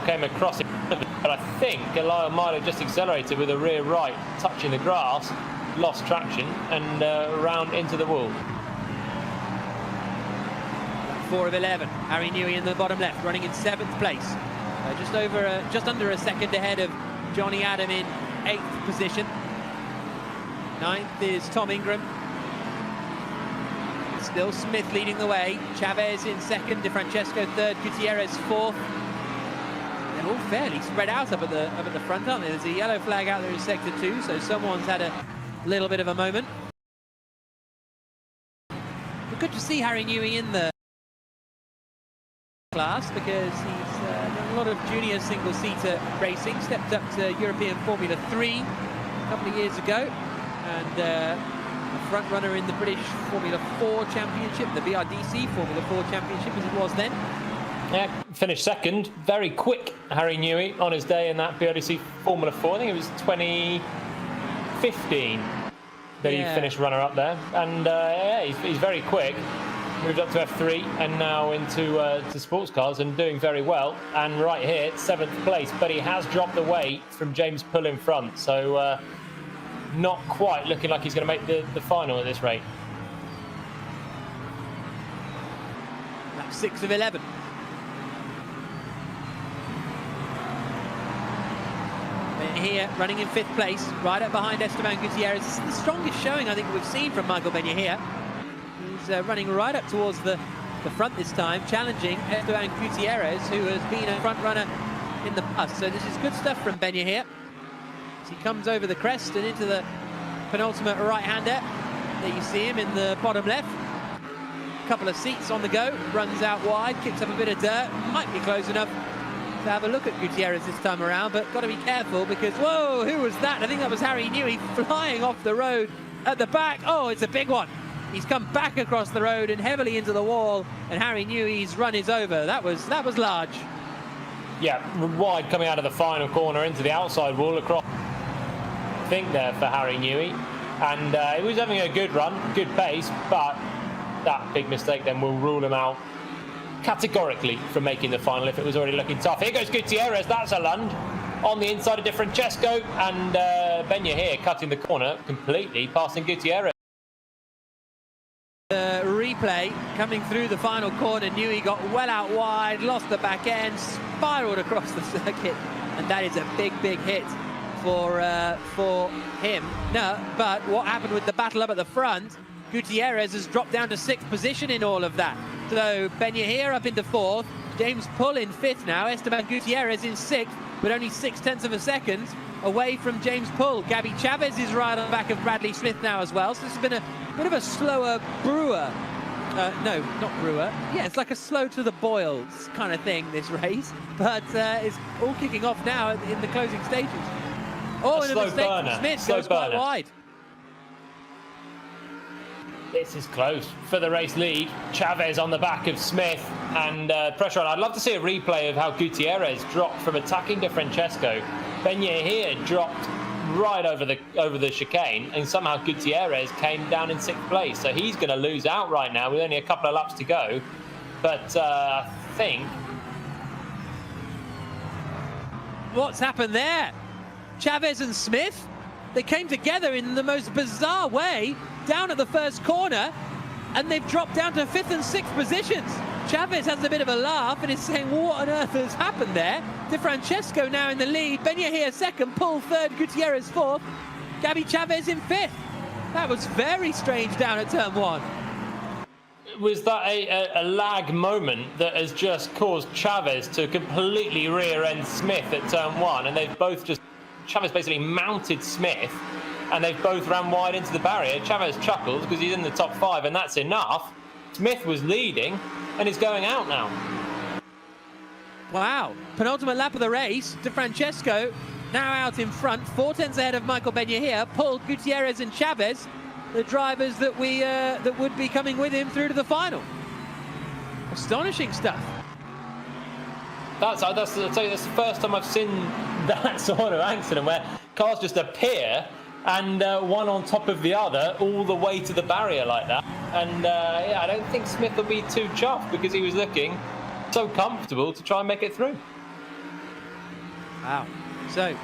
came across it, but I think Gelael might have just accelerated with a rear right, touching the grass, lost traction, and round into the wall. 4 of 11. Harry Newey in the bottom left, running in 7th place. Just under a second ahead of Johnny Adam in 8th position. 9th is Tom Ingram. Still Smith leading the way. Chavez in second, De Francesco third, Gutierrez fourth. They're all fairly spread out up at the front, aren't they? There's a yellow flag out there in sector 2, so someone's had a little bit of a moment. But good to see Harry Newey in the class, because he's done a lot of junior single-seater racing. Stepped up to European Formula 3 a couple of years ago, and a front runner in the British Formula 4 Championship, the BRDC Formula 4 Championship as it was then. Yeah, finished second. Very quick, Harry Newey, on his day in that BRDC Formula 4. I think it was 2015 that he finished runner-up there. And yeah, he's very quick. Moved up to F3 and now into to sports cars and doing very well. And right here, 7th place. But he has dropped away from James Pull in front. So not quite looking like he's going to make the final at this rate. That's 6 of 11. Ben-Yahir running in 5th place, right up behind Esteban Gutierrez. This is the strongest showing I think we've seen from Michael Ben-Yahir. He's running right up towards the front this time, challenging Esteban Gutierrez, who has been a front runner in the past. So this is good stuff from Ben-Yahir. As he comes over the crest and into the penultimate right-hander. There you see him in the bottom left. A couple of seats on the go, runs out wide, kicks up a bit of dirt, might be close enough to have a look at Gutierrez this time around, but got to be careful because, whoa, who was that? I think that was Harry Newey flying off the road at the back. Oh, it's a big one. He's come back across the road and heavily into the wall, and Harry Newey's run is over. That was large. Yeah, wide coming out of the final corner into the outside wall across, I think, there for Harry Newey. And he was having a good run, good pace, but that big mistake then will rule him out categorically from making the final if it was already looking tough. Here goes Gutierrez, that's a lunge on the inside of De Francesco, and Ben-Yahir cutting the corner completely, passing Gutierrez. The replay coming through the final corner, Newey got well out wide, lost the back end, spiraled across the circuit, and that is a big hit for him. No, but what happened with the battle up at the front, Gutierrez has dropped down to 6th position in all of that. So Ben-Yahir up into 4th, James Pull in 5th now, Esteban Gutierrez in 6th, but only 0.6 of a second away from James Pull. Gabi Chavez is right on the back of Bradley Smith now as well, so this has been a bit of a slower brewer. No, not brewer. Yeah, it's like a slow to the boils kind of thing, this race, but it's all kicking off now in the closing stages. Oh, and a mistake from Smith, goes quite wide. This is close for the race lead. Chavez on the back of Smith and pressure on. I'd love to see a replay of how Gutierrez dropped from attacking De Francesco. Ben-Yahir dropped right over the chicane, and somehow Gutierrez came down in 6th place. So he's going to lose out right now with only a couple of laps to go. But I think... What's happened there? Chavez and Smith, they came together in the most bizarre way down at the first corner. and they've dropped down to 5th and 6th positions. Chavez has a bit of a laugh and is saying, what on earth has happened there? De Francesco now in the lead. Ben-Yahia 2nd, Pull 3rd, Gutierrez 4th, Gabby Chavez in 5th. That was very strange down at turn 1. Was that a lag moment that has just caused Chavez to completely rear-end Smith at turn 1, and they've both just... Chavez basically mounted Smith, and they've both ran wide into the barrier. Chavez chuckles because he's in the top 5, and that's enough. Smith was leading, and is going out now. Wow. Penultimate lap of the race. De Francesco now out in front, 4 tenths ahead of Michael Ben-Yahia. Paul, Gutierrez and Chavez, the drivers that would be coming with him through to the final. Astonishing stuff. I'll tell you, that's the first time I've seen that sort of accident where cars just appear and one on top of the other all the way to the barrier like that. And yeah, I don't think Smith will be too chuffed because he was looking so comfortable to try and make it through. Wow. So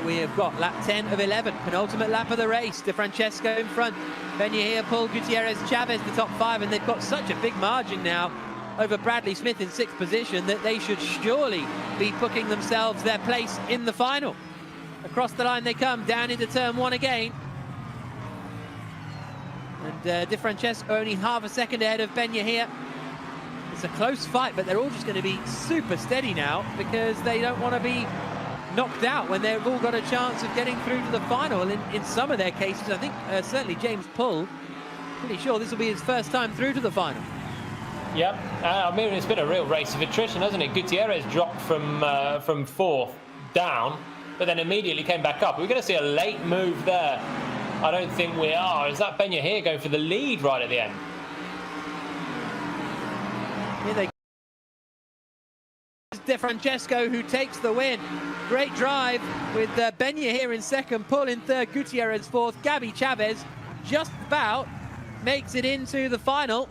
we have got lap 10 of 11, penultimate lap of the race. De Francesco in front, Ben-Yahia, Paul, Gutierrez, Chavez, the top 5, and they've got such a big margin now over Bradley Smith in 6th position that they should surely be booking themselves their place in the final. Across the line they come, down into turn 1 again. And De Francesco only half a second ahead of Ben-Yahia. It's a close fight, but they're all just going to be super steady now because they don't want to be knocked out when they've all got a chance of getting through to the final. In some of their cases, I think certainly James Pull, pretty sure this will be his first time through to the final. Yep, I mean, it's been a real race of attrition, hasn't it? Gutierrez dropped from 4th down, but then immediately came back up. We're going to see a late move there. I don't think we are. Is that Ben-Yahia going for the lead right at the end? Here they De Francesco who takes the win. Great drive with Ben-Yahia in 2nd, Pull in 3rd, Gutierrez 4th, Gabby Chavez just about makes it into the final.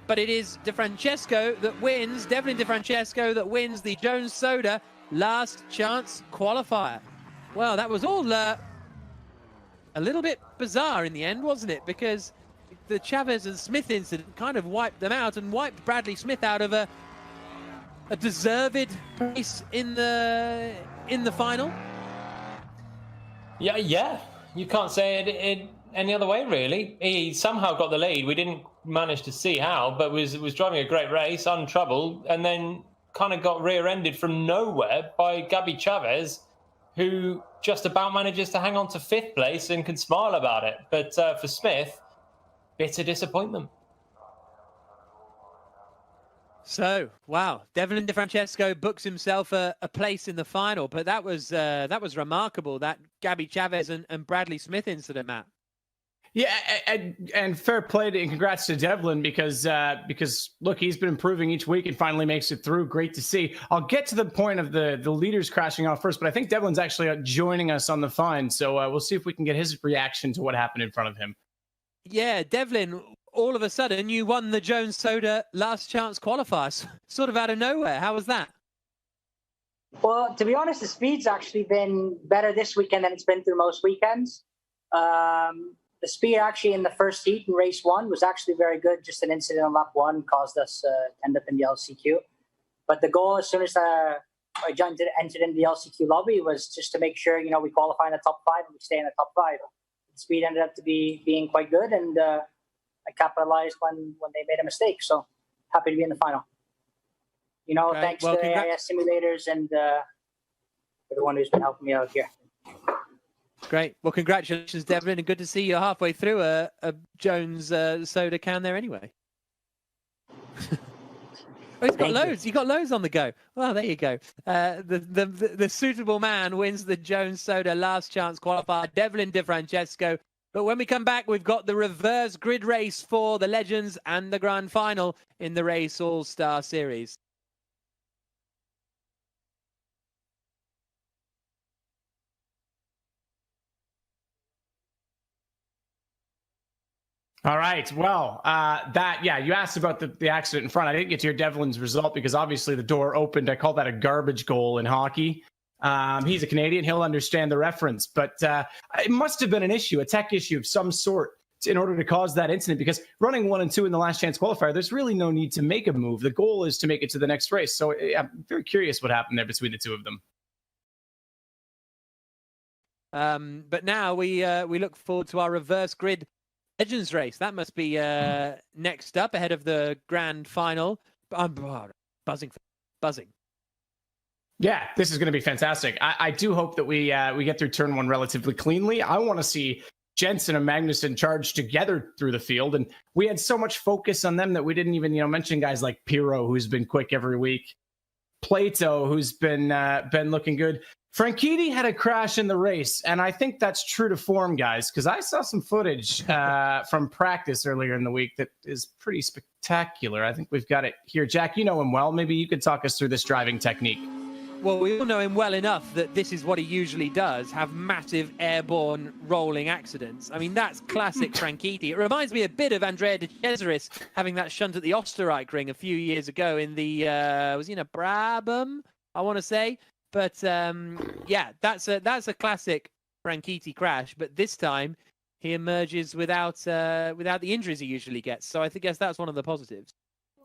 But it is De Francesco that wins, Devlin De Francesco that wins the Jones Soda last chance qualifier. Well, that was all a little bit bizarre in the end, wasn't it? Because the Chavez and Smith incident kind of wiped them out and wiped Bradley Smith out of a deserved place in the final. Yeah. You can't say it any other way, really. He somehow got the lead. We didn't manage to see how, but was driving a great race, untroubled, and then kind of got rear-ended from nowhere by Gabby Chavez, who just about manages to hang on to 5th place and can smile about it. But for Smith, bitter disappointment. So, wow, Devlin De Francesco books himself a place in the final, but that was remarkable, that Gabby Chavez and Bradley Smith incident, Matt. Yeah, and fair play to and congrats to Devlin because look, he's been improving each week and finally makes it through. Great to see. I'll get to the point of the leaders crashing off first, but I think Devlin's actually joining us on the phone, so we'll see if we can get his reaction to what happened in front of him. Yeah, Devlin, all of a sudden you won the Jones Soda last chance qualifiers, sort of out of nowhere. How was that? Well, to be honest, the speed's actually been better this weekend than it's been through most weekends. The speed actually in the first heat in race 1 was actually very good. Just an incident on lap 1 caused us to end up in the LCQ. But the goal, as soon as I entered in the LCQ lobby, was just to make sure, we qualify in the top 5 and we stay in the top 5. The speed ended up to being quite good, and I capitalized when they made a mistake. So happy to be in the final. Okay. Thanks to the AIS simulators and everyone who's been helping me out here. Great. Well, congratulations, Devlin, and good to see you halfway through a Jones soda can there anyway. Oh, he's got loads. You got loads on the go. Well, there you go. The suitable man wins the Jones Soda last chance qualifier, Devlin De Francesco. But when we come back, we've got the reverse grid race for the Legends and the Grand Final in the Race All-Star Series. All right. Well, you asked about the accident in front. I didn't get to hear Devlin's result because obviously the door opened. I call that a garbage goal in hockey. He's a Canadian. He'll understand the reference, but it must have been an issue, a tech issue of some sort in order to cause that incident, because running 1 and 2 in the last chance qualifier, there's really no need to make a move. The goal is to make it to the next race. So I'm very curious what happened there between the two of them. But now we look forward to our reverse grid Legends race. That must be next up ahead of the grand final. I'm buzzing. Yeah, this is going to be fantastic. I do hope that we get through turn 1 relatively cleanly. I want to see Jensen and Magnussen charge together through the field, and we had so much focus on them that we didn't even mention guys like Pirro, who's been quick every week, Plato, who's been looking good. Franchitti had a crash in the race, and I think that's true to form, guys, because I saw some footage from practice earlier in the week that is pretty spectacular. I think we've got it here. Jack, you know him well. Maybe you could talk us through this driving technique. Well, we all know him well enough that this is what he usually does, have massive airborne rolling accidents. I mean, that's classic Franchitti. It reminds me a bit of Andrea De Cesaris having that shunt at the Oostenrijk ring a few years ago in the, was he in a Brabham, I want to say. But yeah, that's a classic Franchitti crash. But this time he emerges without the injuries he usually gets. So I guess that's one of the positives.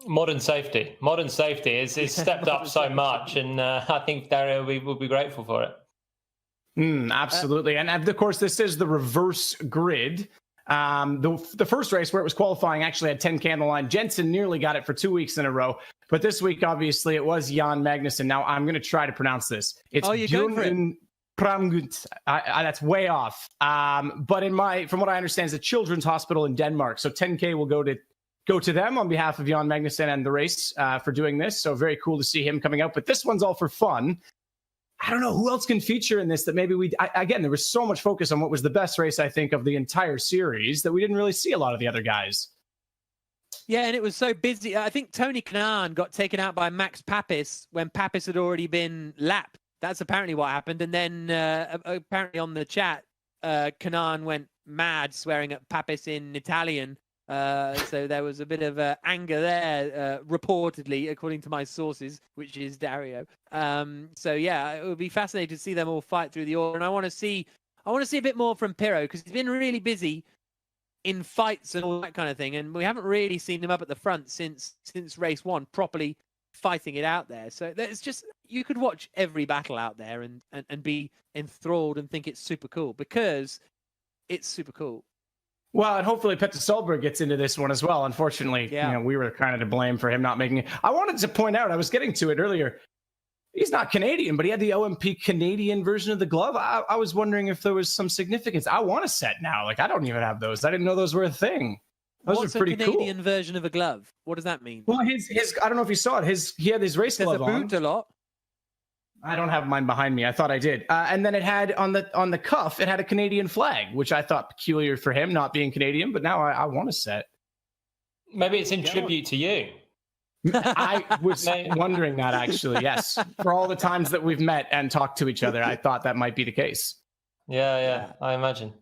Modern safety is stepped up so much, and I think Dario will be grateful for it. Absolutely. And of course, this is the reverse grid. The first race where it was qualifying actually had 10K on the line. Jensen nearly got it for 2 weeks in a row. But this week, obviously, it was Jan Magnussen. Now, I'm going to try to pronounce this. It's Björn Pramgut. That's way off. But from what I understand, it's a children's hospital in Denmark. So 10K will go to them on behalf of Jan Magnussen and the race for doing this. So very cool to see him coming out. But this one's all for fun. I don't know who else can feature in this that maybe again, there was so much focus on what was the best race, I think, of the entire series that we didn't really see a lot of the other guys. Yeah, and it was so busy. I think Tony Kanaan got taken out by Max Papis when Papis had already been lapped. That's apparently what happened. And then apparently on the chat, Kanaan went mad, swearing at Papis in Italian. So there was a bit of anger there, reportedly, according to my sources, which is Dario. So yeah, it would be fascinating to see them all fight through the order. And I want to see a bit more from Pirro, because he's been really busy in fights and all that kind of thing, and we haven't really seen him up at the front since race 1, properly fighting it out there. So it's just, you could watch every battle out there and be enthralled and think it's super cool, because it's super cool. Well, and hopefully Petter Solberg gets into this one as well. Unfortunately, we were kind of to blame for him not making it. I wanted to point out, I was getting to it earlier, he's not Canadian, but he had the OMP Canadian version of the glove. I was wondering if there was some significance. I want a set now. Like, I don't even have those. I didn't know those were a thing. Those are pretty cool. What's a Canadian version of a glove? What does that mean? Well, his I don't know if you saw it. He had his race glove on. There's a boot a lot. I don't have mine behind me. I thought I did. And then it had on the cuff, it had a Canadian flag, which I thought peculiar for him not being Canadian. But now I want a set. Maybe it's in tribute to you. I was wondering that, actually. Yes, for all the times that we've met and talked to each other, I thought that might be the case. Yeah, I imagine.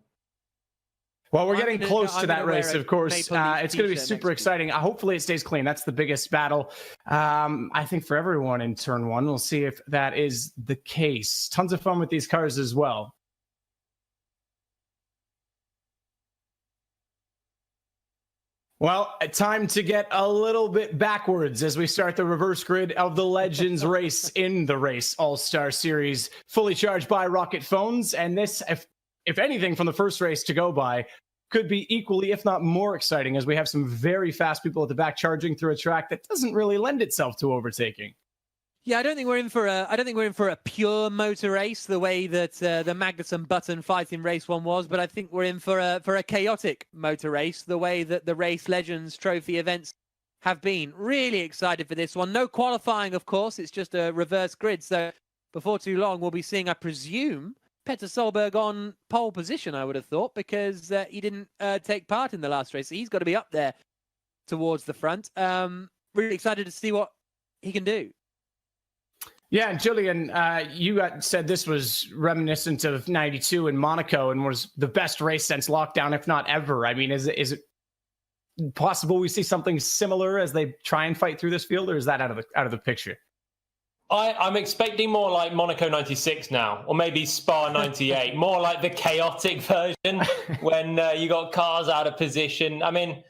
Well, we're getting close to that race, of course. It's going to be super exciting. Hopefully it stays clean. That's the biggest battle, I think, for everyone in turn 1. We'll see if that is the case. Tons of fun with these cars as well. Well, time to get a little bit backwards as we start the reverse grid of the Legends race in the Race All-Star Series, fully charged by Rocket phones. And this, if anything from the first race to go by, could be equally, if not more exciting, as we have some very fast people at the back charging through a track that doesn't really lend itself to overtaking. Yeah, I don't think we're in for a pure motor race the way that the Magnussen Button fight in race 1 was, but I think we're in for a chaotic motor race the way that the Race Legends Trophy events have been. Really excited for this one. No qualifying, of course. It's just a reverse grid. So before too long, we'll be seeing, I presume, Petter Solberg on pole position, I would have thought, because he didn't take part in the last race. So he's got to be up there towards the front. Really excited to see what he can do. Yeah, and Julian, you said this was reminiscent of '92 in Monaco and was the best race since lockdown, if not ever. I mean, is it possible we see something similar as they try and fight through this field, or is that out of the picture? I'm expecting more like Monaco 96 now, or maybe Spa 98, more like the chaotic version when you got cars out of position. I mean,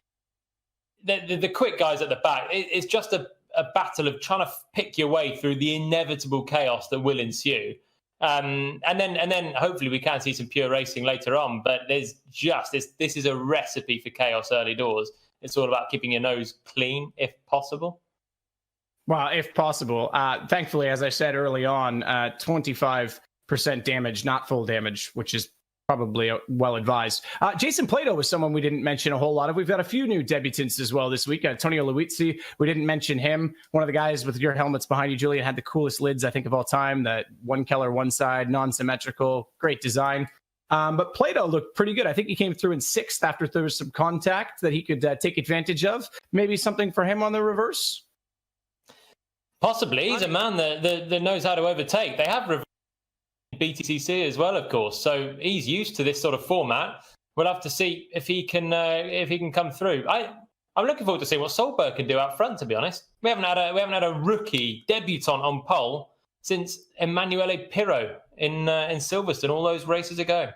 the quick guys at the back, it's just a battle of trying to pick your way through the inevitable chaos that will ensue. And then hopefully we can see some pure racing later on. But there's just this is a recipe for chaos early doors. It's all about keeping your nose clean if possible. Well, if possible. Thankfully, as I said early on, 25% damage, not full damage, which is probably well advised. Jason Plato was someone we didn't mention a whole lot of. We've got a few new debutants as well this week. Antonio Luizzi, we didn't mention him. One of the guys with your helmets behind you, Julian, had the coolest lids, I think, of all time. That one color, one side, non-symmetrical, great design. But Plato looked pretty good. I think he came through in 6th after there was some contact that he could take advantage of. Maybe something for him on the reverse? Possibly. He's a man that knows how to overtake. They have BTCC as well, of course. So he's used to this sort of format. We'll have to see if he can come through. I'm looking forward to seeing what Solberg can do out front, to be honest. We haven't had a rookie debutant on pole since Emanuele Pirro in Silverstone all those races ago.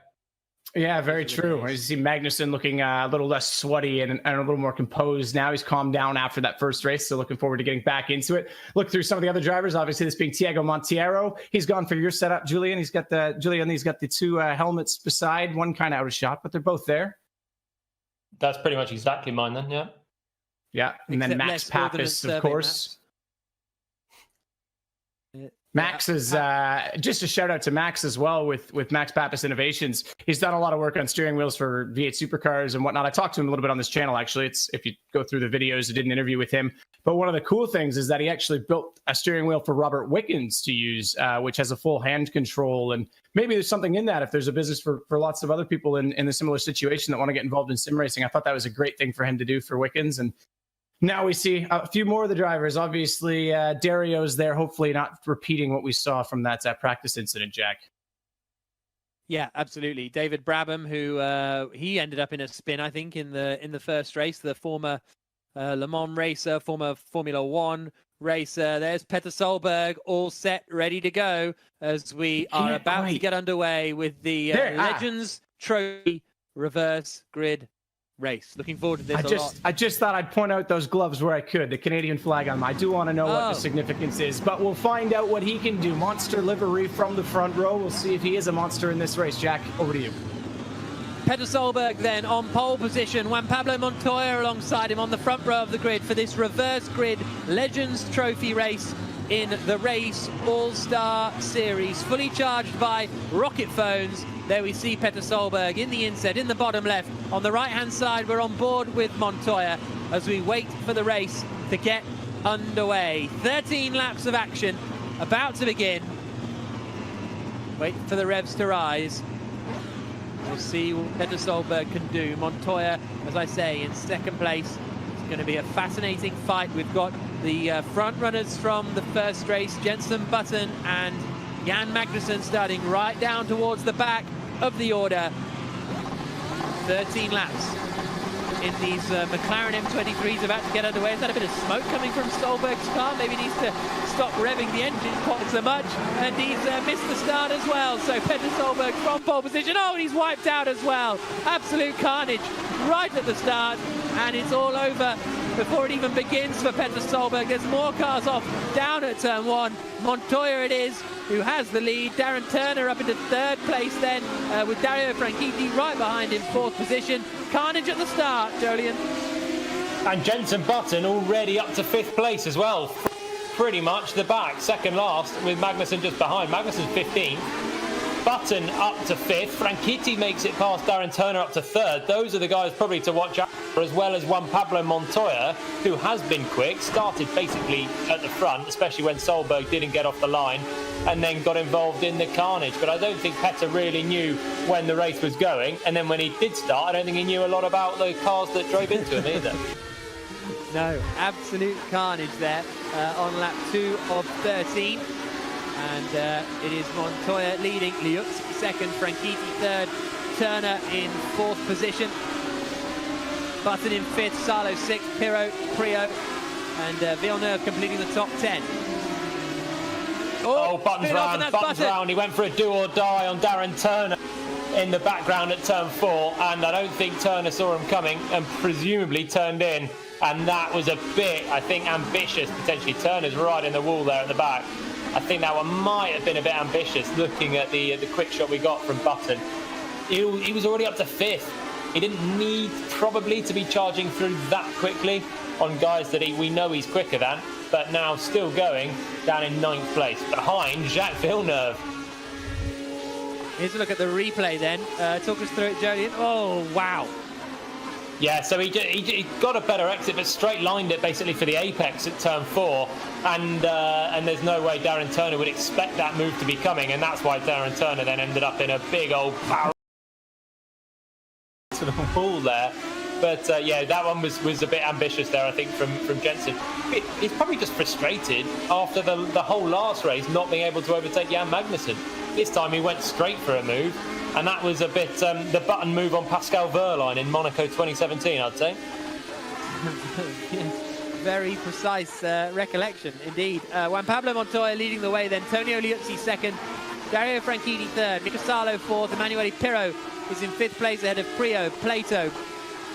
Yeah, very true. You see Magnussen looking a little less sweaty and a little more composed now. He's calmed down after that first race, so looking forward to getting back into it. Look through some of the other drivers. Obviously, this being Thiago Monteiro. He's gone for your setup, Julian. He's got the two helmets beside, one kind of out of shot, but they're both there. That's pretty much exactly mine then, yeah. Yeah, and then Max Pappas, of course. Max is just a shout out to Max as well with Max Pappas Innovations. He's done a lot of work on steering wheels for V8 supercars and whatnot. I talked to him a little bit on this channel, actually. It's if you go through the videos, I did an interview with him. But one of the cool things is that he actually built a steering wheel for Robert Wickens to use, which has a full hand control. And maybe there's something in that if there's a business for lots of other people in a similar situation that want to get involved in sim racing. I thought that was a great thing for him to do for Wickens. And now we see a few more of the drivers. Obviously, Dario's there, hopefully not repeating what we saw from that practice incident, Jack. Yeah, absolutely. David Brabham, who he ended up in a spin, I think, in the first race. The former Le Mans racer, former Formula One racer. There's Petter Solberg, all set, ready to go as we are about to get underway with the Legends Trophy Reverse Grid race. Looking forward to this a lot. I just thought I'd point out those gloves where I could. The Canadian flag on them. I do want to know what the significance is, but we'll find out what he can do. Monster livery from the front row. We'll see if he is a monster in this race. Jack, over to you. Petter Solberg then on pole position. Juan Pablo Montoya alongside him on the front row of the grid for this reverse grid Legends Trophy race in the Race All-Star Series. Fully charged by rocket phones. There we see Petter Solberg in the inset, in the bottom left. On the right-hand side, we're on board with Montoya as we wait for the race to get underway. 13 laps of action about to begin. Wait for the revs to rise. We'll see what Petter Solberg can do. Montoya, as I say, in second place. It's going to be a fascinating fight. We've got the front runners from the first race, Jenson Button and Jan Magnussen, starting right down towards the back of the order. 13 laps in these McLaren M23s about to get underway. Is that a bit of smoke coming from Solberg's car? Maybe he needs to stop revving the engine quite so much. And he's missed the start as well. So Petter Solberg from pole position. Oh, and he's wiped out as well. Absolute carnage right at the start. And it's all over before it even begins for Petter Solberg. There's more cars off down at turn 1. Montoya it is who has the lead. Darren Turner up into third place then with Dario Franchitti right behind him, fourth position. Carnage at the start, Julian. And Jenson Button already up to fifth place as well. Pretty much the back, second last with Magnussen just behind. Magnussen 15th. Button up to fifth. Franchitti makes it past Darren Turner up to third. Those are the guys probably to watch out for, as well as Juan Pablo Montoya, who has been quick, started basically at the front, especially when Solberg didn't get off the line, and then got involved in the carnage. But I don't think Petter really knew when the race was going, and then when he did start, I don't think he knew a lot about the cars that drove into him either. No, absolute carnage there on lap 2 of 13. And it is Montoya leading, Liuzzi second, Franchitti third, Turner in fourth position, Button in fifth, Salo sixth, Pirro, Prio, and Villeneuve completing the top 10. Oh, Button's round. He went for a do or die on Darren Turner in the background at turn 4, and I don't think Turner saw him coming and presumably turned in, and that was a bit, I think, ambitious potentially. Turner's right in the wall there at the back. I think that one might have been a bit ambitious looking at the quick shot we got from Button. He was already up to 5th. He didn't need probably to be charging through that quickly on guys that we know he's quicker than, but now still going down in 9th place behind Jacques Villeneuve. Here's a look at the replay then. Talk us through it, Julian. Oh, wow. Yeah, so he got a better exit, but straight lined it basically for the apex at turn 4, and there's no way Darren Turner would expect that move to be coming, and that's why Darren Turner then ended up in a big old barrel to the wall there. But yeah, that one was a bit ambitious there, I think, from Jensen. He's probably just frustrated after the whole last race not being able to overtake Jan Magnussen. This time he went straight for a move, and that was a bit the Button move on Pascal Wehrlein in Monaco 2017, I'd say. Very precise recollection, indeed. Juan Pablo Montoya leading the way, then Antonio Liuzzi second, Dario Franchitti third, Mika Salo fourth, Emanuele Pirro is in 5th place ahead of Prio, Plato,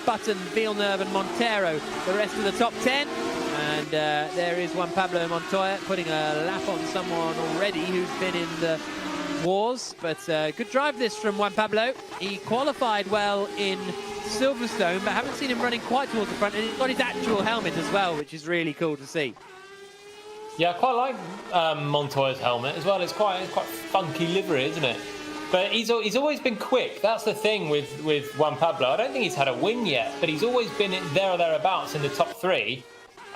Button, Villeneuve and Montero, the rest of the top 10. And there is Juan Pablo Montoya putting a lap on someone already who's been in the wars. But good drive this from Juan Pablo. He qualified well in Silverstone, but haven't seen him running quite towards the front, and he's got his actual helmet as well, which is really cool to see. Yeah, I quite like Montoya's helmet as well. It's quite funky livery, isn't it? But he's always been quick. That's the thing with Juan Pablo. I don't think he's had a win yet, but he's always been there or thereabouts in the top 3.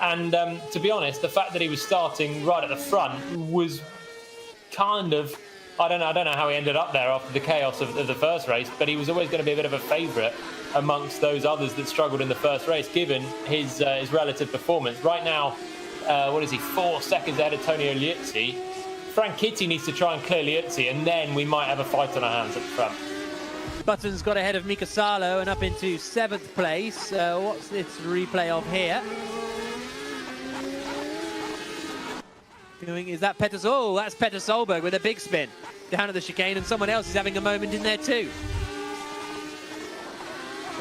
And to be honest, the fact that he was starting right at the front was kind of, I don't know how he ended up there after the chaos of the first race, but he was always going to be a bit of a favourite amongst those others that struggled in the first race, given his relative performance. Right now, 4 seconds ahead of Antonio Liuzzi. Franchitti needs to try and clear Liuzzi, and then we might have a fight on our hands at the front. Button's got ahead of Mika Salo and up into 7th place. What's this replay of here? Is that Petter? Oh, that's Petter Solberg with a big spin down at the chicane, and someone else is having a moment in there too.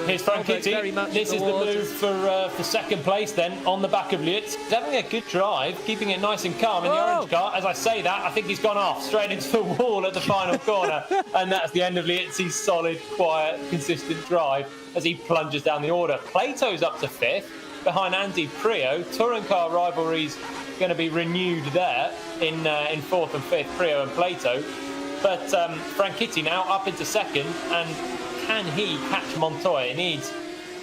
Here's Franchitti. This is the move for second place then, on the back of Liuzzi. He's having a good drive, keeping it nice and calm in the orange car. As I say that, I think he's gone off straight into the wall at the final corner. And that's the end of Liuzzi's solid, quiet, consistent drive as he plunges down the order. Plato's up to 5th, behind Andy Prio. Touring car rivalry's going to be renewed there in 4th and 5th, Prio and Plato. But Franchitti now up into 2nd, and can he catch Montoya? He needs,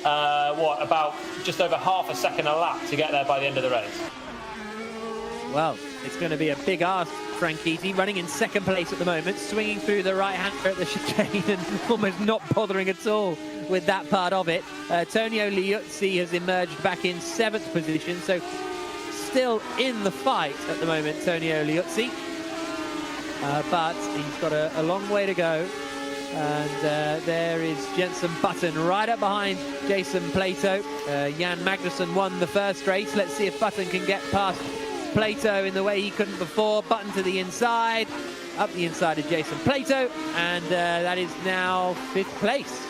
about just over half a second a lap to get there by the end of the race. Well, it's going to be a big ask, Franchitti, running in 2nd place at the moment, swinging through the right-hander at the chicane and almost not bothering at all with that part of it. Antonio Liuzzi has emerged back in 7th position, so still in the fight at the moment, Antonio Liuzzi. But he's got a long way to go. And there is Jenson Button right up behind Jason Plato. Jan Magnussen won the first race. Let's see if Button can get past Plato in the way he couldn't before. Button to the inside, up the inside of Jason Plato, and that is now 5th place.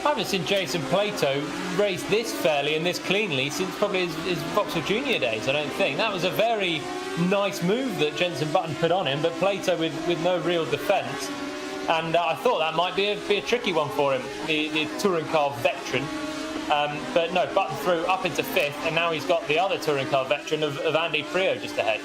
I haven't seen Jason Plato race this fairly and this cleanly since probably his Vauxhall Junior days, I don't think. That was a very nice move that Jenson Button put on him, but Plato with no real defence. And I thought that might be a tricky one for him, the touring car veteran. But no, Button through up into 5th, and now he's got the other touring car veteran of Andy Prio just ahead.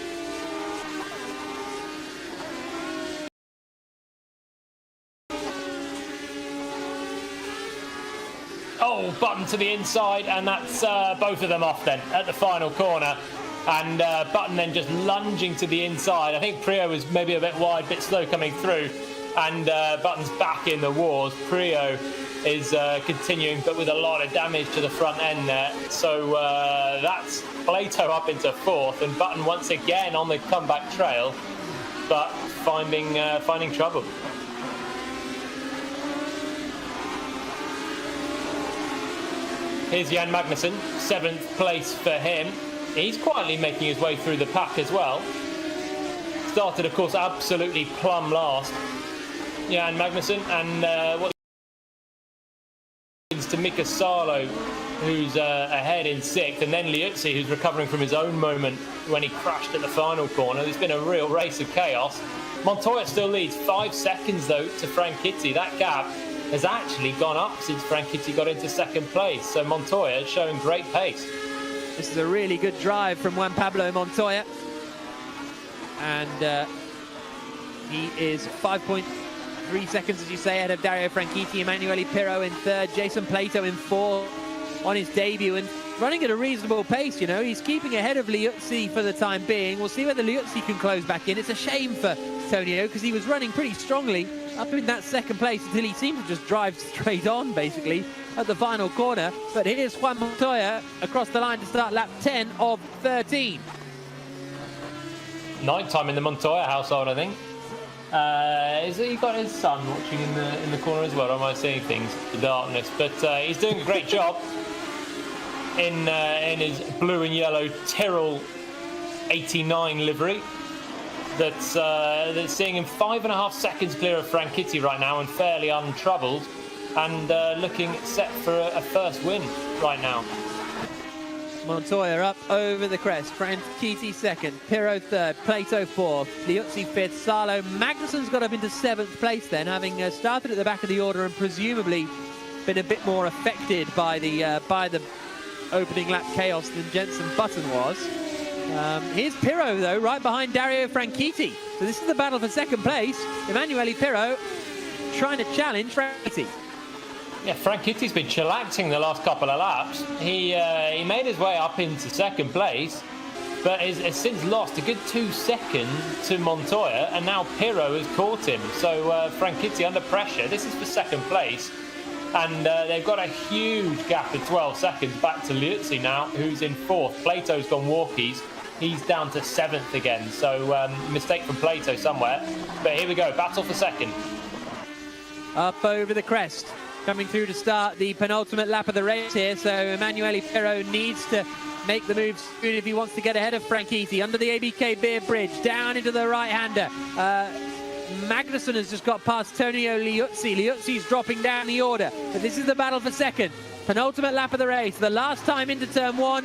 Oh, Button to the inside, and that's both of them off then at the final corner. And Button then just lunging to the inside. I think Prio was maybe a bit wide, a bit slow coming through. And Button's back in the wars. Prio is continuing, but with a lot of damage to the front end there. So that's Plato up into 4th, and Button once again on the comeback trail, but finding trouble. Here's Jan Magnussen, 7th place for him. He's quietly making his way through the pack as well. started, of course, absolutely plumb last. Yeah, and Magnussen, and what to Mika Salo, who's ahead in 6th, and then Liuzzi, who's recovering from his own moment when he crashed at the final corner. It's been a real race of chaos. Montoya still leads 5 seconds, though, to Franchitti. That gap has actually gone up since Franchitti got into 2nd place. So Montoya is showing great pace. This is a really good drive from Juan Pablo Montoya. And he is 5.3 seconds, as you say, ahead of Dario Franchitti. Emanuele Pirro in 3rd. Jason Plato in 4th on his debut, and running at a reasonable pace. You know, he's keeping ahead of Liuzzi for the time being. We'll see whether Liuzzi can close back in. It's a shame for Tonio, because he was running pretty strongly up in that 2nd place until he seemed to just drive straight on, basically, at the final corner. But here's Juan Montoya across the line to start lap 10 of 13. Night time in the Montoya household, I think. Is he got his son watching in the corner as well? Or am I seeing things in the darkness? But he's doing a great job in his blue and yellow Tyrrell 89 livery. That's seeing him 5.5 seconds clear of Franchitti right now, and fairly untroubled, and looking set for a first win right now. Montoya up over the crest. Franchitti 2nd, Pirro 3rd, Plato 4th, Liuzzi 5th, Salo. Magnussen's got up into 7th place then, having started at the back of the order and presumably been a bit more affected by the opening lap chaos than Jenson Button was. Here's Pirro, though, right behind Dario Franchitti. So this is the battle for 2nd place. Emanuele Pirro trying to challenge Franchitti. Yeah, Franchitti's been chillaxing the last couple of laps. He made his way up into 2nd place, but has since lost a good 2 seconds to Montoya, and now Pirro has caught him. So Franchitti under pressure. This is for 2nd place, and they've got a huge gap of 12 seconds back to Liuzzi now, who's in 4th. Plato's gone walkies. He's down to 7th again, so mistake from Plato somewhere. But here we go, battle for 2nd. Up over the crest. Coming through to start the penultimate lap of the race here, so Emanuele Pirro needs to make the move soon if he wants to get ahead of Franchitti. Under the ABK Beer Bridge, down into the right-hander. Magnussen has just got past Tonio Liuzzi. Liuzzi's dropping down the order, but this is the battle for 2nd. Penultimate lap of the race, the last time into turn 1.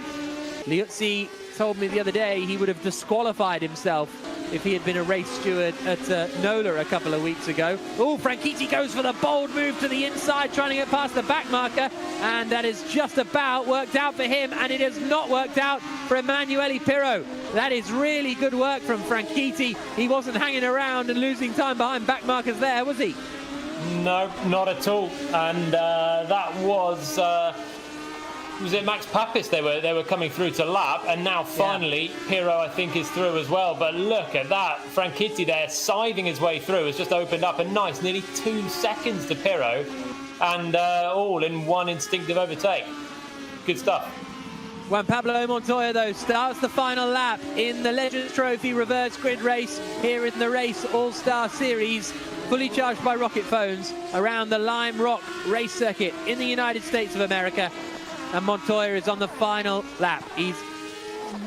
Liuzzi told me the other day he would have disqualified himself if he had been a race steward at Nola a couple of weeks ago. Oh, Franchitti goes for the bold move to the inside, trying to get past the back marker, and that is just about worked out for him, and it has not worked out for Emanuele Pirro. That is really good work from Franchitti. He wasn't hanging around and losing time behind back markers there, was he? No, not at all. And that was it Max Papis they were coming through to lap, and now finally Pirro I think is through as well. But look at that, Franchitti there scything his way through has just opened up a nice nearly 2 seconds to Pirro, and all in one instinctive overtake. Good stuff. Juan Pablo Montoya, though, starts the final lap in the Legends Trophy reverse grid race here in the Race All-Star Series, fully charged by rocket phones around the Lime Rock race circuit in the United States of America. And Montoya is on the final lap. He's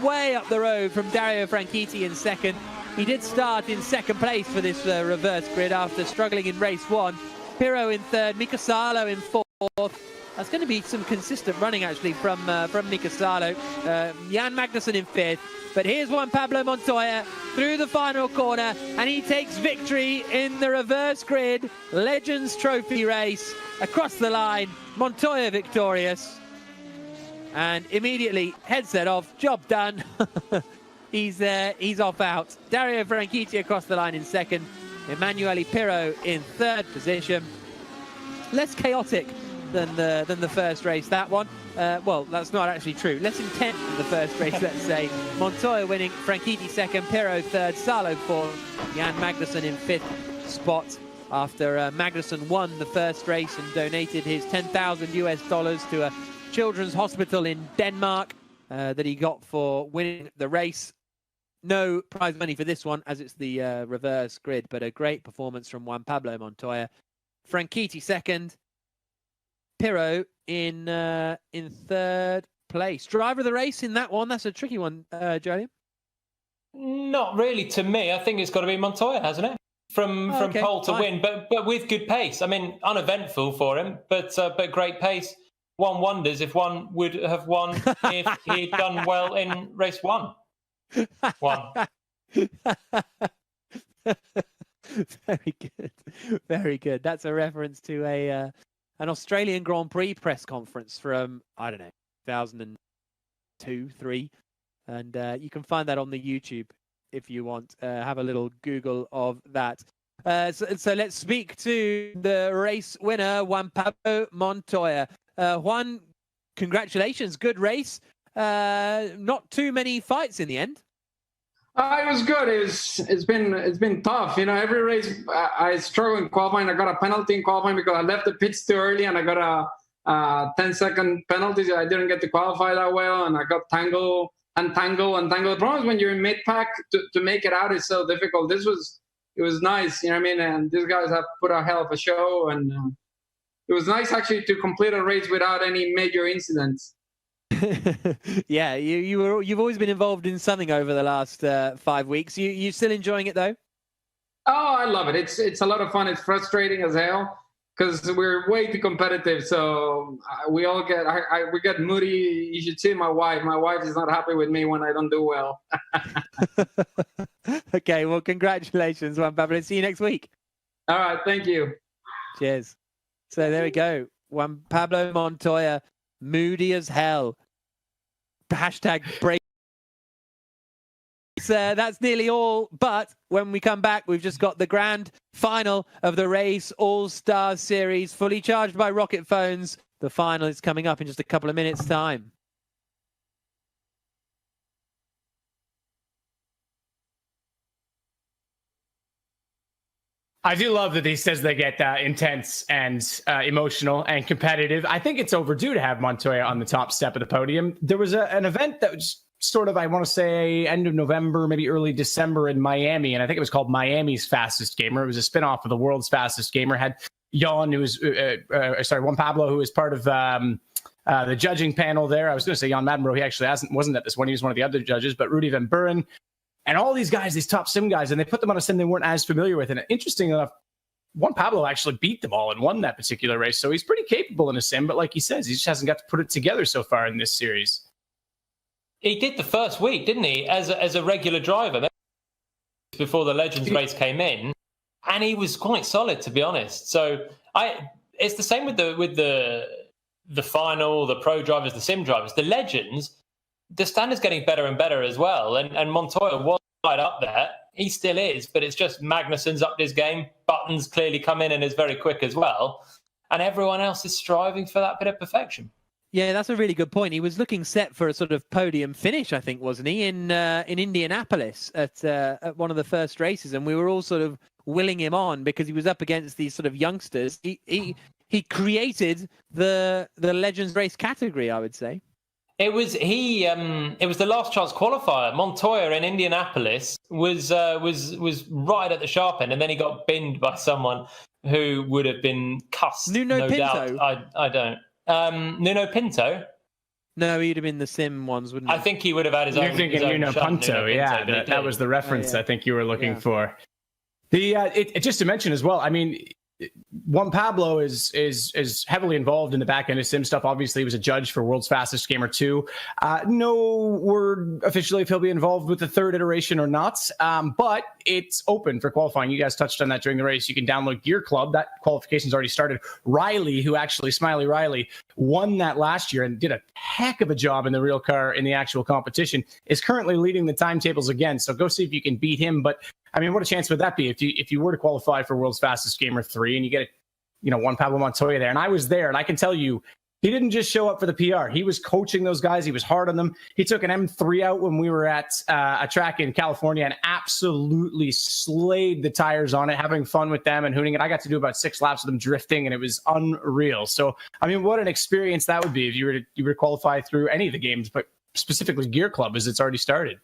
way up the road from Dario Franchitti in 2nd. He did start in 2nd place for this reverse grid after struggling in race 1. Pirro in 3rd, Mika Salo in 4th. That's going to be some consistent running, actually, from Mika Salo. Jan Magnussen in 5th. But here's Juan Pablo Montoya through the final corner, and he takes victory in the reverse grid Legends Trophy race. Across the line, Montoya victorious. And immediately, headset off, job done. He's off out. Dario Franchitti across the line in 2nd. Emanuele Pirro in 3rd position. Less chaotic than the first race, that one. Well, that's not actually true. Less intense than the first race, let's say. Montoya winning, Franchitti 2nd, Pirro 3rd, Salo 4th, Jan Magnussen in 5th spot after Magnussen won the first race and donated his $10,000 to a children's hospital in Denmark that he got for winning the race. No prize money for this one, as it's the reverse grid, but a great performance from Juan Pablo Montoya. Franchitti 2nd, Pirro in 3rd place. Driver of the race in that one. That's a tricky one, Julian. Not really to me. I think it's got to be Montoya, hasn't it? From pole to win, but with good pace. I mean, uneventful for him, but great pace. One wonders if one would have won if he'd done well in race one. Very good, very good. That's a reference to an Australian Grand Prix press conference from, I don't know, 2002, 3, and you can find that on the YouTube if you want. Have a little Google of that. So let's speak to the race winner, Juan Pablo Montoya. Juan, congratulations, good race. Not too many fights in the end. It was good. It's been tough. You know, every race I struggled in qualifying. I got a penalty in qualifying because I left the pits too early, and I got a 10-second penalty. I didn't get to qualify that well, and I got tangled. The problem is when you're in mid-pack, to make it out is so difficult. It was nice, you know what I mean? And these guys have put a hell of a show, and it was nice actually to complete a race without any major incidents. Yeah, you've always been involved in something over the last 5 weeks. You still enjoying it though? Oh, I love it. It's a lot of fun. It's frustrating as hell because we're way too competitive. So we all we get moody. You should see my wife. My wife is not happy with me when I don't do well. Okay, well, congratulations, Juan Pablo. See you next week. All right, thank you. Cheers. So there we go. Juan Pablo Montoya, moody as hell. Hashtag break. That's nearly all. But when we come back, we've just got the grand final of the race All-Star Series, fully charged by rocket phones. The final is coming up in just a couple of minutes' time. I do love that he says they get intense and emotional and competitive. I think it's overdue to have Montoya on the top step of the podium. There was an event that was sort of, I want to say, end of November, maybe early December in Miami, and I think it was called Miami's Fastest Gamer. It was a spinoff of the World's Fastest Gamer. Had Juan Pablo, who was part of the judging panel there. I was going to say Jan Maddenborough. He actually wasn't at this one. He was one of the other judges, but Rudy Van Buren. And all these guys, these top sim guys, and they put them on a sim they weren't as familiar with. And interesting enough, Juan Pablo actually beat them all and won that particular race. So he's pretty capable in a sim, but like he says, he just hasn't got to put it together so far in this series. He did the first week, didn't he, as a regular driver before the Legends race came in, and he was quite solid, to be honest. So it's the same with the final, the pro drivers, the sim drivers, the Legends. The standard's getting better and better as well. And Montoya was right up there. He still is, but it's just Magnussen's upped his game. Button's clearly come in and is very quick as well. And everyone else is striving for that bit of perfection. Yeah, that's a really good point. He was looking set for a sort of podium finish, I think, wasn't he, in Indianapolis at one of the first races. And we were all sort of willing him on because he was up against these sort of youngsters. He created the Legends race category, I would say. It was the last chance qualifier. Montoya in Indianapolis was right at the sharp end, and then he got binned by someone who would have been cussed. Nuno Pinto. Doubt. I don't. Nuno Pinto. No, he'd have been the sim ones, wouldn't he? I think he would have had his own. You're thinking Nuno Pinto, yeah. That was the reference I think you were looking for. Just to mention as well, I mean, Juan Pablo is heavily involved in the back end of sim stuff. Obviously, he was a judge for World's Fastest Gamer 2. No word officially if he'll be involved with the third iteration or not, but it's open for qualifying. You guys touched on that during the race. You can download Gear Club. That qualification's already started. Riley, Smiley Riley, won that last year and did a heck of a job in the real car in the actual competition, is currently leading the timetables again. So go see if you can beat him. But I mean, what a chance would that be if you were to qualify for World's Fastest Gamer 3 and you get Juan Pablo Montoya there? And I was there, and I can tell you, he didn't just show up for the PR. He was coaching those guys. He was hard on them. He took an M3 out when we were at a track in California and absolutely slayed the tires on it, having fun with them and hooning it. I got to do about 6 laps of them drifting, and it was unreal. So, I mean, what an experience that would be if you were to qualify through any of the games, but specifically Gear Club, as it's already started.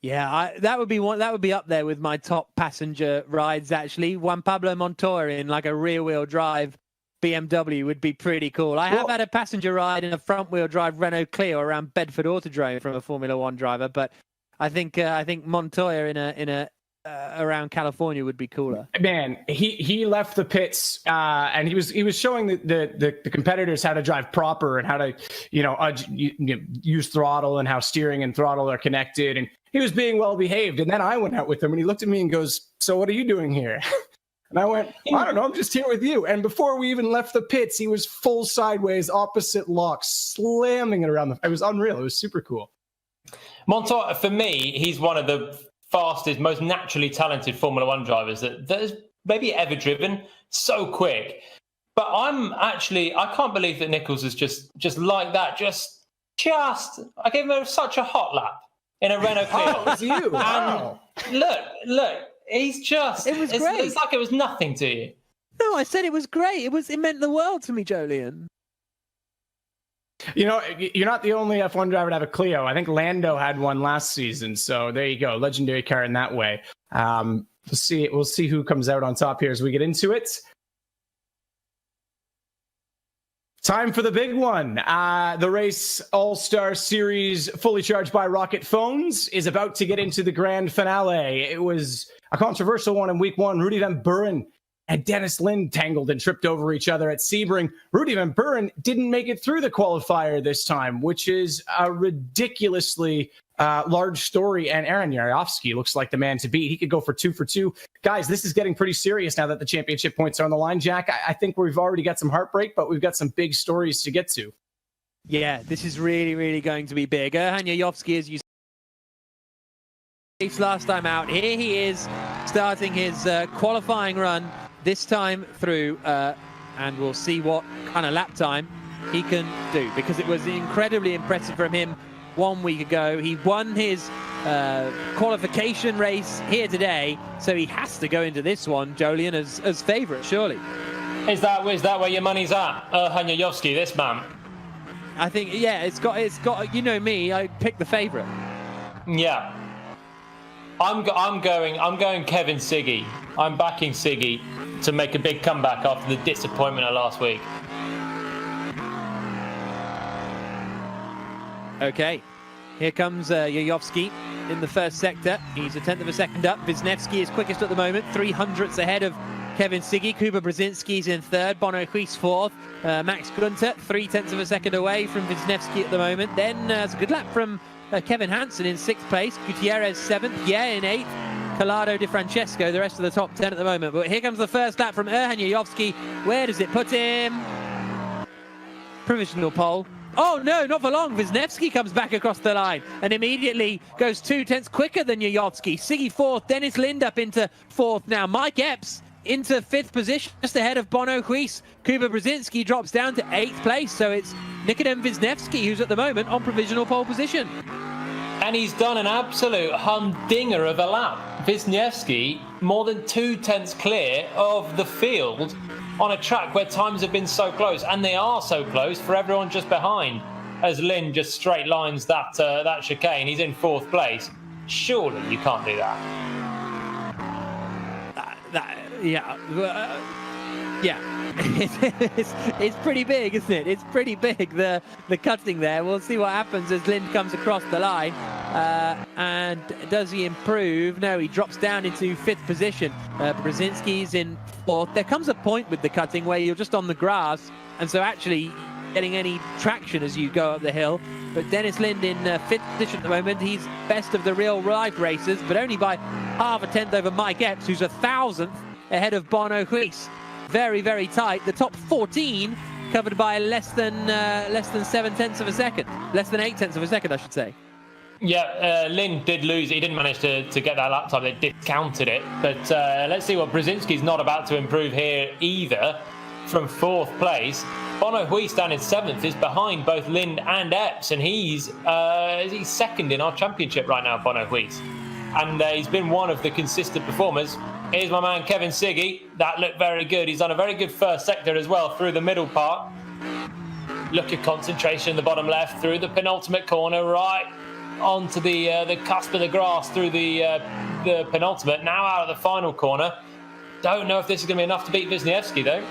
Yeah, that would be one. That would be up there with my top passenger rides. Actually, Juan Pablo Montoya in like a rear-wheel drive BMW would be pretty cool. I have had a passenger ride in a front-wheel drive Renault Clio around Bedford Autodrome from a Formula One driver, but I think Montoya in a around California would be cooler. Man, he left the pits and he was showing the competitors how to drive proper and how to use throttle and how steering and throttle are connected, and he was being well behaved. And then I went out with him and he looked at me and goes, "So what are you doing here?" And I went, "I don't know, I'm just here with you." And before we even left the pits, he was full sideways, opposite lock, slamming it around it was unreal. It was super cool. Montoya, for me, he's one of the fastest, most naturally talented Formula One drivers that has maybe ever driven. So quick. But I can't believe that Nichols is just like that. Just I gave him such a hot lap in a Renault Clio. Oh, it was you. Wow. And look, he's just, it was great. It's like it was nothing to you. No, I said it was great. It meant the world to me, Julian. You know, you're not the only F1 driver to have a Clio. I think Lando had one last season. So there you go. Legendary car in that way. We'll see who comes out on top here as we get into it. Time for the big one. The Race All-Star Series, fully charged by Rocket Phones, is about to get into the grand finale. It was a controversial one in week one. Rudy Van Buren and Dennis Lind tangled and tripped over each other at Sebring. Rudy Van Buren didn't make it through the qualifier this time, which is a ridiculously large story. And Aaron Yarovsky looks like the man to beat. He could go for 2 for 2. Guys, this is getting pretty serious now that the championship points are on the line. Jack, I think we've already got some heartbreak, but we've got some big stories to get to. Yeah, this is really, really going to be big. Aaron Yarovsky, as you said, last time out, here he is starting his qualifying run this time through, and we'll see what kind of lap time he can do, because it was incredibly impressive from him 1 week ago. He won his qualification race here today, so he has to go into this one, Jolien, as favourite, surely. Is that where your money's at, Yarovsky, this man? I think, yeah, it's got. You know me, I picked the favourite. Yeah, I'm going Kevin Siggy. I'm backing Siggy to make a big comeback after the disappointment of last week. Okay, here comes Yarovsky in the first sector. He's a tenth of a second up. Wisniewski is quickest at the moment, 300ths ahead of Kevin Siggy. Kuba Brzezinski's in third, Bono Huis fourth, Max Gunter 0.3 of a second away from Wisniewski at the moment. Then it's a good lap from Kevin Hansen in sixth place, Gutierrez seventh, in eighth, Collado Di Francesco, the rest of the top 10 at the moment. But here comes the first lap from Erhan Yarovsky. Where does it put him? Provisional pole. Oh no, not for long. Wisniewski comes back across the line and immediately goes 0.2 quicker than Yarovsky. Siggy fourth, Dennis Lind up into fourth now. Mike Epps into fifth position, just ahead of Bono Huis. Kuba Brzezinski drops down to eighth place, so it's Nikodem Wisniewski who's at the moment on provisional pole position. And he's done an absolute humdinger of a lap. Wisniewski more than 2/10 clear of the field on a track where times have been so close, and they are so close for everyone just behind, as Lynn just straight lines that chicane. He's in fourth place. Surely you can't do that. It's pretty big, isn't it? It's pretty big, the cutting there. We'll see what happens as Lind comes across the line. And does he improve? No, he drops down into fifth position. Brzezinski's in fourth. There comes a point with the cutting where you're just on the grass, and so actually getting any traction as you go up the hill. But Dennis Lind in fifth position at the moment. He's best of the real life racers, but only by 0.5 over Mike Epps, who's 1,000th ahead of Bono Huis. Very, very tight. The top 14 covered by less than 0.7 of a second. Less than 0.8 of a second, I should say. Yeah, Lind did lose. He didn't manage to get that lap time. They discounted it. But let's see what Brzezinski's not about to improve here either. From fourth place, Bono Huis down in seventh is behind both Lind and Epps, and he's second in our championship right now, Bono Huis. And he's been one of the consistent performers. Here's my man Kevin Siggy. That looked very good. He's done a very good first sector as well through the middle part. Look at concentration in the bottom left through the penultimate corner, right onto the cusp of the grass through the penultimate. Now out of the final corner. Don't know if this is going to be enough to beat Wisniewski though.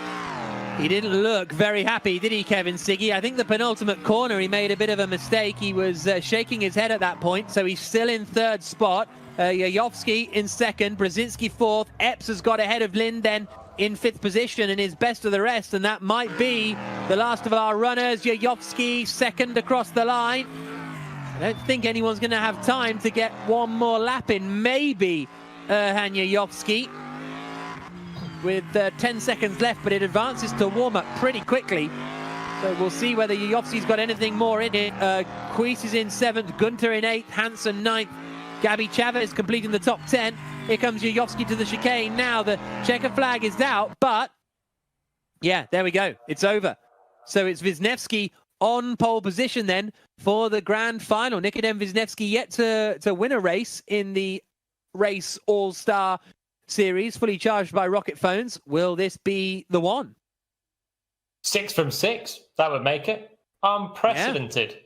He didn't look very happy, did he, Kevin Siggy? I think the penultimate corner, he made a bit of a mistake. He was shaking his head at that point, so he's still in third spot. Yayovsky in second, Brzezinski fourth. Epps has got ahead of Lind then in fifth position and is best of the rest, and that might be the last of our runners. Yayovsky second across the line. I don't think anyone's going to have time to get one more lap in. Maybe Erhan Yayovsky with 10 seconds left, but it advances to warm up pretty quickly. So we'll see whether Yayovsky's got anything more in it. Kuis is in seventh, Gunter in eighth, Hansen ninth, Gabi Chavez completing the top 10. Here comes Yayovsky to the chicane now. The checker flag is out, but yeah, there we go. It's over. So it's Wisniewski on pole position then for the grand final. Nikodem Wisniewski yet to win a race in the race All-Star Series, fully charged by rocket phones. Will this be the one? 6 from 6. That would make it unprecedented.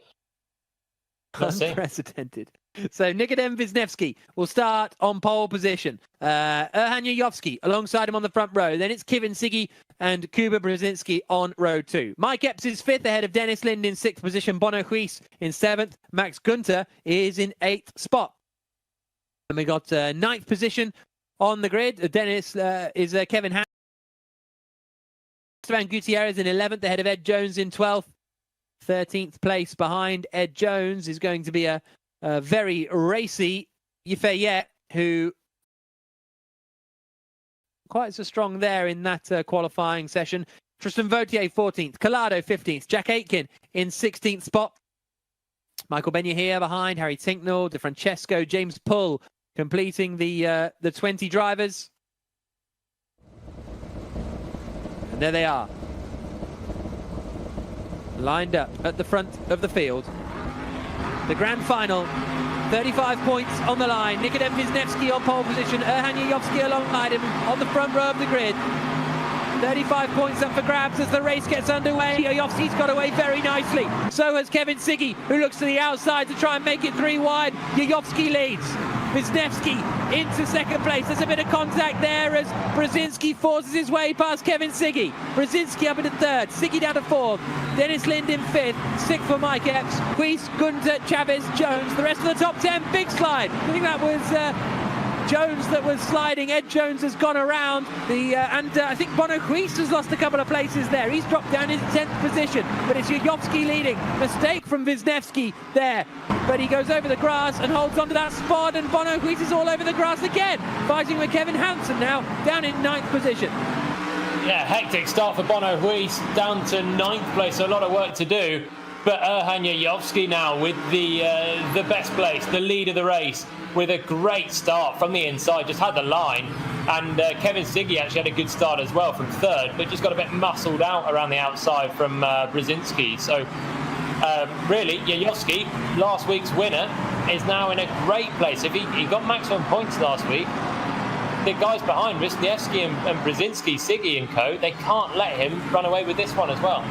Yeah. Unprecedented. So Nikodem Wisniewski will start on pole position. Erhan Yayovsky alongside him on the front row. Then it's Kevin Siggy and Kuba Brzezinski on row 2. Mike Epps is fifth ahead of Dennis Lind in sixth position. Bono Huis in seventh. Max Gunter is in eighth spot. And we got ninth position on the grid. Dennis is Kevin Hansen. Esteban Gutierrez in 11th ahead of Ed Jones in 12th. 13th place behind Ed Jones is going to be a very racy Yifeyet, who quite so strong there in that qualifying session. Tristan Vautier 14th, Collado 15th, Jack Aitken in 16th spot. Michael Benya here behind, Harry Tinknell, De Francesco, James Pull completing the 20 drivers. And there they are, lined up at the front of the field. The grand final, 35 points on the line. Nikodem Wisniewski on pole position. Erhan Yayovsky alongside him on the front row of the grid. 35 points up for grabs as the race gets underway. Yayovsky's got away very nicely. So has Kevin Siggy, who looks to the outside to try and make it 3 wide. Yayovsky leads. Wisniewski into second place. There's a bit of contact there as Brzezinski forces his way past Kevin Siggy. Brzezinski up into third, Siggy down to fourth. Dennis Lind in fifth, sixth for Mike Epps. Kuis, Gunter, Chavez, Jones. The rest of the top 10, big slide. I think that was Jones that was sliding. Ed Jones has gone around. I think Bono Huis has lost a couple of places there. He's dropped down into 10th position, but it's Yayovsky leading. Mistake from Wisniewski there, but he goes over the grass and holds onto that spot, and Bono Huis is all over the grass again, fighting with Kevin Hansen now, down in 9th position. Yeah, hectic start for Bono Huis, down to 9th place, so a lot of work to do. But Erhan Yayovsky now with the best place, the lead of the race, with a great start from the inside, just had the line. And Kevin Siggy actually had a good start as well from third, but just got a bit muscled out around the outside from Brzezinski. So really, Yayovsky, last week's winner, is now in a great place. If he got maximum points last week, the guys behind, Wisniewski and Brzezinski, Siggy and co, they can't let him run away with this one as well.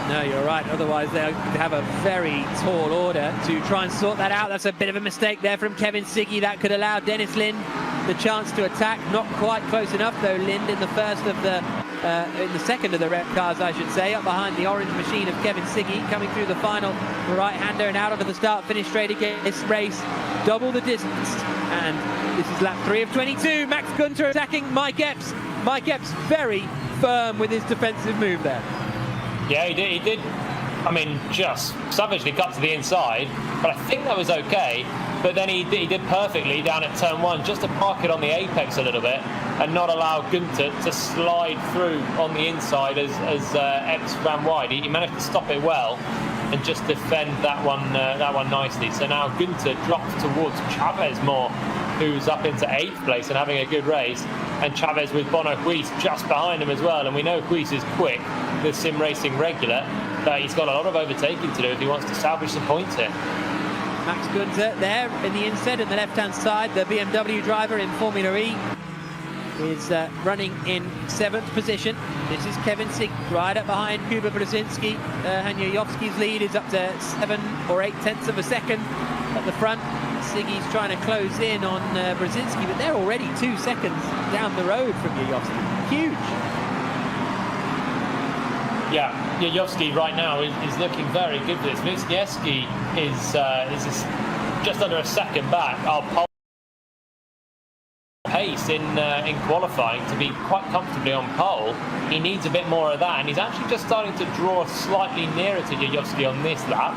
No, you're right. Otherwise, they'll have a very tall order to try and sort that out. That's a bit of a mistake there from Kevin Siggy. That could allow Dennis Lind the chance to attack. Not quite close enough, though. Lind in the second of the red cars, I should say, up behind the orange machine of Kevin Siggy, coming through the final right-hander and out onto the start-finish straight again. This race, double the distance. And this is lap 3 of 22. Max Gunter attacking Mike Epps. Mike Epps very firm with his defensive move there. Yeah, he did. I mean, just savagely cut to the inside, but I think that was okay. But then he did perfectly down at turn 1, just to park it on the apex a little bit and not allow Gunter to slide through on the inside as Epps ran wide. He managed to stop it well and just defend that one nicely. So now Gunter drops towards Chavez more, who's up into 8th place and having a good race, and Chavez with Bono Huis just behind him as well. And we know Huis is quick, the sim racing regular, but he's got a lot of overtaking to do if he wants to salvage some points here. Max Gunter there in the inset on the left-hand side. The BMW driver in Formula E is running in 7th position. This is Kevin Siggy right up behind Kuba Brzezinski. Yayovsky's lead is up to 7 or 8 tenths of a second at the front. Siggy's trying to close in on Brzezinski, but they're already 2 seconds down the road from Yayovsky. Huge. Yeah, Jajowski right now is looking very good for this. Wisniewski is just under a second back. Our pole pace in qualifying to be quite comfortably on pole. He needs a bit more of that, and he's actually just starting to draw slightly nearer to Jajowski on this lap.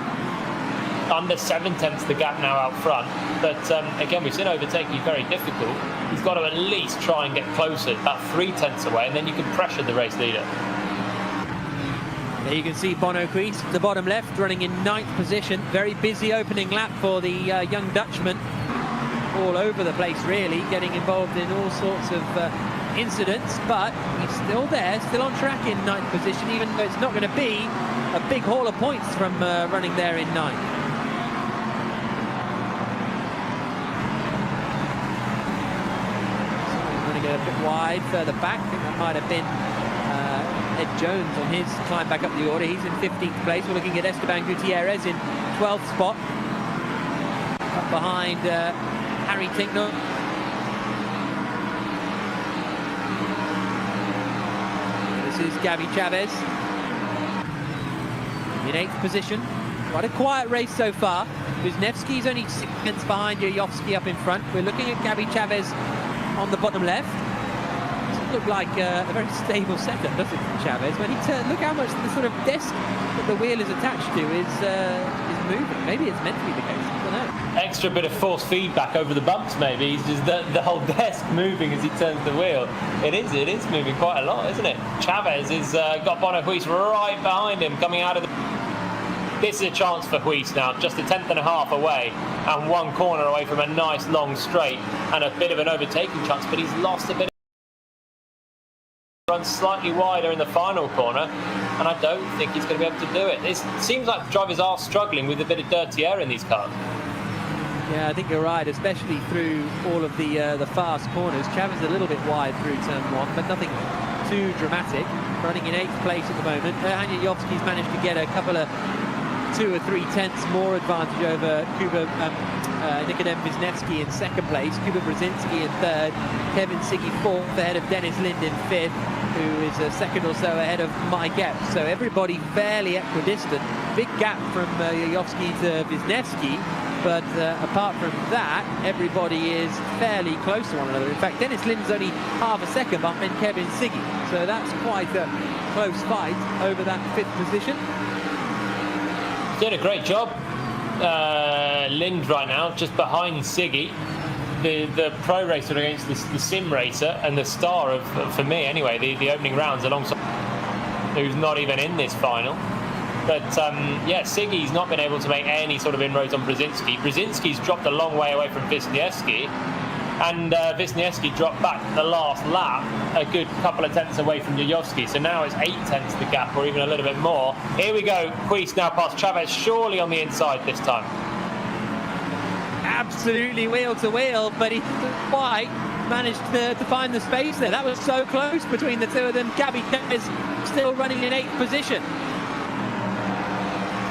Under 7/10 the gap now out front, but again, we've seen overtaking very difficult. He's got to at least try and get closer, about 3/10 away, and then you can pressure the race leader. There you can see Bono Huis, the bottom left, running in 9th position. Very busy opening lap for the young Dutchman. All over the place, really, getting involved in all sorts of incidents, but he's still there, still on track in 9th position, even though it's not going to be a big haul of points from running there in 9th. Running a bit wide, further back. I think that might have been Ed Jones on his climb back up the order. He's in 15th place. We're looking at Esteban Gutierrez in 12th spot. Up behind Harry Tincknell. This is Gabby Chavez in 8th position. Quite a quiet race so far. Wisniewski's only 6 seconds behind Jajowski up in front. We're looking at Gabby Chavez on the bottom left. Doesn't look like a very stable setup, does it, Chavez? When he turns, look how much the sort of desk that the wheel is attached to is moving. Maybe it's meant to be the case. I don't know. Extra bit of force feedback over the bumps, maybe. He's just the whole desk moving as he turns the wheel. It is moving quite a lot, isn't it? Chavez has got Bono Huis right behind him, coming out of the... This is a chance for Huis now, just 1/10.5 away, and 1 corner away from a nice long straight, and a bit of an overtaking chance, but he's lost a bit. Runs slightly wider in the final corner, and I don't think he's going to be able to do it. It seems like drivers are struggling with a bit of dirty air in these cars. Yeah, I think you're right, especially through all of the fast corners. Chavez a little bit wide through turn 1, but nothing too dramatic. Running in 8th place at the moment. Jajowski's managed to get a couple of 2 or 3 tenths more advantage over Nikodem Wisniewski in 2nd place, Kuba Brzezinski in 3rd, Kevin Siggy 4th, ahead of Dennis Lind in 5th, who is a second or so ahead of Mike Epps. So everybody fairly equidistant. Big gap from Jajowski to Wisniewski, but apart from that, everybody is fairly close to one another. In fact, Dennis Lind's only half a second behind Kevin Siggy, so that's quite a close fight over that 5th position. Did a great job, Lind right now, just behind Siggy, the pro racer against the sim racer, and the star of, for me anyway, the opening rounds alongside, who's not even in this final. But yeah, Siggy's not been able to make any sort of inroads on Brzezinski. Brzezinski's dropped a long way away from Wisniewski, and Wisniewski dropped back the last lap a good couple of tenths away from Jajowski. So now it's 8 tenths the gap, or even a little bit more. Here we go. Huis now past Chavez, surely on the inside this time. Absolutely wheel to wheel, but he didn't quite managed to find the space there. That was so close between the two of them. Gabby Chavez still running in 8th position.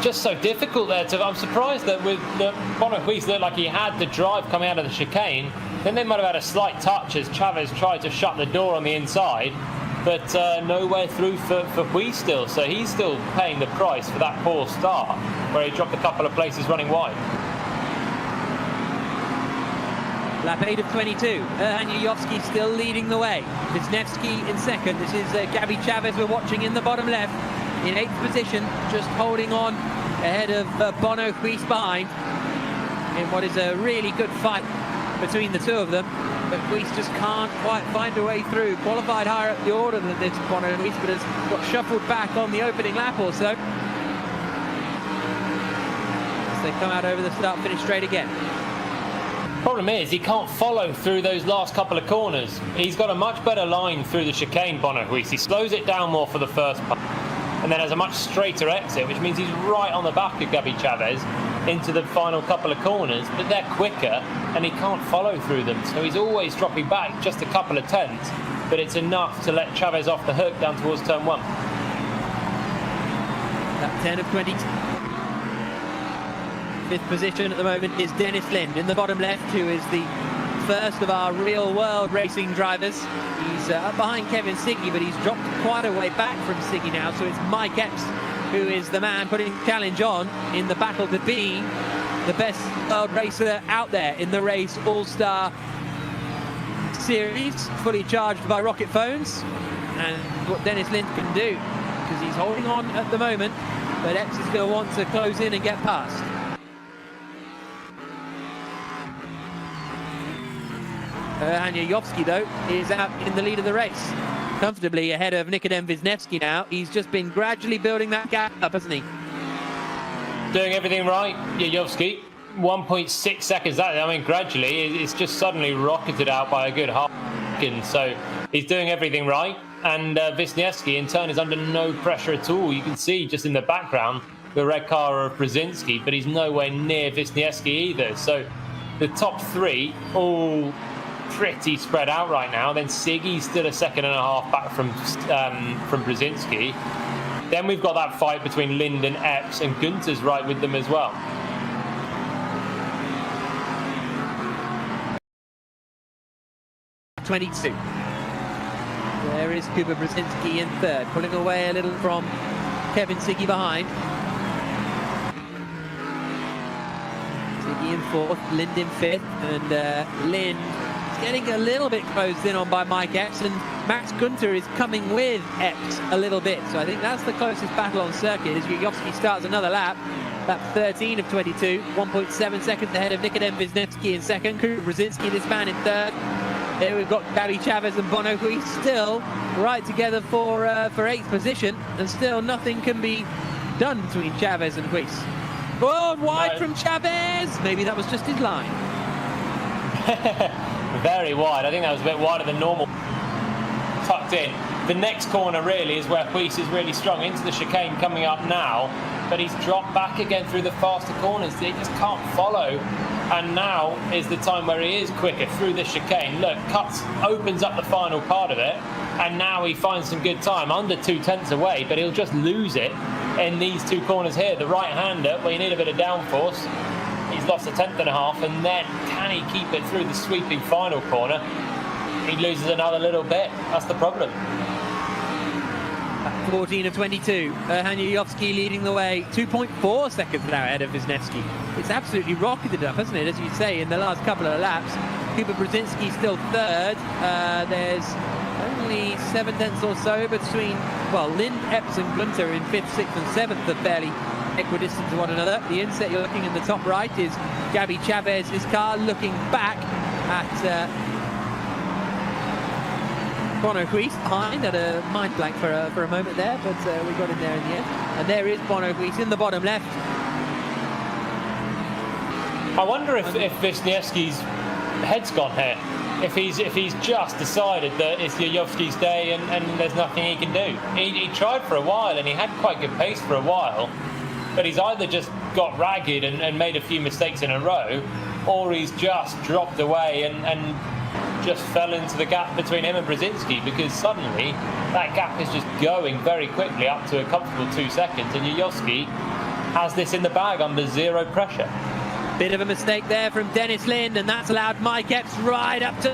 Just so difficult there. I'm surprised that with Bono Huis looked like he had the drive coming out of the chicane. Then they might have had a slight touch as Chavez tried to shut the door on the inside, but nowhere through for Huis still. So he's still paying the price for that poor start, where he dropped a couple of places running wide. Lap 8 of 22. Jajowski still leading the way. Wisniewski in 2nd. This is Gabby Chavez we're watching in the bottom left. In 8th position, just holding on ahead of Bono Huis behind in what is a really good fight between the two of them, but Huis just can't quite find a way through. Qualified higher up the order than this Bono Huis, but has got shuffled back on the opening lap or so. As they come out over the start finish straight again. Problem is, he can't follow through those last couple of corners. He's got a much better line through the chicane, Bono Huis. He slows it down more for the first part, and then has a much straighter exit, which means he's right on the back of Gabby Chavez into the final couple of corners, but they're quicker and he can't follow through them. So he's always dropping back just a couple of tenths, but it's enough to let Chavez off the hook down towards turn 1. Lap 10 of 20. 5th position at the moment is Dennis Lind in the bottom left, who is the first of our real-world racing drivers. He's up behind Kevin Siggy, but he's dropped quite a way back from Siggy now, so it's Mike Epps who is the man putting the challenge on in the battle to be the best world racer out there in the race All-Star Series, fully charged by rocket phones. And what Dennis Lind can do, because he's holding on at the moment, but Epps is going to want to close in and get past. Hanya Yovsky, though, is out in the lead of the race, comfortably ahead of Nikodem Wisniewski now. He's just been gradually building that gap up, hasn't he? Doing everything right, Yovsky. 1.6 seconds. Gradually, it's just suddenly rocketed out by a good half second. So he's doing everything right. And Wisniewski, in turn, is under no pressure at all. You can see just in the background the red car of Brzezinski, but he's nowhere near Wisniewski either. So the top three all pretty spread out right now. Then Siggy's still a second and a half back from Brzezinski. Then we've got that fight between Lind and Epps, and Gunter's right with them as well. '22. There is Kuba Brzezinski in third, pulling away a little from Kevin Siggy behind. Siggy in fourth, Lind in fifth, and Lind is getting a little bit closed in on by Mike Epps, and Max Gunter is coming with Epps a little bit. So I think that's the closest battle on circuit as Yovsky starts another lap. Lap 13 of 22, 1.7 seconds ahead of Nikodem Wisniewski in second. Kuba Brzezinski, this man, in third. Here we've got Gabby Chavez and Bono Huis still right together for 8th position, and still nothing can be done between Chavez and Huis. Oh, wide from Chavez! Maybe that was just his line. Very wide. I think that was a bit wider than normal. Tucked in. The next corner really is where Huis is really strong into the chicane coming up now, but he's dropped back again through the faster corners. He just can't follow. And now is the time where he is quicker through the chicane. Look, opens up the final part of it, and now he finds some good time, under 2/10 away, but he'll just lose it in these two corners here. The right-hander, where you need a bit of downforce, he's lost 1/10 and a half, and then can he keep it through the sweeping final corner? He loses another little bit. That's the problem. 14 of 22. Hanya Yovsky leading the way, 2.4 seconds now ahead of Wisniewski. It's absolutely rocketed up, hasn't it, as you say, in the last couple of laps. Kuba Brzezinski still third. There's only 7/10 or so between, well, Lind, Epps and Gunter in 5th, 6th and 7th are fairly equidistant to one another. The inset you're looking in the top right is Gabby Chavez's car, looking back at Bono Huis behind. Had a mind blank for a moment there, but we got in there in the end. And there is Bono Huis in the bottom left. I wonder if Wisniewski's head's gone here. If he's just decided that it's Yovsky's day and there's nothing he can do. He tried for a while and he had quite good pace for a while, but he's either just got ragged and made a few mistakes in a row, or he's just dropped away and just fell into the gap between him and Brzezinski, because suddenly that gap is just going very quickly up to a comfortable 2 seconds, and Yovsky has this in the bag under zero pressure. Bit of a mistake there from Dennis Lind, and that's allowed Mike Epps right up to...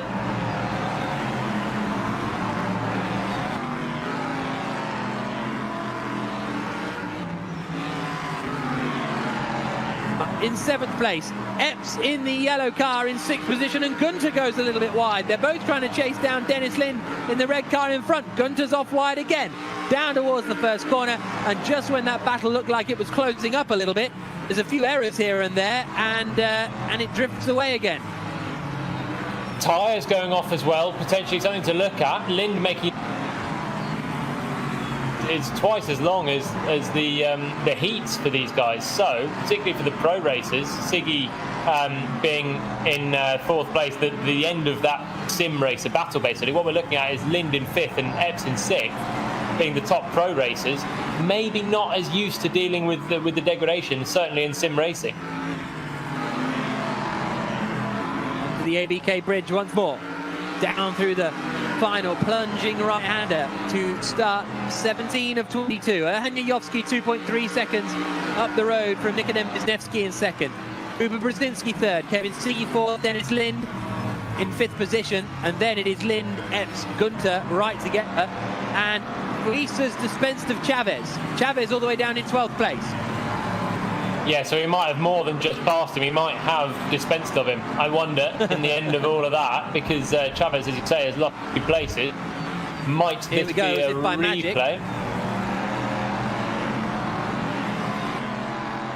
in 7th place. Epps in the yellow car in 6th position, and Gunter goes a little bit wide. They're both trying to chase down Dennis Lind in the red car in front. Gunter's off wide again, down towards the first corner, and just when that battle looked like it was closing up a little bit, there's a few errors here and there, and it drifts away again. Tyres going off as well, potentially something to look at. Lind making... It's twice as long as the heats for these guys. So, particularly for the pro racers, Siggy being in 4th place, the end of that sim race, a battle basically. What we're looking at is Lind in 5th and Epps in 6th, being the top pro racers. Maybe not as used to dealing with the degradation, certainly in sim racing. To the ABK bridge once more, down through the final plunging right-hander to start 17 of 22. Hanya Yovsky 2.3 seconds up the road from Nikodem Wisniewski in second. Kuba Brzezinski third, Kevin Siggy fourth, Dennis Lind in 5th position, and then it is Lind, Epps, Gunter right together, and Weiss has dispensed of Chavez. Chavez all the way down in 12th place. Yeah, so he might have more than just passed him. He might have dispensed of him. I wonder, in the end of all of that, because Chavez, as you say, has lost 2 places. Might this be a replay?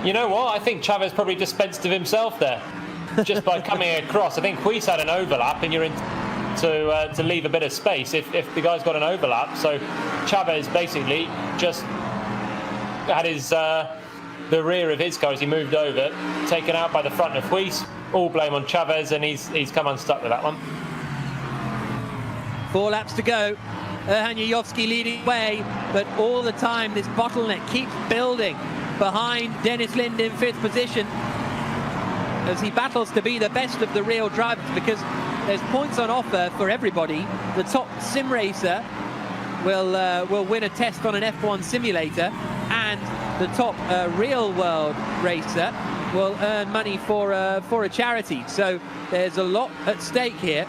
You know what? I think Chavez probably dispensed of himself there, just by coming across. I think Weiss had an overlap, and you're in to leave a bit of space if the guy's got an overlap. So Chavez basically just had his the rear of his car as he moved over, taken out by the front of Weiss. All blame on Chavez, and he's come unstuck with that one. 4 laps to go. Erhan Yayovski leading the way, but all the time this bottleneck keeps building behind Dennis Lind in 5th position as he battles to be the best of the real drivers, because there's points on offer for everybody. The top sim racer will win a test on an F1 simulator, and the top real world racer will earn money for a charity. So there's a lot at stake here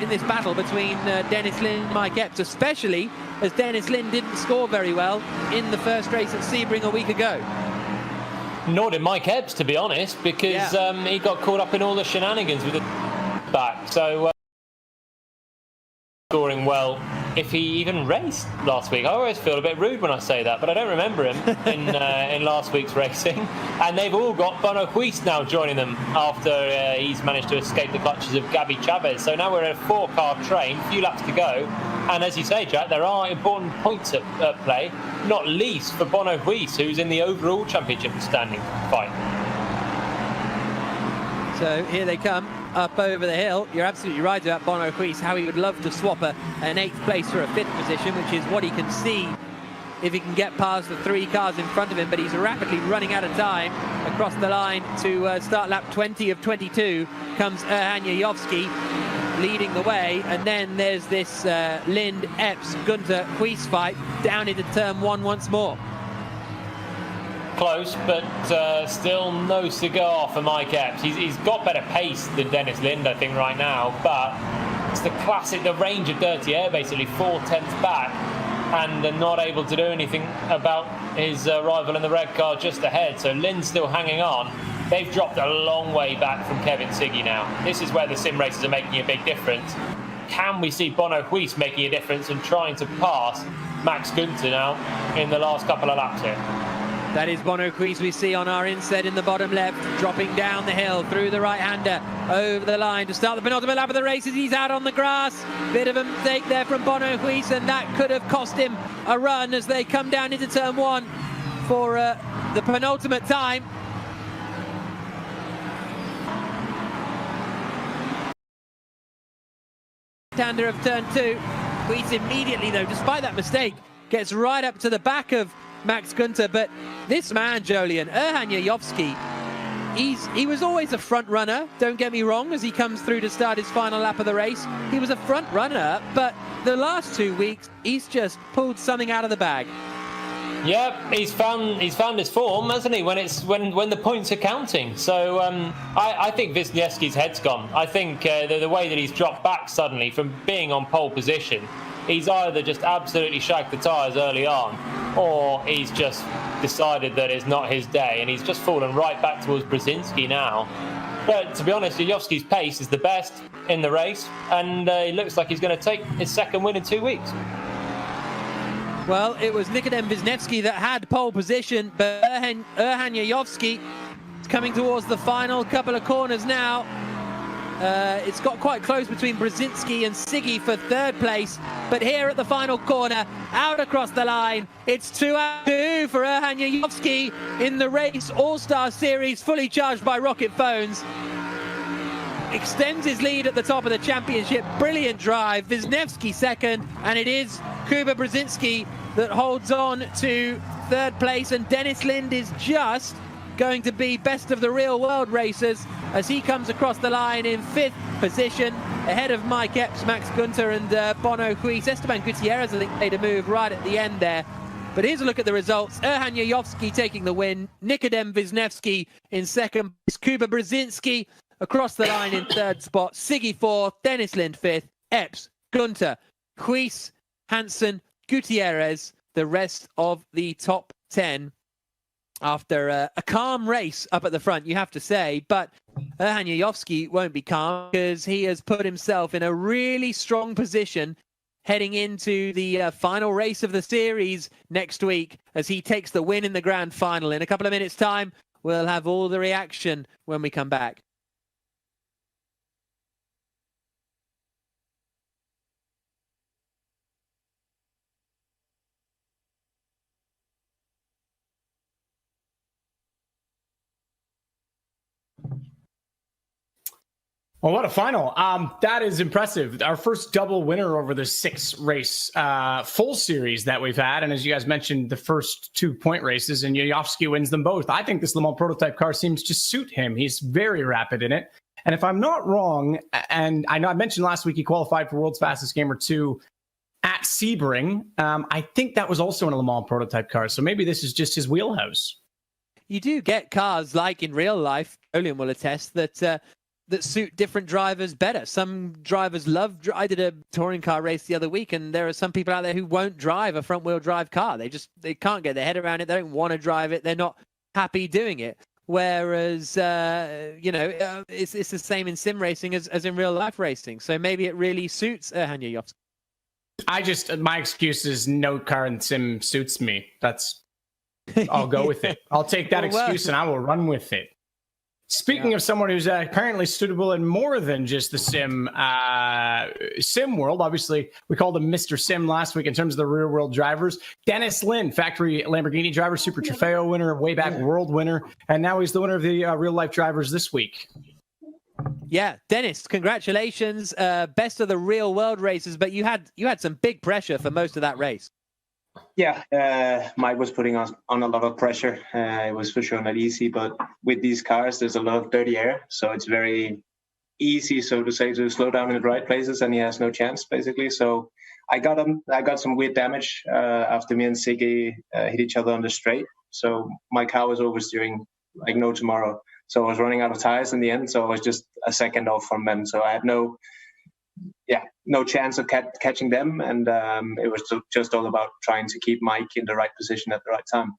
in this battle between Dennis Lind and Mike Epps, especially as Dennis Lind didn't score very well in the first race at Sebring a week ago. Nor did Mike Epps, to be honest, because he got caught up in all the shenanigans with the back. So scoring well, if he even raced last week. I always feel a bit rude when I say that, but I don't remember him in last week's racing. And they've all got Bono Weiss now joining them after he's managed to escape the clutches of Gabby Chavez. So now we're in a 4-car train, a few laps to go. And as you say, Jack, there are important points at play, not least for Bono Weiss, who's in the overall championship standing fight. So here they come up over the hill. You're absolutely right about Bono Weiss, how he would love to swap an 8th place for a 5th position, which is what he can see if he can get past the 3 cars in front of him. But he's rapidly running out of time. Across the line to start lap 20 of 22 comes Erhan Yayovski leading the way, and then there's this Lind, Epps, Gunter, Weiss fight down into turn 1 once more. Close, but still no cigar for Mike Epps. He's got better pace than Dennis Lind, I think, right now, but it's the classic, the range of dirty air, basically 4/10 back, and they're not able to do anything about his rival in the red car just ahead. So Lind's still hanging on. They've dropped a long way back from Kevin Siggy now. This is where the sim races are making a big difference. Can we see Bono Weiss making a difference and trying to pass Max Gunter now in the last couple of laps here? That is Bono Weiss we see on our inset in the bottom left, dropping down the hill through the right-hander, over the line to start the penultimate lap of the race as he's out on the grass. Bit of a mistake there from Bono Weiss, and that could have cost him a run as they come down into turn 1 for the penultimate time. Hander of turn 2. Weiss immediately, though, despite that mistake, gets right up to the back of Max Gunter. But this man, Julian, Erhan Yayovski, he was always a front runner, don't get me wrong, as he comes through to start his final lap of the race. He was a front runner, but the last 2 weeks, he's just pulled something out of the bag. Yeah, he's found his form, hasn't he? When the points are counting. So I think Wisniewski's head's gone. I think the way that he's dropped back suddenly from being on pole position, he's either just absolutely shagged the tyres early on, or he's just decided that it's not his day, and he's just fallen right back towards Brzezinski now. But to be honest, Yayovski's pace is the best in the race, and it looks like he's going to take his second win in 2 weeks. Well, it was Nikodem Wisniewski that had pole position, but Erhan Yayovski is coming towards the final couple of corners now. It's got quite close between Brzezinski and Siggy for 3rd place, but here at the final corner, out across the line, it's 2-2 for Erhan Yayovski in the race All-Star Series, fully charged by Rocket Phones. Extends his lead at the top of the championship. Brilliant drive. Wisniewski second, and it is Kuba Brzezinski that holds on to 3rd place, and Dennis Lind is just going to be best of the real world racers as he comes across the line in 5th position, ahead of Mike Epps, Max Gunter and Bono Weiss. Esteban Gutierrez, I think, made a move right at the end there. But here's a look at the results. Erhan Yayovski taking the win, Nikodem Wisniewski in 2nd place, Kuba Brzezinski Across the line in third spot, Siggy fourth, Dennis Lind fifth, Epps, Gunter, Huis, Hansen, Gutierrez, the rest of the top 10 after a calm race up at the front, you have to say. But Erhan Yayovsky won't be calm because he has put himself in a really strong position heading into the final race of the series next week as he takes the win in the grand final. In a couple of minutes' time, we'll have all the reaction when we come back. Well, what a final. That is impressive. Our first double winner over the 6-race full series that we've had. And as you guys mentioned, the first 2-point races, and Yayovsky wins them both. I think this Le Mans prototype car seems to suit him. He's very rapid in it. And if I'm not wrong, and I know I mentioned last week he qualified for World's Fastest Gamer 2 at Sebring. I think that was also in a Le Mans prototype car. So maybe this is just his wheelhouse. You do get cars like in real life, Julian will attest, that suit different drivers better. Some drivers I did a touring car race the other week, and there are some people out there who won't drive a front wheel drive car. They can't get their head around it. They don't want to drive it. They're not happy doing it. Whereas, it's the same in sim racing as in real life racing. So maybe it really suits Erhan Yayovsky. My excuse is no car in sim suits me. I'll go with it. I'll take that excuse and I will run with it. Speaking of someone who's apparently suitable in more than just the sim world, obviously we called him Mr. Sim last week in terms of the real world drivers. Dennis Lind, factory Lamborghini driver, Super Trofeo winner, way back world winner, and now he's the winner of the real life drivers this week. Yeah, Dennis, congratulations. Best of the real world races, but you had some big pressure for most of that race. Yeah, Mike was putting on a lot of pressure. It was for sure not easy, but with these cars, there's a lot of dirty air, so it's very easy, so to say, to slow down in the right places, and he has no chance, basically. So I got him. I got some weird damage after me and Siggy hit each other on the straight. So my car was oversteering like no tomorrow. So I was running out of tires in the end, so I was just a second off from them. So I had no chance of catching them, and it was just all about trying to keep Mike in the right position at the right time.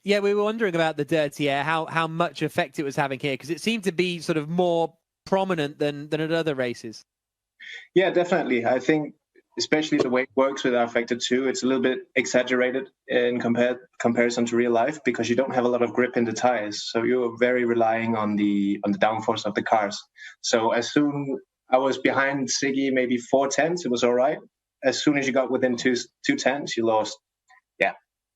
Yeah, we were wondering about the dirty air, how much effect it was having here, because it seemed to be sort of more prominent than at other races. Yeah, definitely. I think especially the way it works with R-Factor 2, it's a little bit exaggerated in comparison to real life, because you don't have a lot of grip in the tires, so you're very relying on the downforce of the cars. So as soon I was behind Siggy, maybe 4 tenths, it was all right. As soon as you got within two tenths, you lost,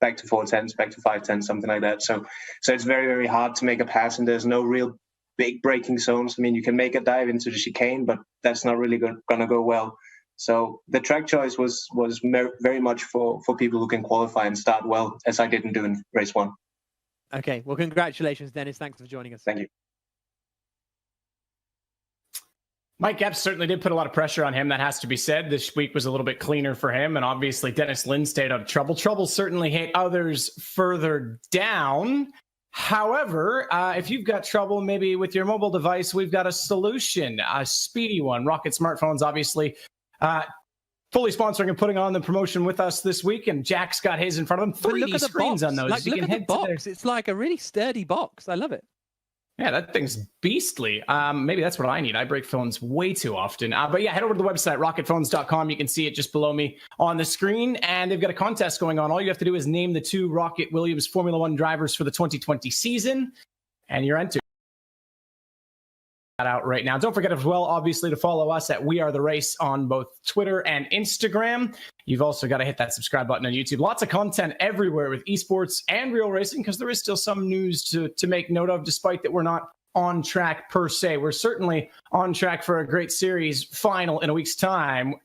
back to 4 tenths, back to 5 tenths, something like that. So it's very, very hard to make a pass, and there's no real big braking zones. I mean, you can make a dive into the chicane, but that's not really going to go well. So the track choice was very much for people who can qualify and start well, as I didn't do in race 1. Okay, well, congratulations, Dennis. Thanks for joining us. Thank you. Mike Epps certainly did put a lot of pressure on him. That has to be said. This week was a little bit cleaner for him. And obviously, Dennis Lind stayed out of trouble. Trouble certainly hit others further down. However, if you've got trouble maybe with your mobile device, we've got a solution, a speedy one. Rocket Smartphones, obviously, fully sponsoring and putting on the promotion with us this week. And Jack's got his in front of him. 3D screens on those. Look at the box. It's like a really sturdy box. I love it. Yeah, that thing's beastly. Maybe that's what I need. I break phones way too often. But yeah, head over to the website, rocketphones.com. You can see it just below me on the screen. And they've got a contest going on. All you have to do is name the 2 Rocket Williams Formula One drivers for the 2020 season. And you're entered. Out right now. Don't forget as well, obviously, to follow us at We Are The Race on both Twitter and Instagram. You've also got to hit that subscribe button on YouTube. Lots of content everywhere with esports and real racing, because there is still some news to make note of, despite that we're not on track per se. We're certainly on track for a great series final in a week's time.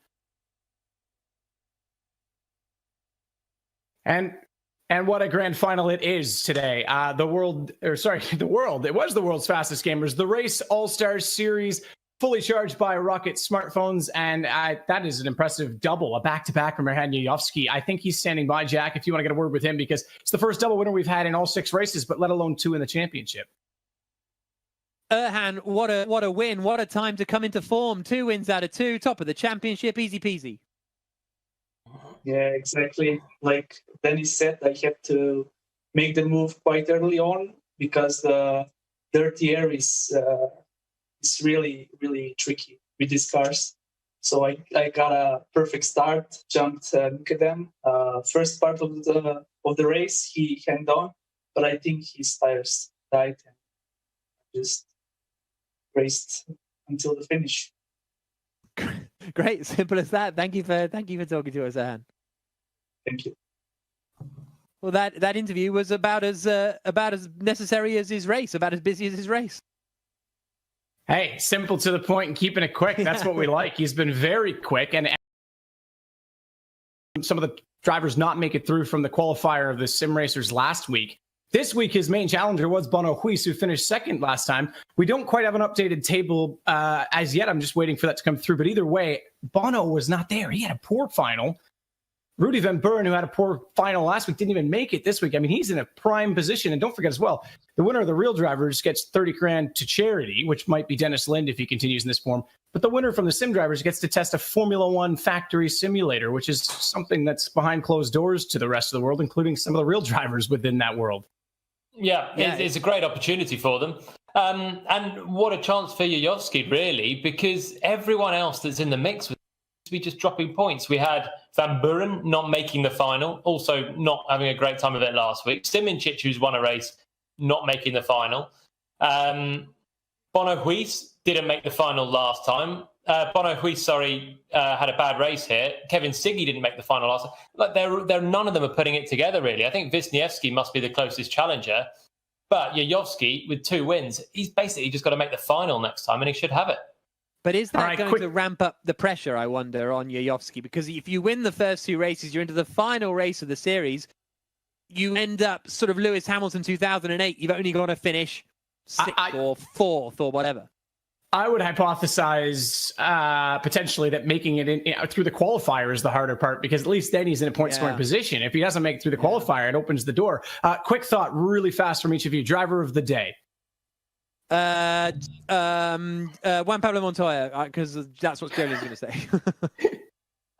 And what a grand final it is today. It was the world's fastest gamers. The Race All-Stars Series, fully charged by Rocket Smartphones. And that is an impressive double, a back-to-back from Erhan Yayovsky. I think he's standing by, Jack, if you want to get a word with him, because it's the first double winner we've had in all 6 races, but let alone 2 in the championship. Erhan, what a win. What a time to come into form. 2 wins out of 2, top of the championship, easy peasy. Yeah, exactly. Like Dennis said, I had to make the move quite early on because the dirty air is really, really tricky with these cars. So I got a perfect start, jumped Mikadem. First part of the race, he hung on, but I think his tires died and just raced until the finish. Great, simple as that. Thank you for talking to us, Erhan. Thank you. Well, that interview was about as necessary as his race, about as busy as his race. Hey, simple to the point and keeping it quick. That's what we like. He's been very quick, and some of the drivers not make it through from the qualifier of the sim racers last week. This week, his main challenger was Bono Huis, who finished second last time. We don't quite have an updated table as yet. I'm just waiting for that to come through. But either way, Bono was not there. He had a poor final. Rudy Van Buren, who had a poor final last week, didn't even make it this week. I mean, he's in a prime position. And don't forget as well, the winner of the real drivers gets 30 grand to charity, which might be Dennis Lind if he continues in this form. But the winner from the sim drivers gets to test a Formula One factory simulator, which is something that's behind closed doors to the rest of the world, including some of the real drivers within that world. Yeah, it's a great opportunity for them. And what a chance for Yayovsky, really, because everyone else that's in the mix was to be just dropping points. We had Van Buren not making the final, also not having a great time of it last week. Simoncic, who's won a race, not making the final. Bono Huis didn't make the final last time. Bono Huis, had a bad race here. Kevin Siggy didn't make the final last time. Like they're none of them are putting it together, really. I think Wisniewski must be the closest challenger. But Yayovsky, with 2 wins, he's basically just got to make the final next time, and he should have it. But is that going to ramp up the pressure, I wonder, on Yayovsky? Because if you win the first 2 races, you're into the final race of the series. You end up sort of Lewis Hamilton 2008. You've only got to finish 6th or 4th or whatever. I would hypothesize potentially that making it in through the qualifier is the harder part, because at least then he's in a point-scoring position. If he doesn't make it through the qualifier, it opens the door. Quick thought, really fast from each of you. Driver of the day. Juan Pablo Montoya, because that's what Julian's going to say.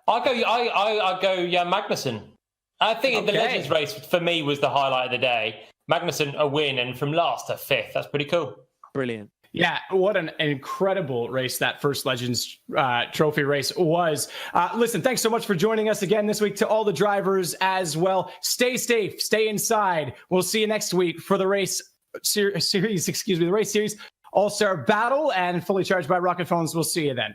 I'll go Jan Magnussen. I think the Legends race for me was the highlight of the day. Magnussen a win, and from last to 5th. That's pretty cool. Brilliant. Yeah, what an incredible race that first Legends Trophy race was. Listen, thanks so much for joining us again this week. To all the drivers as well, stay safe, stay inside. We'll see you next week for the race series, the race series All-Star Battle, and Fully Charged by Rocket Phones. We'll see you then.